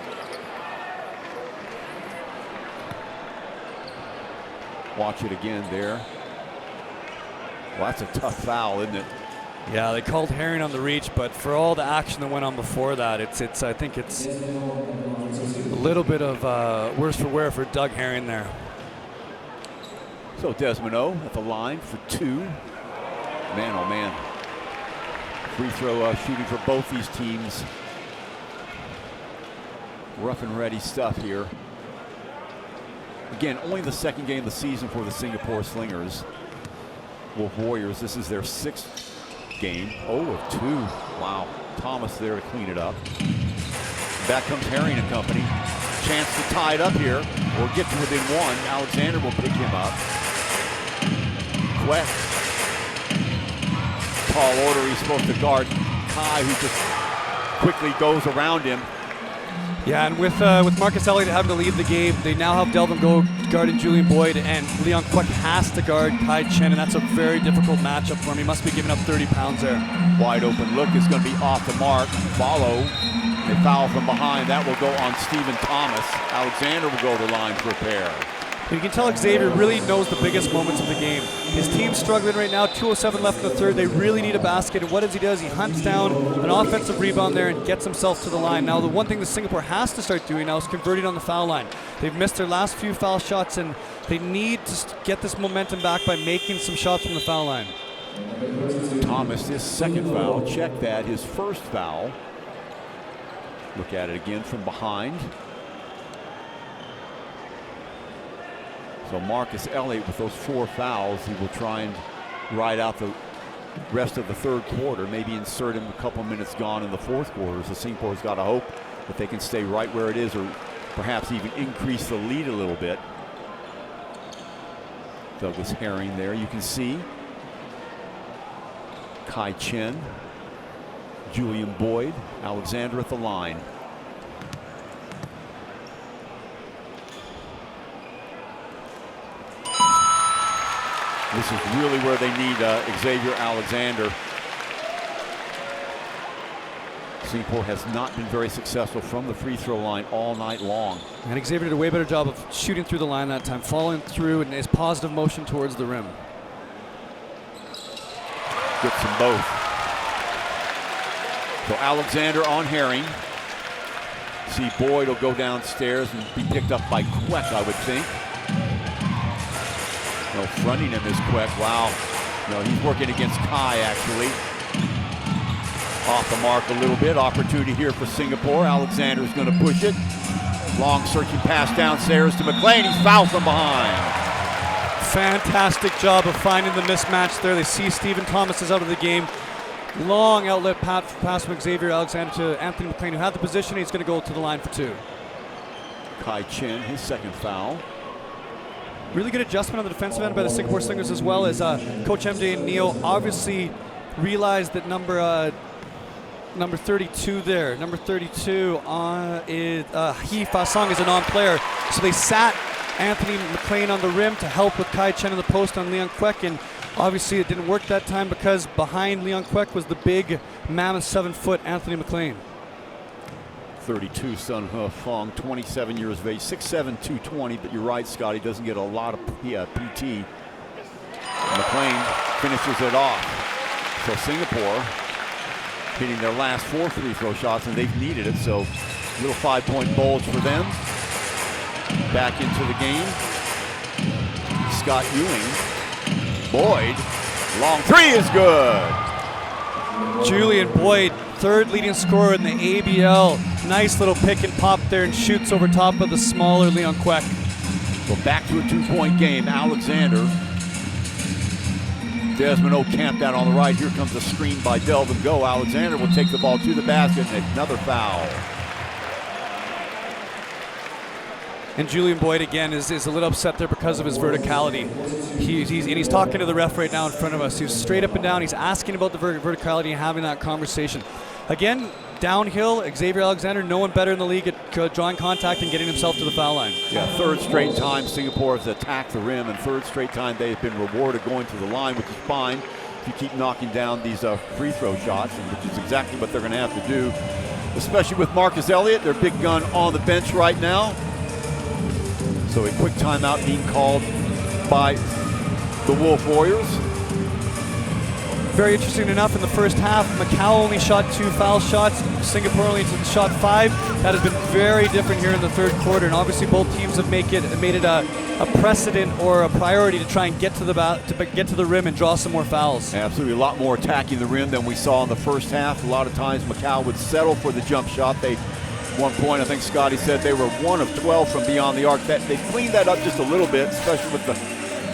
Watch it again there. Well, that's a tough foul, isn't it? Yeah, they called Herring on the reach, but for all the action that went on before that, I think it's a little bit of worse for wear for Doug Herring there. So Desmond O at the line for 2. Man, oh man. Free throw shooting for both these teams. Rough and ready stuff here. Again, only the 2nd game of the season for the Singapore Slingers. Wolf Warriors, this is their 6th game. 0 of 2. Wow. Thomas there to clean it up. Back comes Herring and company. Chance to tie it up here or get to within 1. Alexander will pick him up. Queck. Tall order. He's supposed to guard Kai, who just quickly goes around him. Yeah, and with Marcus Elliott having to leave the game, they now have Delvin Go guarding Julian Boyd, and Leon Queck has to guard Kai Chen, and that's a very difficult matchup for him. He must be giving up 30 pounds there. Wide open look is going to be off the mark. Follow. They foul from behind. That will go on Stephen Thomas. Alexander will go to the line for a pair. And you can tell Xavier really knows the biggest moments of the game. His team's struggling right now, 2:07 left in the third. They really need a basket, and what does? He hunts down an offensive rebound there and gets himself to the line. Now, the one thing that Singapore has to start doing now is converting on the foul line. They've missed their last few foul shots, and they need to get this momentum back by making some shots from the foul line. Thomas, his second foul. Check that, his first foul. Look at it again from behind. So Marcus Elliott, with those 4 fouls, he will try and ride out the rest of the third quarter, maybe insert him a couple minutes gone in the fourth quarter. So Singapore's got to hope that they can stay right where it is, or perhaps even increase the lead a little bit. Douglas Herring there, you can see. Kai Chen, Julian Boyd, Alexander at the line. This is really where they need Xavier Alexander. Singapore has not been very successful from the free throw line all night long. And Xavier did a way better job of shooting through the line that time, following through in his positive motion towards the rim. Gets them both. So Alexander on Herring. See Boyd will go downstairs and be picked up by Queck, I would think. No, fronting him is Queck. Wow. No, he's working against Kai, actually. Off the mark a little bit. Opportunity here for Singapore. Alexander's going to push it. Long searching pass downstairs to McLean. He's fouled from behind. Fantastic job of finding the mismatch there. They see Stephen Thomas is out of the game. Long outlet pass from Xavier Alexander to Anthony McLean, who had the position. He's going to go to the line for 2. Kai Chen, his second foul. Really good adjustment on the defensive end by the Singapore Slingers, as well as Coach MJ and Neo obviously realized that number 32 there, number 32 is He Fa Song is a non-player, so they sat Anthony McLean on the rim to help with Kai Chen in the post on Leon Queck, and obviously it didn't work that time because behind Leon Queck was the big mammoth 7-foot Anthony McLean. 32 Sun He Fong, 27 years of age, 6'7", 220, but you're right, Scotty, doesn't get a lot of PT. McLean finishes it off. So Singapore hitting their last 4 free throw shots, and they've needed it, so little 5-point bulge for them. Back into the game. Scott Ewing. Boyd. Long 3 is good. Julian Boyd, third leading scorer in the ABL. Nice little pick and pop there and shoots over top of the smaller Leon Queck. So back to a 2-point game. Alexander. Desmond O camped out on the right. Here comes a screen by Delvin Go. Alexander will take the ball to the basket, and another foul. And Julian Boyd again is a little upset there because of his verticality. He's talking to the ref right now in front of us. He's straight up and down. He's asking about the verticality and having that conversation. Again, downhill, Xavier Alexander, no one better in the league at drawing contact and getting himself to the foul line. Yeah, third straight time Singapore has attacked the rim, and third straight time they've been rewarded going to the line, which is fine if you keep knocking down these free throw shots, which is exactly what they're going to have to do, especially with Marcus Elliott, their big gun, on the bench right now. So a quick timeout being called by the Wolf Warriors. Very interesting enough, in the first half, Macau only shot 2 foul shots. Singapore only shot 5. That has been very different here in the third quarter, and obviously both teams have made it a precedent or a priority to try and get to the rim and draw some more fouls. Absolutely, a lot more attacking the rim than we saw in the first half. A lot of times Macau would settle for the jump shot. One point, I think Scotty said they were 1 of 12 from beyond the arc. They cleaned that up just a little bit, especially with the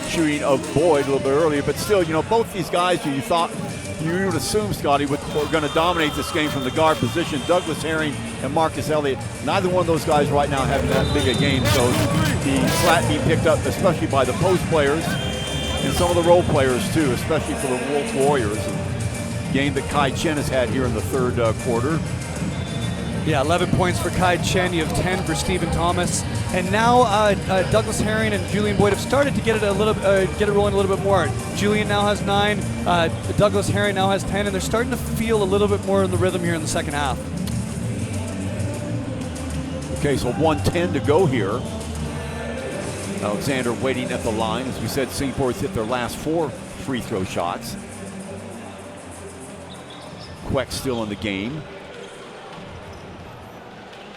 shooting of Boyd a little bit earlier. But still, both these guys you would assume, Scotty, were going to dominate this game from the guard position. Douglas Herring and Marcus Elliott, neither one of those guys right now having that big a game. So the slack being picked up, especially by the post players and some of the role players too, especially for the Wolf Warriors. Game that Kai Chen has had here in the third quarter. Yeah, 11 points for Kai Chen. You have 10 for Stephen Thomas, and now Douglas Herring and Julian Boyd have started to get it rolling a little bit more. Julian now has 9. Douglas Herring now has 10, and they're starting to feel a little bit more in the rhythm here in the second half. Okay, so 1:10 to go here. Alexander waiting at the line. As we said, Singapore's hit their last 4 free throw shots. Quek still in the game.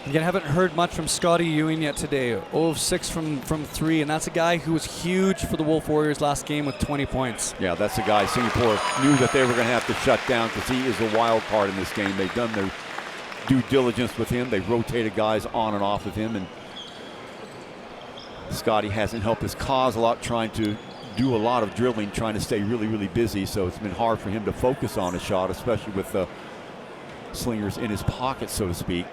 Again, haven't heard much from Scotty Ewing yet today. 0 of 6 from 3, and that's a guy who was huge for the Wolf Warriors last game with 20 points. Yeah, that's a guy Singapore knew that they were going to have to shut down because he is a wild card in this game. They've done their due diligence with him. They've rotated guys on and off with him, and Scotty hasn't helped his cause a lot, trying to do a lot of drilling, trying to stay really, really busy. So it's been hard for him to focus on a shot, especially with the Slingers in his pocket, so to speak.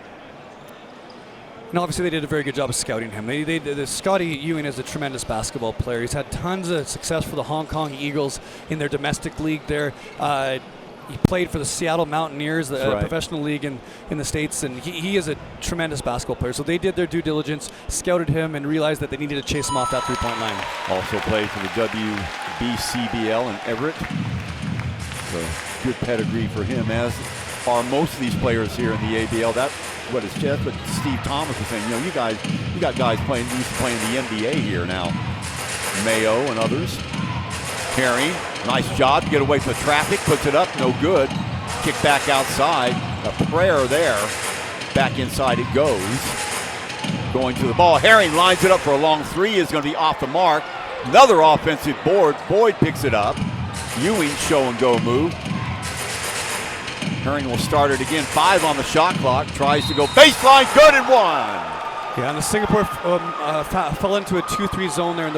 And obviously they did a very good job of scouting him. Scotty Ewing is a tremendous basketball player. He's had tons of success for the Hong Kong Eagles in their domestic league there. He played for the Seattle Mountaineers, the professional league in the States, and he is a tremendous basketball player. So they did their due diligence, scouted him, and realized that they needed to chase him off that three-point line. Also played for the WBCBL in Everett. So good pedigree for him, as are most of these players here in the ABL. That's what Steve Thomas was saying. You know, you got guys used to playing the NBA here now. Mayo and others. Herring, nice job to get away from the traffic, puts it up, no good. Kick back outside, a prayer there. Back inside it goes. Going to the ball, Herring lines it up for a long 3, is going to be off the mark. Another offensive board, Boyd picks it up. Ewing show and go move. Herring will start it again, 5 on the shot clock, tries to go baseline, good and 1. Yeah, and the Singapore fell into a 2-3 zone there, and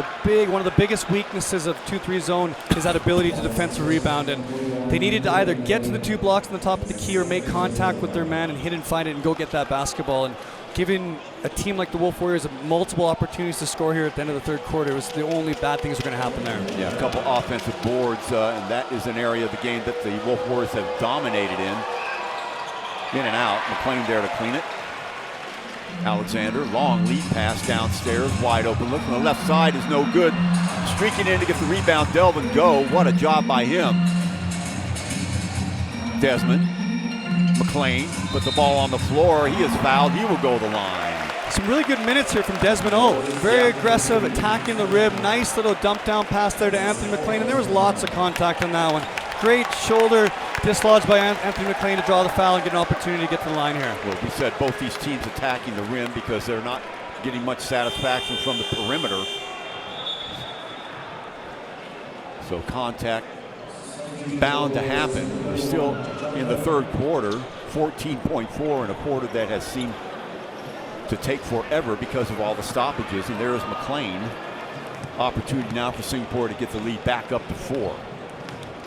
one of the biggest weaknesses of 2-3 zone is that ability to defensive rebound, and they needed to either get to the 2 blocks on the top of the key or make contact with their man and hit and find it and go get that basketball. And giving a team like the Wolf Warriors multiple opportunities to score here at the end of the third quarter was the only bad things that were going to happen there. Yeah, a couple offensive boards, and that is an area of the game that the Wolf Warriors have dominated in. In and out, McLean there to clean it. Alexander, long lead pass downstairs, wide open look from the left side is no good. Streaking in to get the rebound, Delvin Go. What a job by him. Desmond, McLean, put the ball on the floor. He is fouled. He will go to the line. Some really good minutes here from Desmond O. Very aggressive, attacking the rim. Nice little dump down pass there to Anthony McLean, and there was lots of contact on that one. Great shoulder dislodged by Anthony McLean to draw the foul and get an opportunity to get to the line here. Well, we said both these teams attacking the rim because they're not getting much satisfaction from the perimeter. So contact bound to happen. We're still in the third quarter, 14.4 in a quarter that has seemed to take forever because of all the stoppages. And there is McLean. Opportunity now for Singapore to get the lead back up to 4.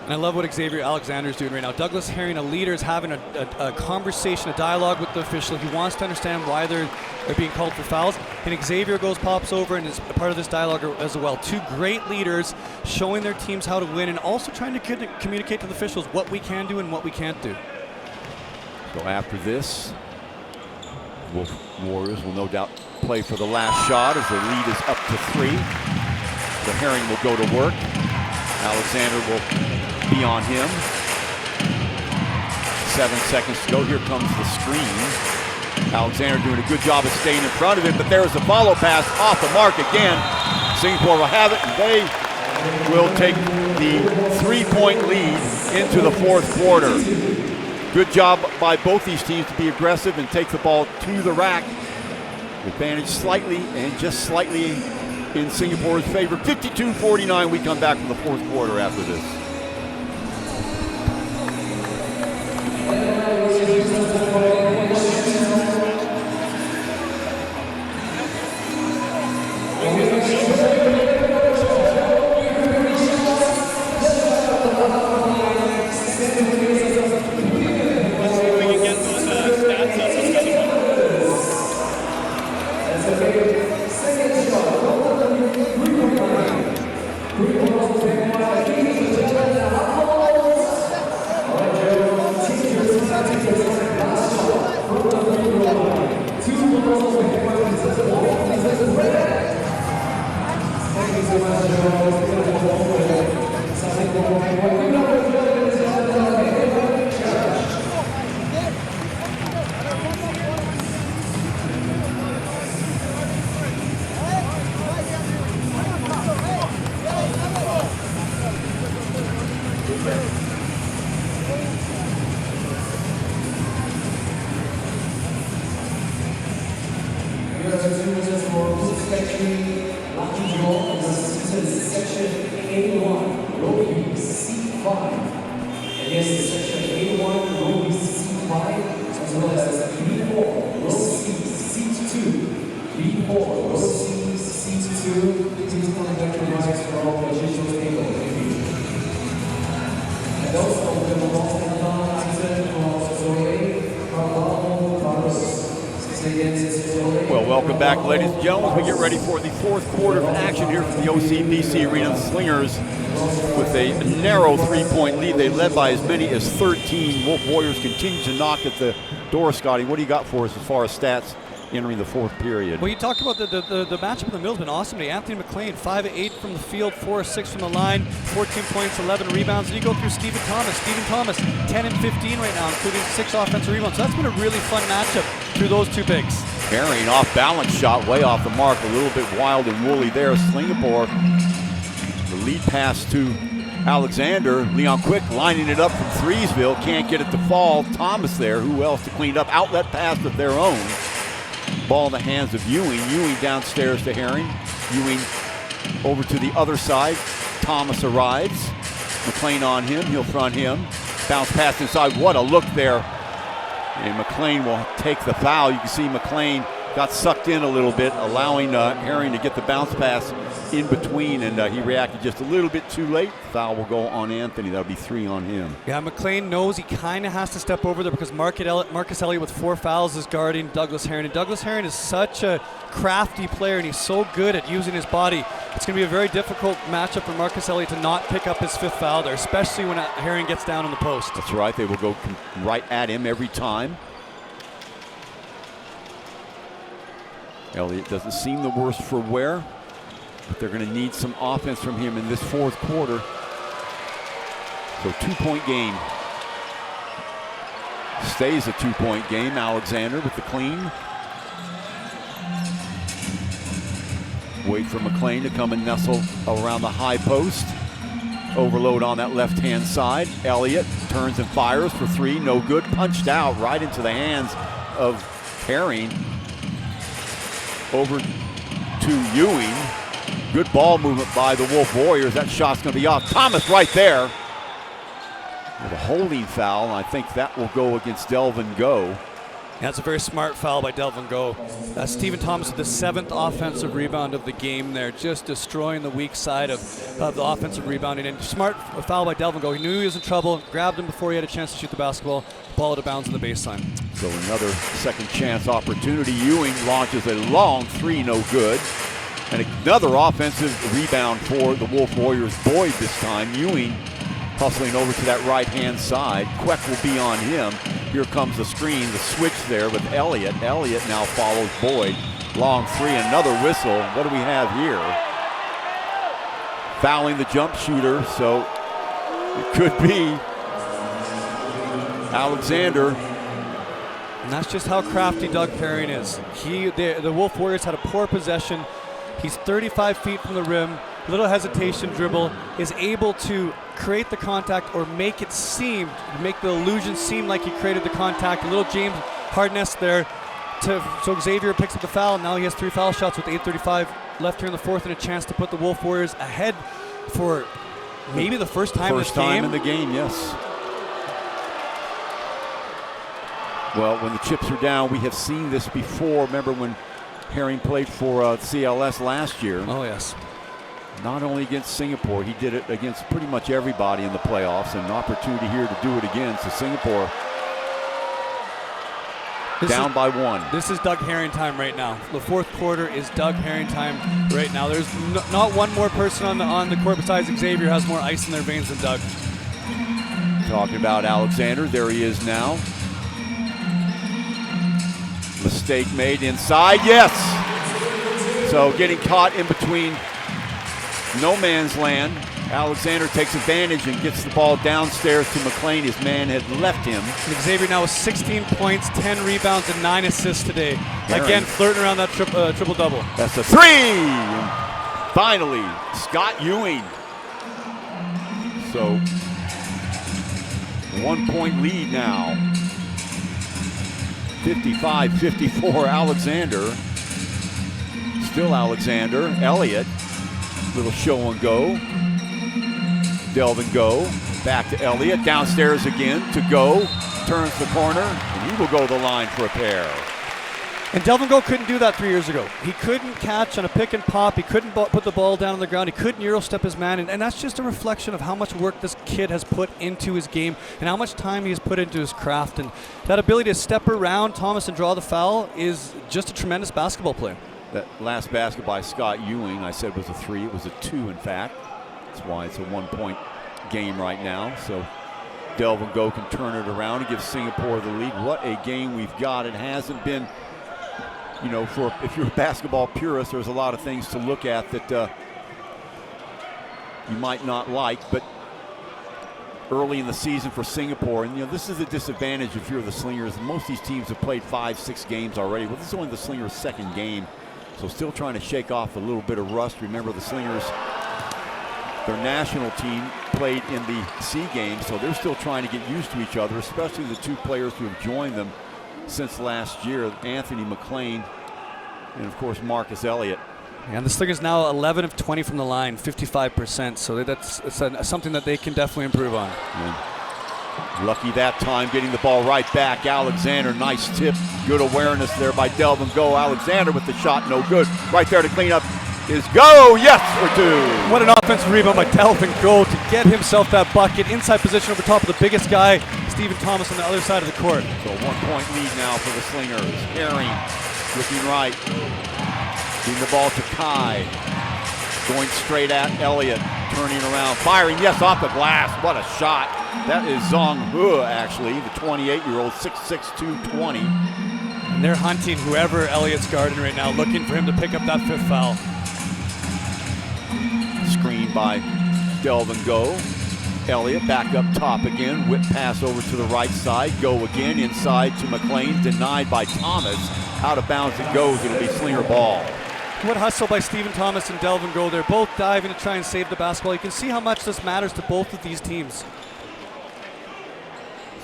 And I love what Xavier Alexander is doing right now. Douglas Herring, a leader, is having a conversation, a dialogue with the official. He wants to understand why they're being called for fouls. And Xavier pops over and is a part of this dialogue as well. 2 great leaders showing their teams how to win and also trying to communicate to the officials what we can do and what we can't do. So after this, Wolf Warriors will no doubt play for the last shot as the lead is up to 3. The Herring will go to work. Alexander will be on him. 7 seconds to go. Here comes the screen. Alexander doing a good job of staying in front of it, but there's a follow pass off the mark again. Singapore will have it, and they will take the 3-point lead into the fourth quarter. Good job by both these teams to be aggressive and take the ball to the rack. Advantage slightly and just slightly in Singapore's favor. 52-49. We come back from the fourth quarter after this. A1, Roby C5 against section A1, Roby C5, as well as B4, Roby C2, B4, Roby C2. Please contact the rise for all positions table. Thank you. And also, the Boston Item from Zoe Carvalho Carlos. Well, welcome back, ladies and gentlemen, as we get ready for the fourth quarter of action here from the OCBC Arena. The Slingers with a narrow three-point lead. They led by as many as 13. Wolf Warriors continue to knock at the door. Scotty, what do you got for us as far as stats entering the fourth period? Well, you talked about the matchup in the middle has been awesome today. Anthony McLean, 5 of 8 from the field, 4 of 6 from the line, 14 points, 11 rebounds. And you go through Stephen Thomas. Stephen Thomas, 10 and 15 right now, including 6 offensive rebounds. So that's been a really fun matchup through those two bigs. Herring off balance shot, way off the mark, a little bit wild and woolly there. Singapore, the lead pass to Alexander. Leon Quick lining it up from Threesville, can't get it to fall. Thomas there, who else to clean it up? Outlet pass of their own. Ball in the hands of Ewing. Ewing downstairs to Herring. Ewing over to the other side. Thomas arrives. McLean on him. He'll front him. Bounce pass inside. What a look there. And McLean will take the foul. You can see McLean got sucked in a little bit, allowing Herring to get the bounce pass in between, and he reacted just a little bit too late. Foul will go on Anthony. That'll be 3 on him. Yeah, McLean knows he kind of has to step over there because Marcus Elliott with 4 fouls is guarding Douglas Herring. And Douglas Herring is such a crafty player, and he's so good at using his body. It's going to be a very difficult matchup for Marcus Elliott to not pick up his 5th foul there, especially when Herring gets down on the post. That's right. They will go right at him every time. Elliott doesn't seem the worse for wear, but they're going to need some offense from him in this fourth quarter. So 2-point game. Stays a 2-point game. Alexander with the clean. Wait for McLean to come and nestle around the high post. Overload on that left-hand side. Elliott turns and fires for 3. No good. Punched out right into the hands of Herring. Over to Ewing. Good ball movement by the Wolf Warriors. That shot's going to be off. Thomas right there with a holding foul. I think that will go against Delvin Go. That's a very smart foul by Delvin Go. Stephen Thomas with the 7th offensive rebound of the game there, just destroying the weak side of the offensive rebounding. And smart foul by Delvin Go. He knew he was in trouble, grabbed him before he had a chance to shoot the basketball, ball out of bounds on the baseline. So another second chance opportunity. Ewing launches a long 3, no good. And another offensive rebound for the Wolf Warriors. Boyd this time. Ewing hustling over to that right-hand side. Queck will be on him. Here comes the screen, the switch there with Elliott. Elliott now follows Boyd. Long 3, another whistle. What do we have here? Fouling the jump shooter, so it could be Alexander. And that's just how crafty Doug Herring is. The Wolf Warriors had a poor possession. He's 35 feet from the rim. Little hesitation dribble, is able to create the contact or make the illusion seem like he created the contact. A little James Hardness there. So Xavier picks up the foul. Now he has 3 foul shots with 8:35 left here in the fourth and a chance to put the Wolf Warriors ahead for maybe the first time in this game. First time in the game, yes. Well, when the chips are down, we have seen this before. Remember when Herring played for CLS last year? Oh, yes. Not only against Singapore, he did it against pretty much everybody in the playoffs, and an opportunity here to do it again. So Singapore down by 1. This is Doug Herring time right now. The fourth quarter is Doug Herring time right now. There's not one more person on the court besides Xavier has more ice in their veins than Doug. Talking about Alexander, there he is now. Mistake made inside, yes! So getting caught in between no man's land. Alexander takes advantage and gets the ball downstairs to McLean. His man had left him. And Xavier now with 16 points, 10 rebounds, and 9 assists today. Herring. Again, flirting around that triple-double. That's a 3! And finally, Scott Ewing. So, 1-point lead now. 55-54, Alexander. Still Alexander. Elliott, little show and go. Delvin Go, back to Elliott, downstairs again to Go, turns the corner, and he will go to the line for a pair. And Delvin Go couldn't do that 3 years ago. He couldn't catch on a pick and pop. He couldn't put the ball down on the ground. He couldn't Euro step his man. And that's just a reflection of how much work this kid has put into his game and how much time he has put into his craft. And that ability to step around Thomas and draw the foul is just a tremendous basketball player. That last basket by Scott Ewing, I said was a 3. It was a 2, in fact. That's why it's a 1-point game right now. So Delvin Go can turn it around and give Singapore the lead. What a game we've got. It hasn't been, you know, if you're a basketball purist, there's a lot of things to look at that you might not like, but early in the season for Singapore, and you know, this is a disadvantage if you're the Slingers. Most of these teams have played 5-6 games already. Well, this is only the Slingers' second game, so still trying to shake off a little bit of rust. Remember, the Slingers, their national team played in the C Games, so they're still trying to get used to each other, especially the two players who have joined them since last year, Anthony McLean and of course Marcus Elliott. And the Slingers now 11 of 20 from the line, 55%, so that's something that they can definitely improve on. And lucky that time getting the ball right back. Alexander, nice tip, good awareness there by Delvin Go. Alexander with the shot, no good. Right there to clean up is Go, yes, for 2. What an offensive rebound by Delvin Go to get himself that bucket. Inside position over top of the biggest guy, Stephen Thomas, on the other side of the court. So 1-point lead now for the Slingers. Herring looking right, giving the ball to Kai, going straight at Elliott, turning around, firing, yes, off the glass. What a shot. That is Zong He, actually, the 28-year-old, 6'6", 220. And they're hunting whoever Elliott's guarding right now, looking for him to pick up that 5th foul. Screen by Delvin Go. Elliott back up top again. Whip pass over to the right side. Go again inside to McLean. Denied by Thomas. Out of bounds it goes. It'll be Slinger ball. What hustle by Stephen Thomas and Delvin Go. They're both diving to try and save the basketball. You can see how much this matters to both of these teams.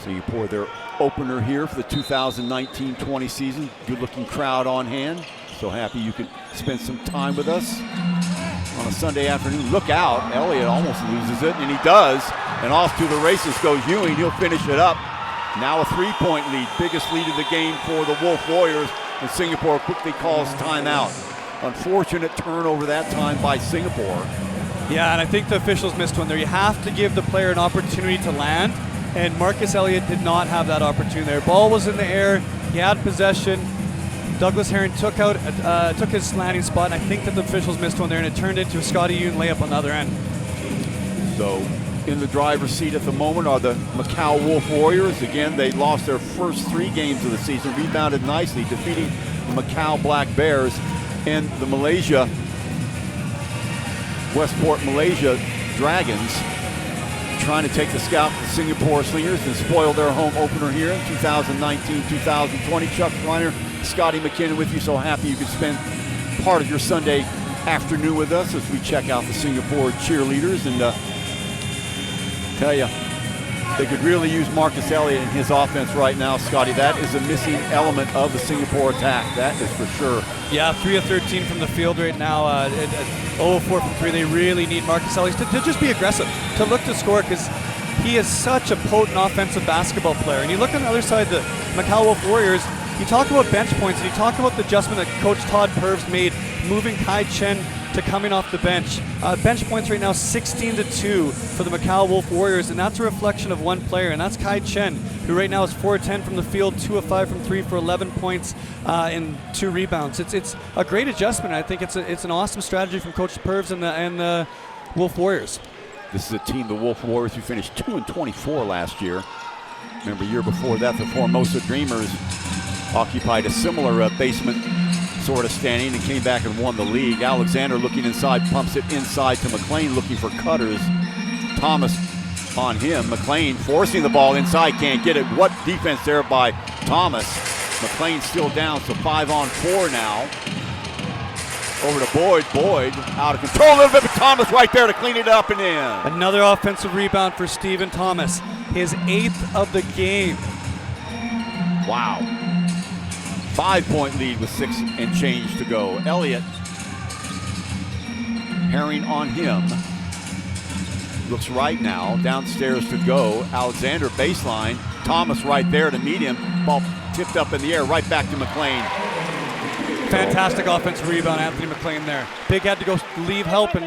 Singapore, their opener here for the 2019-20 season. Good-looking crowd on hand. So happy you could spend some time with us on a Sunday afternoon. Look out, Elliott almost loses it, and he does. And off to the races goes Ewing. He'll finish it up. Now a 3-point lead, biggest lead of the game for the Wolf Warriors, and Singapore quickly calls timeout. Unfortunate turnover that time by Singapore. Yeah, and I think the officials missed one there. You have to give the player an opportunity to land, and Marcus Elliott did not have that opportunity there. Ball was in the air, he had possession. Douglas Herring took his landing spot, and I think that the officials missed one there, and it turned into a Scotty Ewing layup on the other end. So in the driver's seat at the moment are the Macau Wolf Warriors. Again, they lost their first 3 games of the season, rebounded nicely, defeating the Macau Black Bears and the Westport Malaysia Dragons, trying to take the scalp of the Singapore Slingers and spoil their home opener here in 2019-2020. Chuck Reiner, Scotty McKinnon with you. So happy you could spend part of your Sunday afternoon with us as we check out the Singapore cheerleaders, and tell you, they could really use Marcus Elliott in his offense right now, Scotty. That is a missing element of the Singapore attack, that is for sure. Yeah, 3 of 13 from the field right now, 0 of 4 from 3. They really need Marcus Elliott to just be aggressive, to look to score, because he is such a potent offensive basketball player. And you look on the other side, the Macau Wolf Warriors, you talk about bench points, and you talk about the adjustment that Coach Todd Purves made, moving Kai Chen to coming off the bench. Bench points right now 16-2 for the Macau Wolf Warriors, and that's a reflection of one player, and that's Kai Chen, who right now is 4-10 from the field, 2 of 5 from 3 for 11 points and 2 rebounds. It's a great adjustment. I think it's an awesome strategy from Coach Purves and the Wolf Warriors. This is a team, the Wolf Warriors, who finished 2-24 last year. Remember, year before that, the Formosa Dreamers occupied a similar basement sort of standing and came back and won the league. Alexander looking inside, pumps it inside to McLean, looking for cutters. Thomas on him. McLean forcing the ball inside, can't get it. What defense there by Thomas. McLean still down, so 5-on-4 now. Over to Boyd. Boyd out of control a little bit, but Thomas right there to clean it up and in. Another offensive rebound for Stephen Thomas. His 8th of the game. Wow. 5-point lead with 6 and change to go. Elliott, Herring on him. Looks right now, downstairs to go. Alexander baseline. Thomas right there to meet him. Ball tipped up in the air, right back to McLean. Fantastic offensive rebound, Anthony McLean there. Big had to go leave help and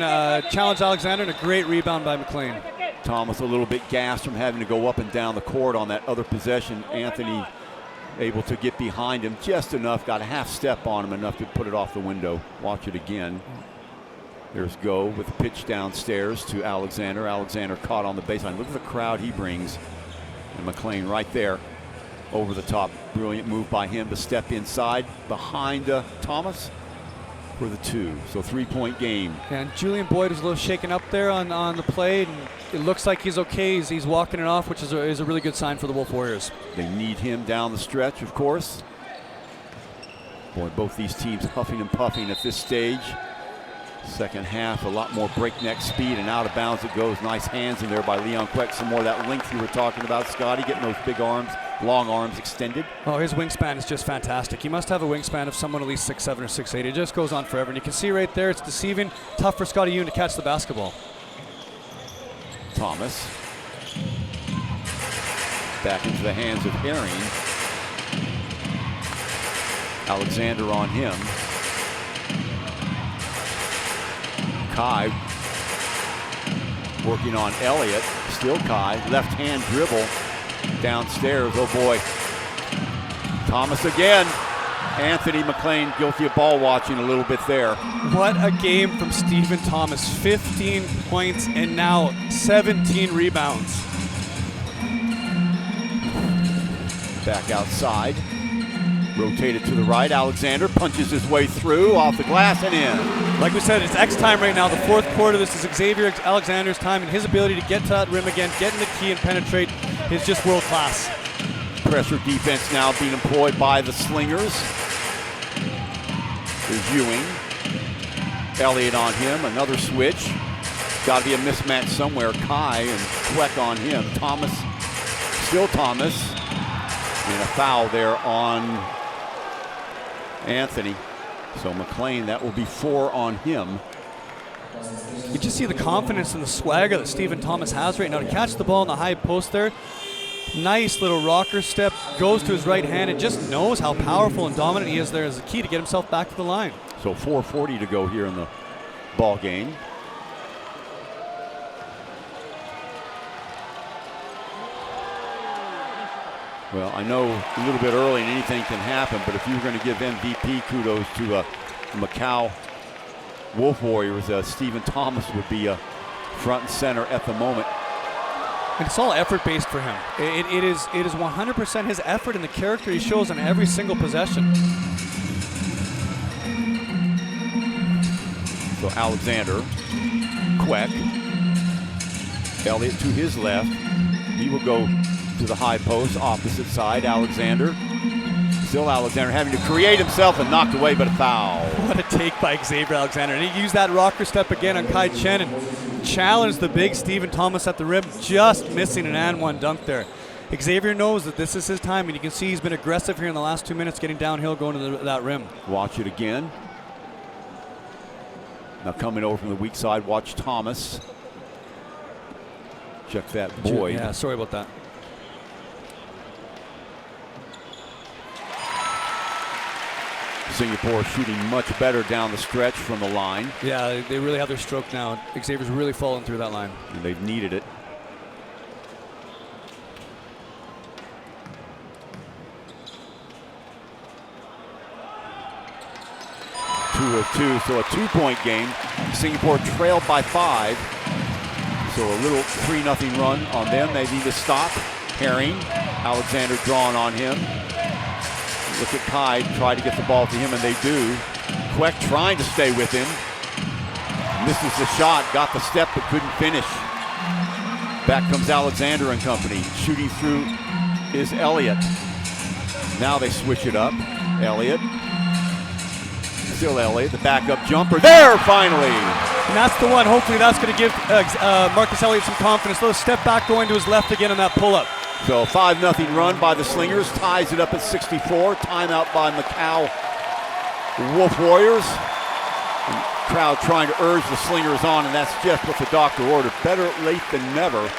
challenge Alexander, and a great rebound by McLean. Thomas a little bit gassed from having to go up and down the court on that other possession. Anthony able to get behind him just enough, got a half step on him, enough to put it off the window. Watch it again. There's Go with the pitch downstairs to Alexander. Alexander caught on the baseline. Look at the crowd he brings. And McLean right there over the top. Brilliant move by him to step inside behind Thomas for the 2. So 3-point game. And Julian Boyd is a little shaken up there on the play. And it looks like he's okay. He's walking it off, which is a really good sign for the Wolf Warriors. They need him down the stretch, of course. Boy, both these teams huffing and puffing at this stage. Second half, a lot more breakneck speed, and out of bounds it goes. Nice hands in there by Leon Queck. Some more of that length you were talking about, Scotty, getting those big arms, long arms extended. Oh, his wingspan is just fantastic. He must have a wingspan of someone at least 6'7" or 6'8". It just goes on forever. And you can see right there, it's deceiving. Tough for Scotty Yoon to catch the basketball. Thomas. Back into the hands of Herring. Alexander on him. Kai working on Elliott. Still Kai. Left hand dribble downstairs. Oh boy. Thomas again. Anthony McLean guilty of ball watching a little bit there. What a game from Stephen Thomas. 15 points and now 17 rebounds. Back outside. Rotated to the right. Alexander punches his way through, off the glass and in. Like we said, it's X time right now. The fourth quarter, this is Xavier Alexander's time, and his ability to get to that rim again, get in the key and penetrate is just world class. Pressure defense now being employed by the Slingers. There's Ewing. Elliott on him, another switch. Got to be a mismatch somewhere. Kai and Queck on him. Thomas, still Thomas. And a foul there on Anthony. So McLean, that will be 4 on him. You just see the confidence and the swagger that Stephen Thomas has right now to catch the ball in the high post there. Nice little rocker step, goes to his right hand and just knows how powerful and dominant he is there as a key to get himself back to the line. So 4:40 to go here in the ball game. Well, I know a little bit early and anything can happen, but if you were going to give MVP kudos to Macau Wolf Warriors, Stephen Thomas would be front and center at the moment. And it's all effort-based for him. It is 100% his effort and the character he shows on every single possession. So Alexander, Queck, Elliott to his left. He will go to the high post, opposite side. Alexander, still Alexander having to create himself and knocked away, but a foul. What a take by Xavier Alexander. And he used that rocker step again on Kai Chen and challenged the big Stephen Thomas at the rim, just missing an and one dunk there. Xavier knows that this is his time, and you can see he's been aggressive here in the last 2 minutes, getting downhill, going to that rim. Watch it again. Now coming over from the weak side, watch Thomas. Check that Boyd. Yeah, sorry about that. Singapore shooting much better down the stretch from the line. Yeah, they really have their stroke now. Xavier's really falling through that line. And they've needed it. Two of two, so a 2-point game. Singapore trailed by 5. So a little 3-0 run on them. They need to stop. Herring, Alexander drawing on him. Look at Kai, try to get the ball to him, and they do. Queck trying to stay with him. Misses the shot, got the step, but couldn't finish. Back comes Alexander and company. Shooting through is Elliott. Now they switch it up. Elliott. Still Elliott, the backup jumper. There, finally! And that's the one. Hopefully that's going to give Marcus Elliott some confidence. Little step back going to his left again on that pull-up. So 5-0 run by the Slingers, ties it up at 64. Timeout by Macau Wolf Warriors. And crowd trying to urge the Slingers on, and that's just what the doctor ordered. Better late than never.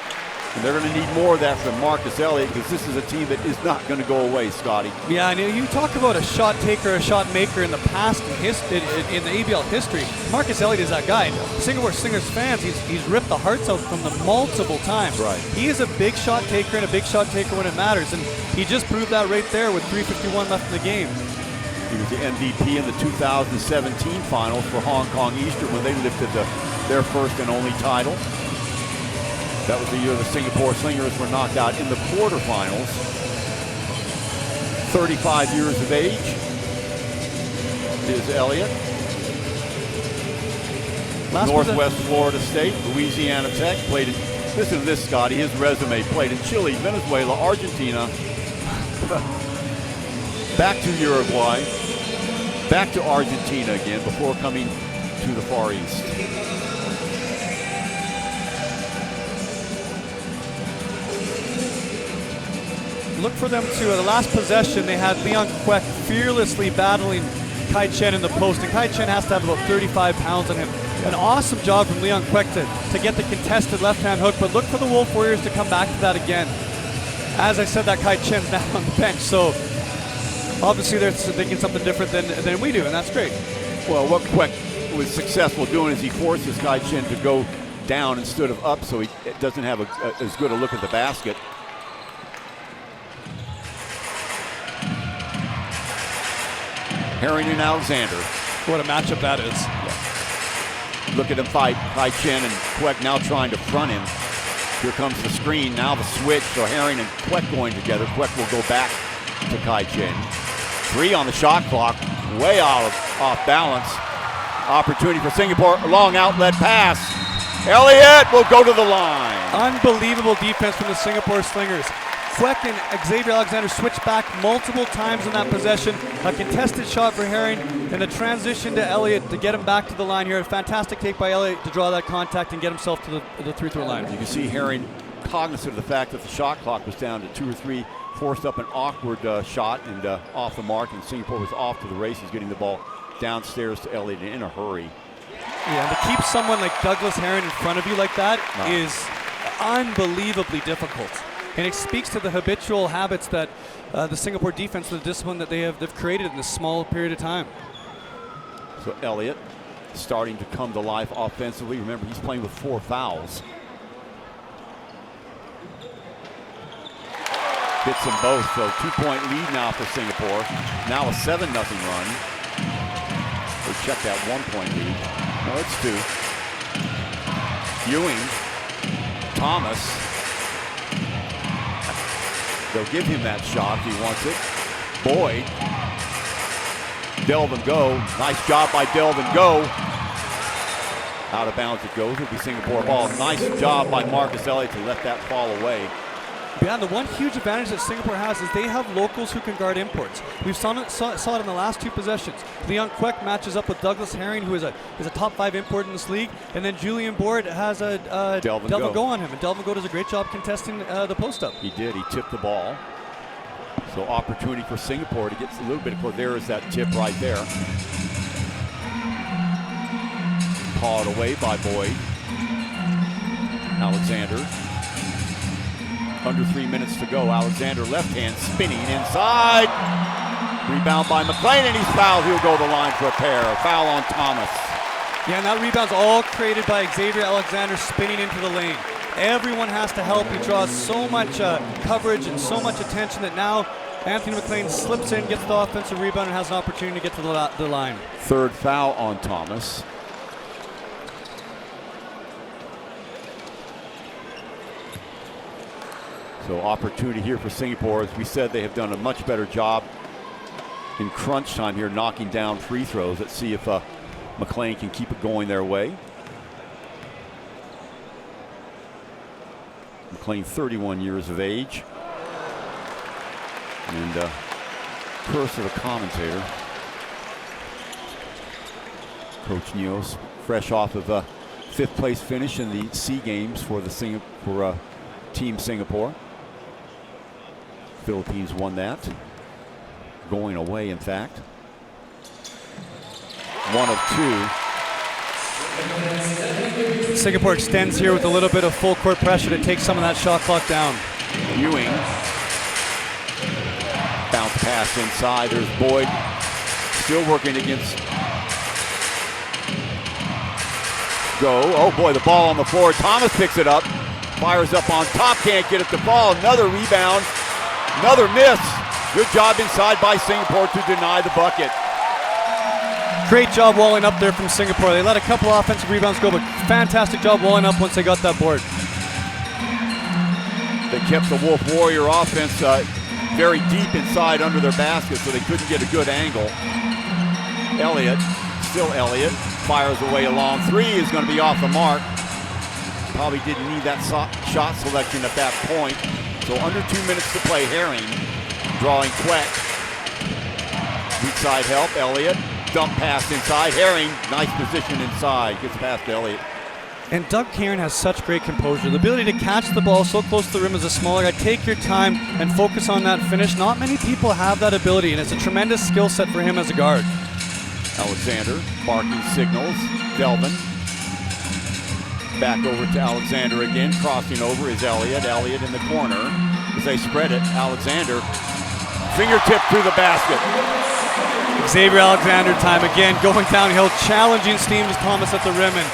And they're going to need more of that from Marcus Elliott, because this is a team that is not going to go away, Scotty. Yeah, and you talk about a shot taker, a shot maker in the past in the ABL history. Marcus Elliott is that guy. Singapore Slingers fans, he's ripped the hearts out from them multiple times. Right. He is a big shot taker and a big shot taker when it matters, and he just proved that right there with 3:51 left in the game. He was the MVP in the 2017 finals for Hong Kong Eastern when they lifted their first and only title. That was the year the Singapore Slingers were knocked out in the quarterfinals. 35 years of age is Elliott. Northwest Florida State, Louisiana Tech, played in, listen to this, Scotty, his resume, played in Chile, Venezuela, Argentina, back to Uruguay, back to Argentina again before coming to the Far East. Look for them to, the last possession, they had Leon Kwek fearlessly battling Kai Chen in the post, and Kai Chen has to have about 35 pounds on him. An awesome job from Leon Kwek to get the contested left-hand hook, but look for the Wolf Warriors to come back to that again. As I said, that Kai Chen's now on the bench, so obviously they're thinking something different than we do, and that's great. Well, what Kwek was successful doing is he forces Kai Chen to go down instead of up, so he doesn't have as good a look at the basket. Herring and Alexander. What a matchup that is. Yeah. Look at him fight. Kai Chen and Kwek now trying to front him. Here comes the screen. Now the switch. So Herring and Kwek going together. Kwek will go back to Kai Chen. 3 on the shot clock. Way off balance. Opportunity for Singapore. Long outlet pass. Elliott will go to the line. Unbelievable defense from the Singapore Slingers. Kwek and Xavier Alexander switched back multiple times in that possession. A contested shot for Herring and a transition to Elliott to get him back to the line here. A fantastic take by Elliott to draw that contact and get himself to the free-throw line. You can see Herring cognizant of the fact that the shot clock was down to 2 or 3, forced up an awkward shot and off the mark, and Singapore was off to the races, getting the ball downstairs to Elliott in a hurry. Yeah, and to keep someone like Douglas Herring in front of you like that is unbelievably difficult. And it speaks to the habitual habits that the Singapore defense, the discipline that they've created in this small period of time. So Elliott starting to come to life offensively. Remember, he's playing with 4 fouls. Hits them both, so 2-point lead now for Singapore. Now a 7-0 run. They check that 1-point lead. No, it's 2. Ewing, Thomas. They'll give him that shot if he wants it. Boyd. Delvin Go. Nice job by Delvin Go. Out of bounds it goes. It'll be Singapore ball. Nice job by Marcus Elliott to let that fall away. Yeah, the one huge advantage that Singapore has is they have locals who can guard imports. We've saw it in the last 2 possessions. Leon Kwek matches up with Douglas Herring, who is a top 5 import in this league, and then Julian Board has a Delvin Go on him, and Delvin Go does a great job contesting the post-up. He did. He tipped the ball. So opportunity for Singapore to get a little bit closer. There is that tip right there. Pawed away by Boyd. Alexander. Under 3 minutes to go. Alexander left hand spinning inside. Rebound by McLean, and he's fouled. He'll go to the line for a pair. Foul on Thomas. Yeah, and that rebound's all created by Xavier Alexander spinning into the lane. Everyone has to help. He draws so much coverage and so much attention that now Anthony McLean slips in, gets the offensive rebound, and has an opportunity to get to the line. 3rd foul on Thomas. So opportunity here for Singapore. As we said, they have done a much better job in crunch time here, knocking down free throws. Let's see if McLean can keep it going their way. McLean, 31 years of age. And curse of a commentator. Coach Neos, fresh off of a 5th place finish in the SEA Games for the Team Singapore. Philippines won that. Going away, in fact. 1 of 2. Singapore extends here with a little bit of full court pressure to take some of that shot clock down. Ewing. Bounce pass inside. There's Boyd still working against Go. Oh boy, the ball on the floor. Thomas picks it up. Fires up on top. Can't get it to fall. Another rebound. Another miss. Good job inside by Singapore to deny the bucket. Great job walling up there from Singapore. They let a couple offensive rebounds go, but fantastic job walling up once they got that board. They kept the Wolf Warrior offense very deep inside under their basket, so they couldn't get a good angle. Elliott, still Elliott, fires away a long three, is going to be off the mark. Probably didn't need that shot selection at that point. So under 2 minutes to play. Herring drawing Quet. Weak side help, Elliott. Dump pass inside. Herring, nice position inside. Gets past Elliott. And Doug Cairn has such great composure. The ability to catch the ball so close to the rim as a smaller guy, take your time and focus on that finish. Not many people have that ability, and it's a tremendous skill set for him as a guard. Alexander barking signals. Delvin. Back over to Alexander again. Crossing over is Elliott. Elliott in the corner. As they spread it, Alexander. Fingertip through the basket. Xavier Alexander time again, going downhill, challenging Steve Thomas at the rim, and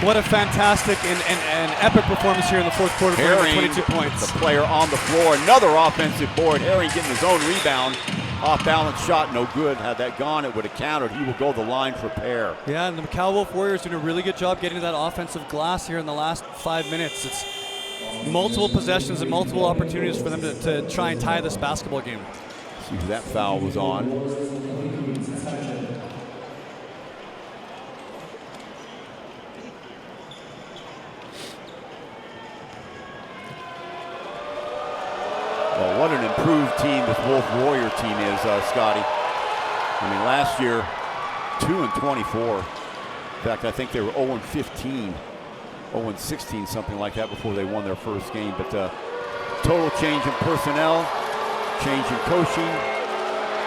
what a fantastic and epic performance here in the fourth quarter for him with 22 points. The player on the floor, another offensive board. Herring getting his own rebound. Off balance shot, no good. Had that gone, it would have counted. He will go the line for pair. Yeah, and the Macau Wolf Warriors doing a really good job getting to that offensive glass here in the last 5 minutes. It's multiple possessions and multiple opportunities for them to try and tie this basketball game. See who that foul was on. Well, what an improved team this Wolf Warrior team is, Scotty. I mean, last year, 2-24. In fact, I think they were 0-15, 0-16, something like that before they won their first game. But total change in personnel, change in coaching.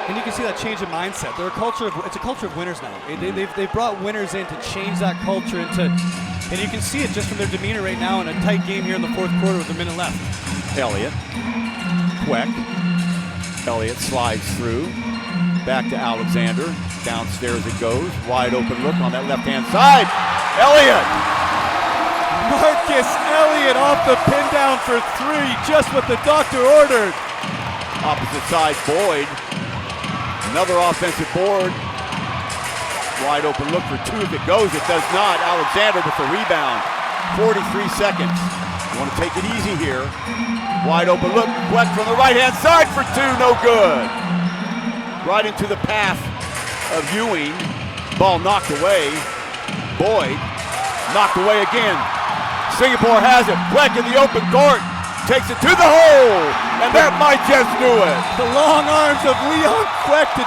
And you can see that change in mindset. They're it's a culture of winners now. They've brought winners in to change that culture and you can see it just from their demeanor right now in a tight game here in the fourth quarter with a minute left. Elliott, Queck. Elliott slides through, back to Alexander. Downstairs it goes, wide open look on that left-hand side. Elliott! Marcus Elliott off the pin down for three, just what the doctor ordered. Opposite side, Boyd. Another offensive board. Wide open look for two. If it goes, it does not. Alexander with the rebound. 43 seconds. You want to take it easy here. Wide open look. Queck from the right-hand side for two. No good. Right into the path of Ewing. Ball knocked away. Boyd knocked away again. Singapore has it. Queck in the open court. Takes it to the hole, and that might just do it. The long arms of Leon Queck to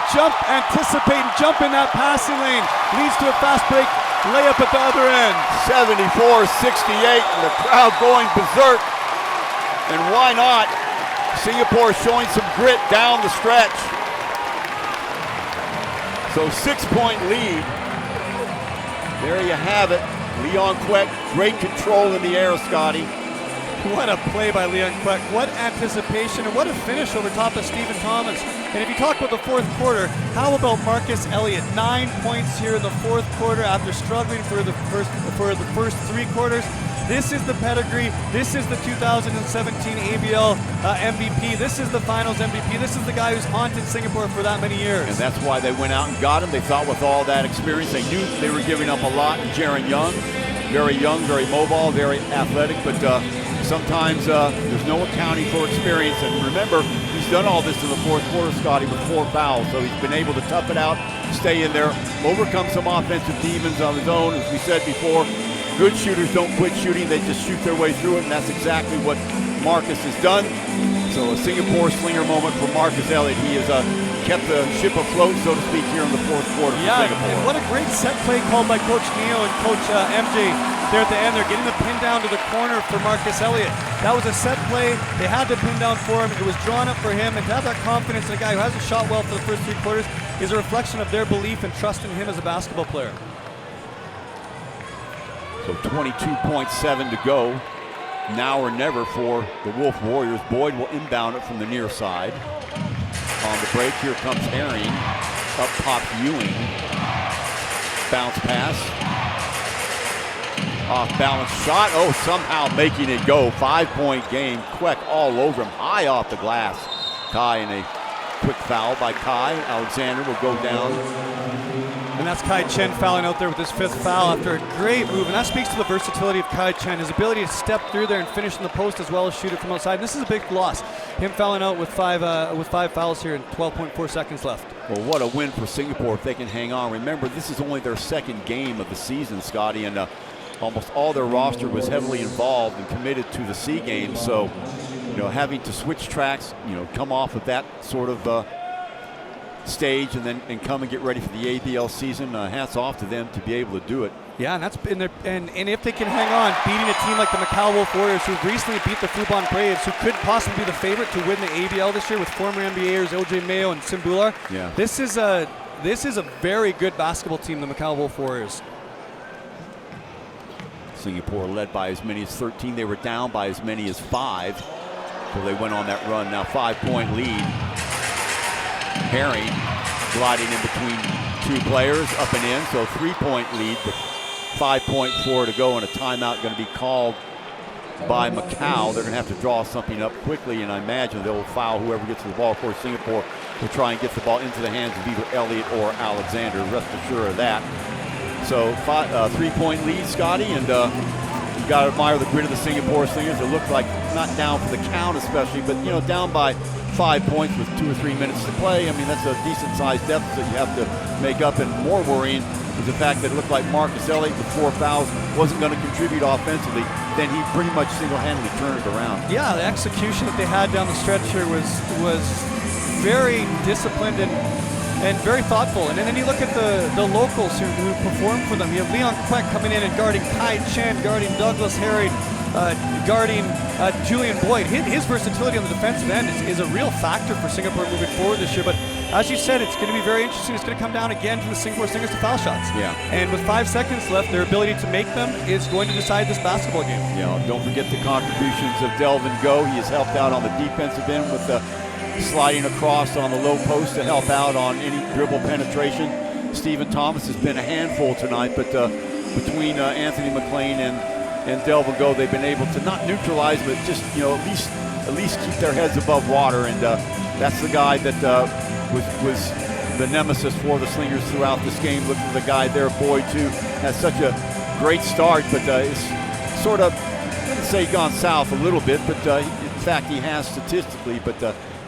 anticipate and jump in that passing lane. Leads to a fast break layup at the other end. 74-68, and the crowd going berserk. And why not? Singapore showing some grit down the stretch. So 6-point lead. There you have it. Leon Queck, great control in the air, Scotty. What a play by Leon Queck. What anticipation and what a finish over top of Stephen Thomas. And if you talk about the fourth quarter, how about Marcus Elliott? 9 points here in the fourth quarter after struggling for the first three quarters. This is the pedigree. This is the 2017 ABL MVP. This is the finals MVP. This is the guy who's haunted Singapore for that many years. And that's why they went out and got him. They thought with all that experience, they knew they were giving up a lot. And Jaron Young, very mobile, very athletic, but sometimes there's no accounting for experience. And remember, he's done all this in the fourth quarter, Scotty, with 4 fouls. So he's been able to tough it out, stay in there, overcome some offensive demons on his own. As we said before, good shooters don't quit shooting. They just shoot their way through it, and that's exactly what Marcus has done. So a Singapore slinger moment for Marcus Elliott. He has kept the ship afloat, so to speak, here in the fourth quarter for Singapore. And what a great set play called by Coach Neo and Coach MJ there at the end. They're getting the pin down to the corner for Marcus Elliott. That was a set play. They had the pin down for him. It was drawn up for him, and to have that confidence in a guy who hasn't shot well for the first 3 quarters is a reflection of their belief and trust in him as a basketball player. So 22.7 to go. Now or never for the Wolf Warriors. Boyd will inbound it from the near side. On the break, here comes Herring. Up pops Ewing. Bounce pass. Off balance shot. Oh, somehow making it go. 5-point game. Queck all over him. High off the glass. Kai in a quick foul by Kai. Alexander will go down. And that's Kai Chen fouling out there with his 5th foul after a great move. And that speaks to the versatility of Kai Chen, his ability to step through there and finish in the post as well as shoot it from outside. This is a big loss. Him fouling out with five fouls here and 12.4 seconds left. Well, what a win for Singapore if they can hang on. Remember, this is only their 2nd game of the season, Scotty, and almost all their roster was heavily involved and committed to the SEA Games. So, having to switch tracks, come off of that sort of stage and come and get ready for the ABL season. Hats off to them to be able to do it. Yeah, and that's been their, and if they can hang on, beating a team like the Macau Wolf Warriors, who recently beat the Fubon Braves, who could possibly be the favorite to win the ABL this year with former NBAers OJ Mayo and Simbular. Yeah. This is a very good basketball team, the Macau Wolf Warriors. Singapore led by as many as 13. They were down by as many as 5. So they went on that run. Now 5-point lead. Herring gliding in between 2 players, up and in. So 3-point lead, but 5.4 to go, and a timeout going to be called by Macau. They're going to have to draw something up quickly, and I imagine they'll foul whoever gets to the ball. Of course, Singapore will try and get the ball into the hands of either Elliott or Alexander. Rest assured of that. So 3-point lead, Scotty, and you got to admire the grit of the Singapore Slingers. It looked like not down for the count especially, but down by 5 points with 2 or 3 minutes to play. I mean, that's a decent-sized deficit you have to make up, and more worrying is the fact that it looked like Marcus Elliott with 4 fouls wasn't going to contribute offensively. Then he pretty much single-handedly turned it around. Yeah, the execution that they had down the stretch here was very disciplined and very thoughtful. And then you look at the locals who performed for them. You have Leon Queck coming in and guarding Kai Chen, guarding Douglas Herring, guarding Julian Boyd. His versatility on the defensive end is a real factor for Singapore moving forward this year. But as you said, it's going to be very interesting. It's going to come down again to the Singapore Slingers to foul shots. Yeah. And with 5 seconds left, their ability to make them is going to decide this basketball game. Yeah, don't forget the contributions of Delvin Go. He has helped out on the defensive end with the sliding across on the low post to help out on any dribble penetration. Stephen Thomas has been a handful tonight, but between Anthony McLean and Delvin Go, they've been able to not neutralize, but just at least keep their heads above water. And that's the guy that was the nemesis for the Slingers throughout this game. Look at the guy there, Boyd too, has such a great start, but it's sort of, I wouldn't say gone south a little bit, but in fact he has statistically. But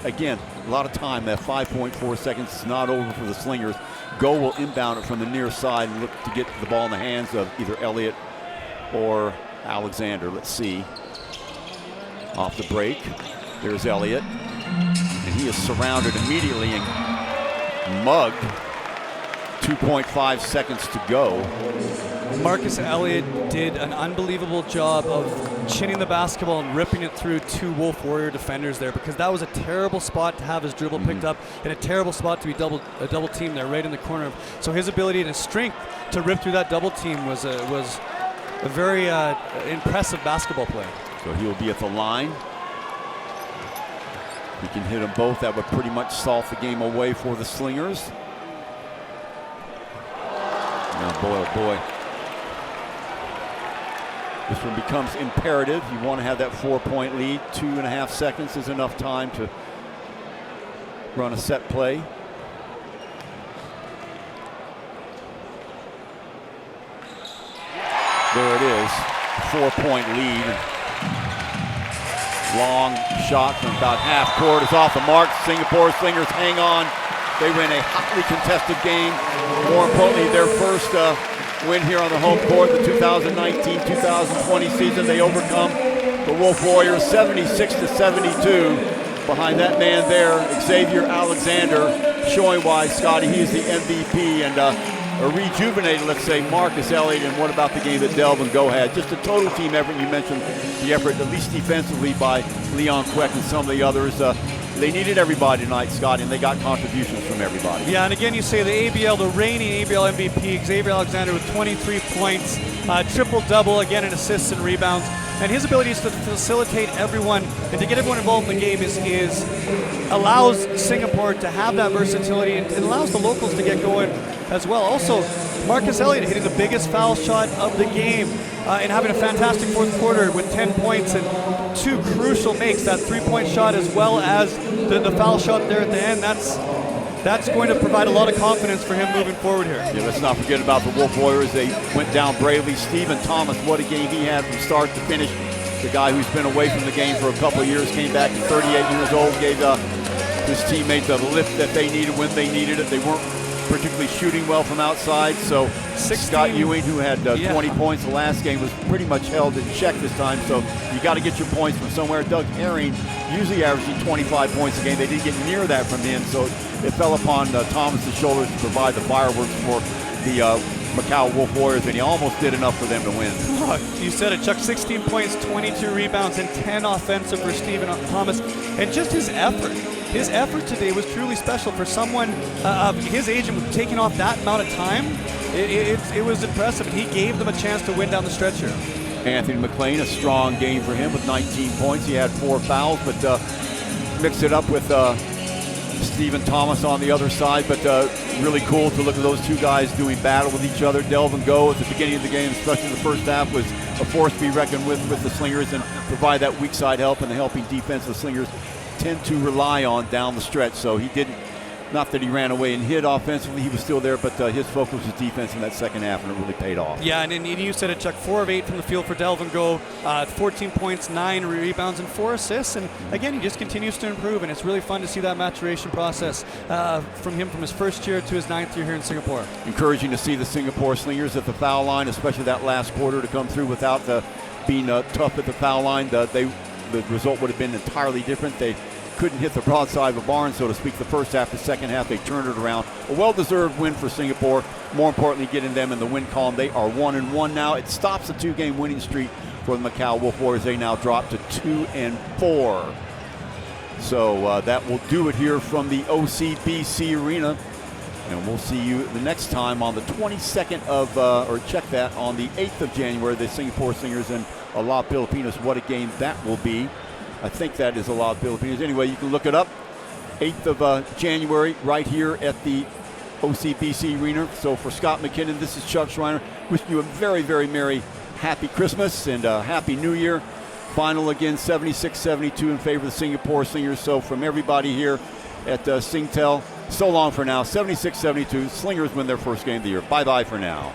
again, a lot of time. That 5.4 seconds is not over for the Slingers. Go will inbound it from the near side and look to get the ball in the hands of either Elliott or Alexander. Let's see. Off the break, there's Elliott. And he is surrounded immediately and mugged. 2.5 seconds to go. Marcus Elliott did an unbelievable job of chinning the basketball and ripping it through 2 Wolf Warrior defenders there, because that was a terrible spot to have his dribble picked up and a terrible spot to be double team there right in the corner. So his ability and his strength to rip through that double team was a very impressive basketball play. So he will be at the line. If he can hit them both, that would pretty much salt the game away for the Slingers. Now, boy, oh boy. This one becomes imperative. You want to have that 4-point lead. 2.5 seconds is enough time to run a set play. There it is, 4-point lead. Long shot from about half court is off the mark. Singapore Slingers hang on. They win a hotly contested game. More importantly, their first win here on the home court, the 2019-2020 season. They overcome the Wolf Warriors 76-72. Behind that man there, Xavier Alexander, showing why, Scotty, he is the MVP, and a rejuvenated, let's say, Marcus Elliott. And what about the game that Delvin Go had? Just a total team effort. You mentioned the effort, at least defensively, by Leon Queck and some of the others. They needed everybody tonight, Scott, and they got contributions from everybody. Yeah, and again, you say the ABL, the reigning ABL MVP, Xavier Alexander with 23 points, triple-double, again in assists and rebounds. And his ability is to facilitate everyone and to get everyone involved in the game is allows Singapore to have that versatility and it allows the locals to get going as well. Also, Marcus Elliott hitting the biggest foul shot of the game and having a fantastic fourth quarter with 10 points and 2 crucial makes, that three-point shot as well as the foul shot there at the end. That's going to provide a lot of confidence for him moving forward here. Yeah, let's not forget about the Wolf Warriors. They went down bravely. Stephen Thomas, what a game he had from start to finish. The guy who's been away from the game for a couple of years, came back at 38 years old, gave his teammates the lift that they needed when they needed it. They weren't particularly shooting well from outside, so Scott Ewing, who had 20 points the last game, was pretty much held in check this time, so you got to get your points from somewhere. Doug Herring, usually averaging 25 points a game. They didn't get near that from him, so it fell upon Thomas's shoulders to provide the fireworks for the Macau Wolf Warriors, and he almost did enough for them to win. You said it, Chuck. 16 points, 22 rebounds, and 10 offensive for Stephen Thomas. And just his effort. His effort today was truly special for someone of his age and taking off that amount of time. It was impressive. He gave them a chance to win down the stretch here. Anthony McLean, a strong game for him with 19 points. He had 4 fouls, but mixed it up with Stephen Thomas on the other side. But really cool to look at those two guys doing battle with each other. Delvin Go at the beginning of the game, especially the first half, was a force to be reckoned with the Slingers and provide that weak side help, and the helping defense the Slingers tend to rely on down the stretch. So he didn't, not that he ran away and hit offensively, he was still there, but his focus was defense in that second half, and it really paid off. Yeah, and you said it, Chuck, 4 of 8 from the field for Delvin Go, 14 points, 9 rebounds, and 4 assists. And again, he just continues to improve, and it's really fun to see that maturation process from him from his first year to his 9th year here in Singapore. Encouraging to see the Singapore Slingers at the foul line, especially that last quarter to come through without being tough at the foul line. The result would have been entirely different. They couldn't hit the broadside of a barn, so to speak, the first half. The second half, they turned it around. A well-deserved win for Singapore. More importantly, getting them in the win column. They are 1-1 now. It stops the 2-game winning streak for the Macau Wolf Warriors. They now drop to 2-4. So that will do it here from the OCBC Arena. And we'll see you the next time on the 22nd of, or check that, on the 8th of January, the Singapore Slingers and Alab, Pilipinas. What a game that will be. I think that is Alab, Pilipinas. Anyway, you can look it up. 8th of January, right here at the OCBC Arena. So for Scott McKinnon, this is Chuck Schreiner. Wishing you a very, very merry, happy Christmas and Happy New Year. Final again, 76-72 in favor of the Singapore Slingers. So from everybody here at Singtel, so long for now. 76-72. Slingers win their first game of the year. Bye-bye for now.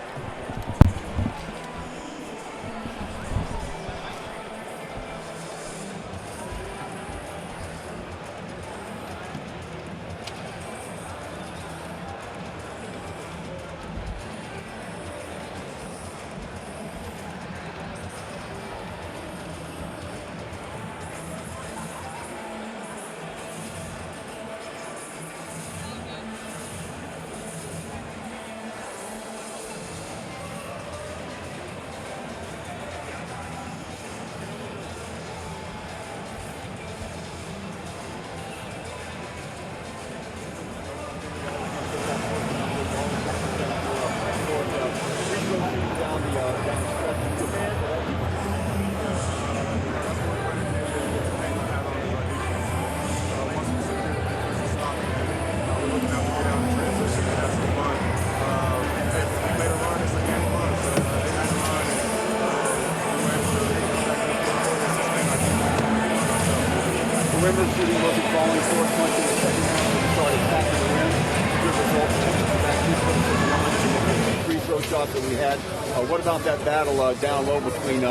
What about that battle down low between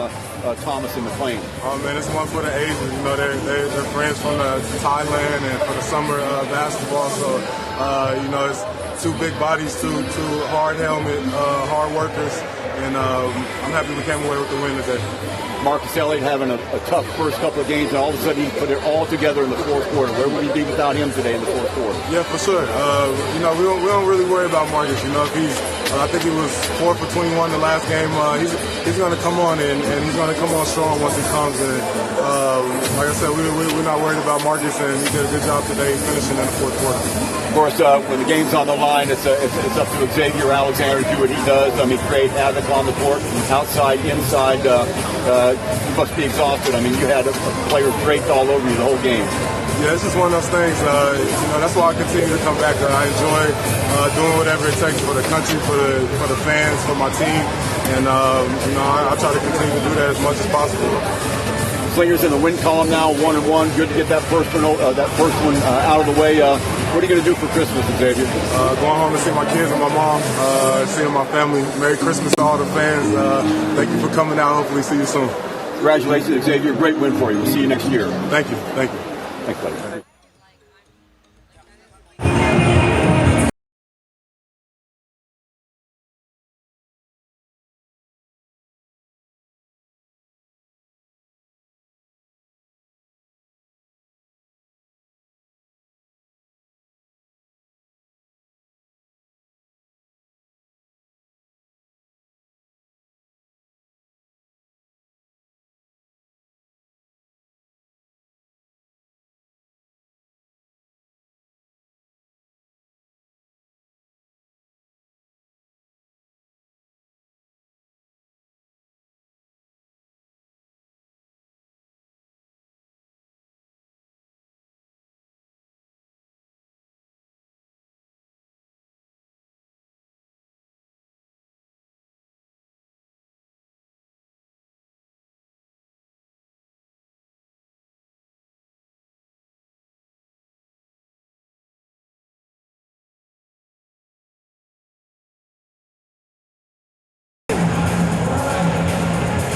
Thomas and McLean? Oh man, it's one for the ages. You know, they're friends from Thailand and for the summer basketball. So you know, it's two big bodies, two hard helmet, hard workers, and I'm happy we came away with the win today. Marcus Elliott having a tough first couple of games, and all of a sudden he put it all together in the fourth quarter. Where would he be without him today in the fourth quarter? Yeah, for sure. You know, we don't really worry about Marcus. You know, if I think he was 4 for 21 the last game. he's going to come on and he's going to come on strong once he comes. And like I said, we're not worried about Marcus, and he did a good job today finishing in the fourth quarter. Of course, when the game's on the line, it's up to Xavier Alexander to do what he does. I mean, create havoc on the court, outside, inside. You must be exhausted. I mean, you had a player draped all over you the whole game. Yeah, it's just one of those things. That's why I continue to come back. I enjoy doing whatever it takes for the country, for the fans, for my team, and I try to continue to do that as much as possible. Slingers in the win column now, 1-1. Good to get that first one out of the way. What are you going to do for Christmas, Xavier? Going home to see my kids and my mom, seeing my family. Merry Christmas to all the fans. Thank you for coming out. Hopefully see you soon. Congratulations, Xavier. Great win for you. We'll see you next year. Thank you. Thanks, buddy.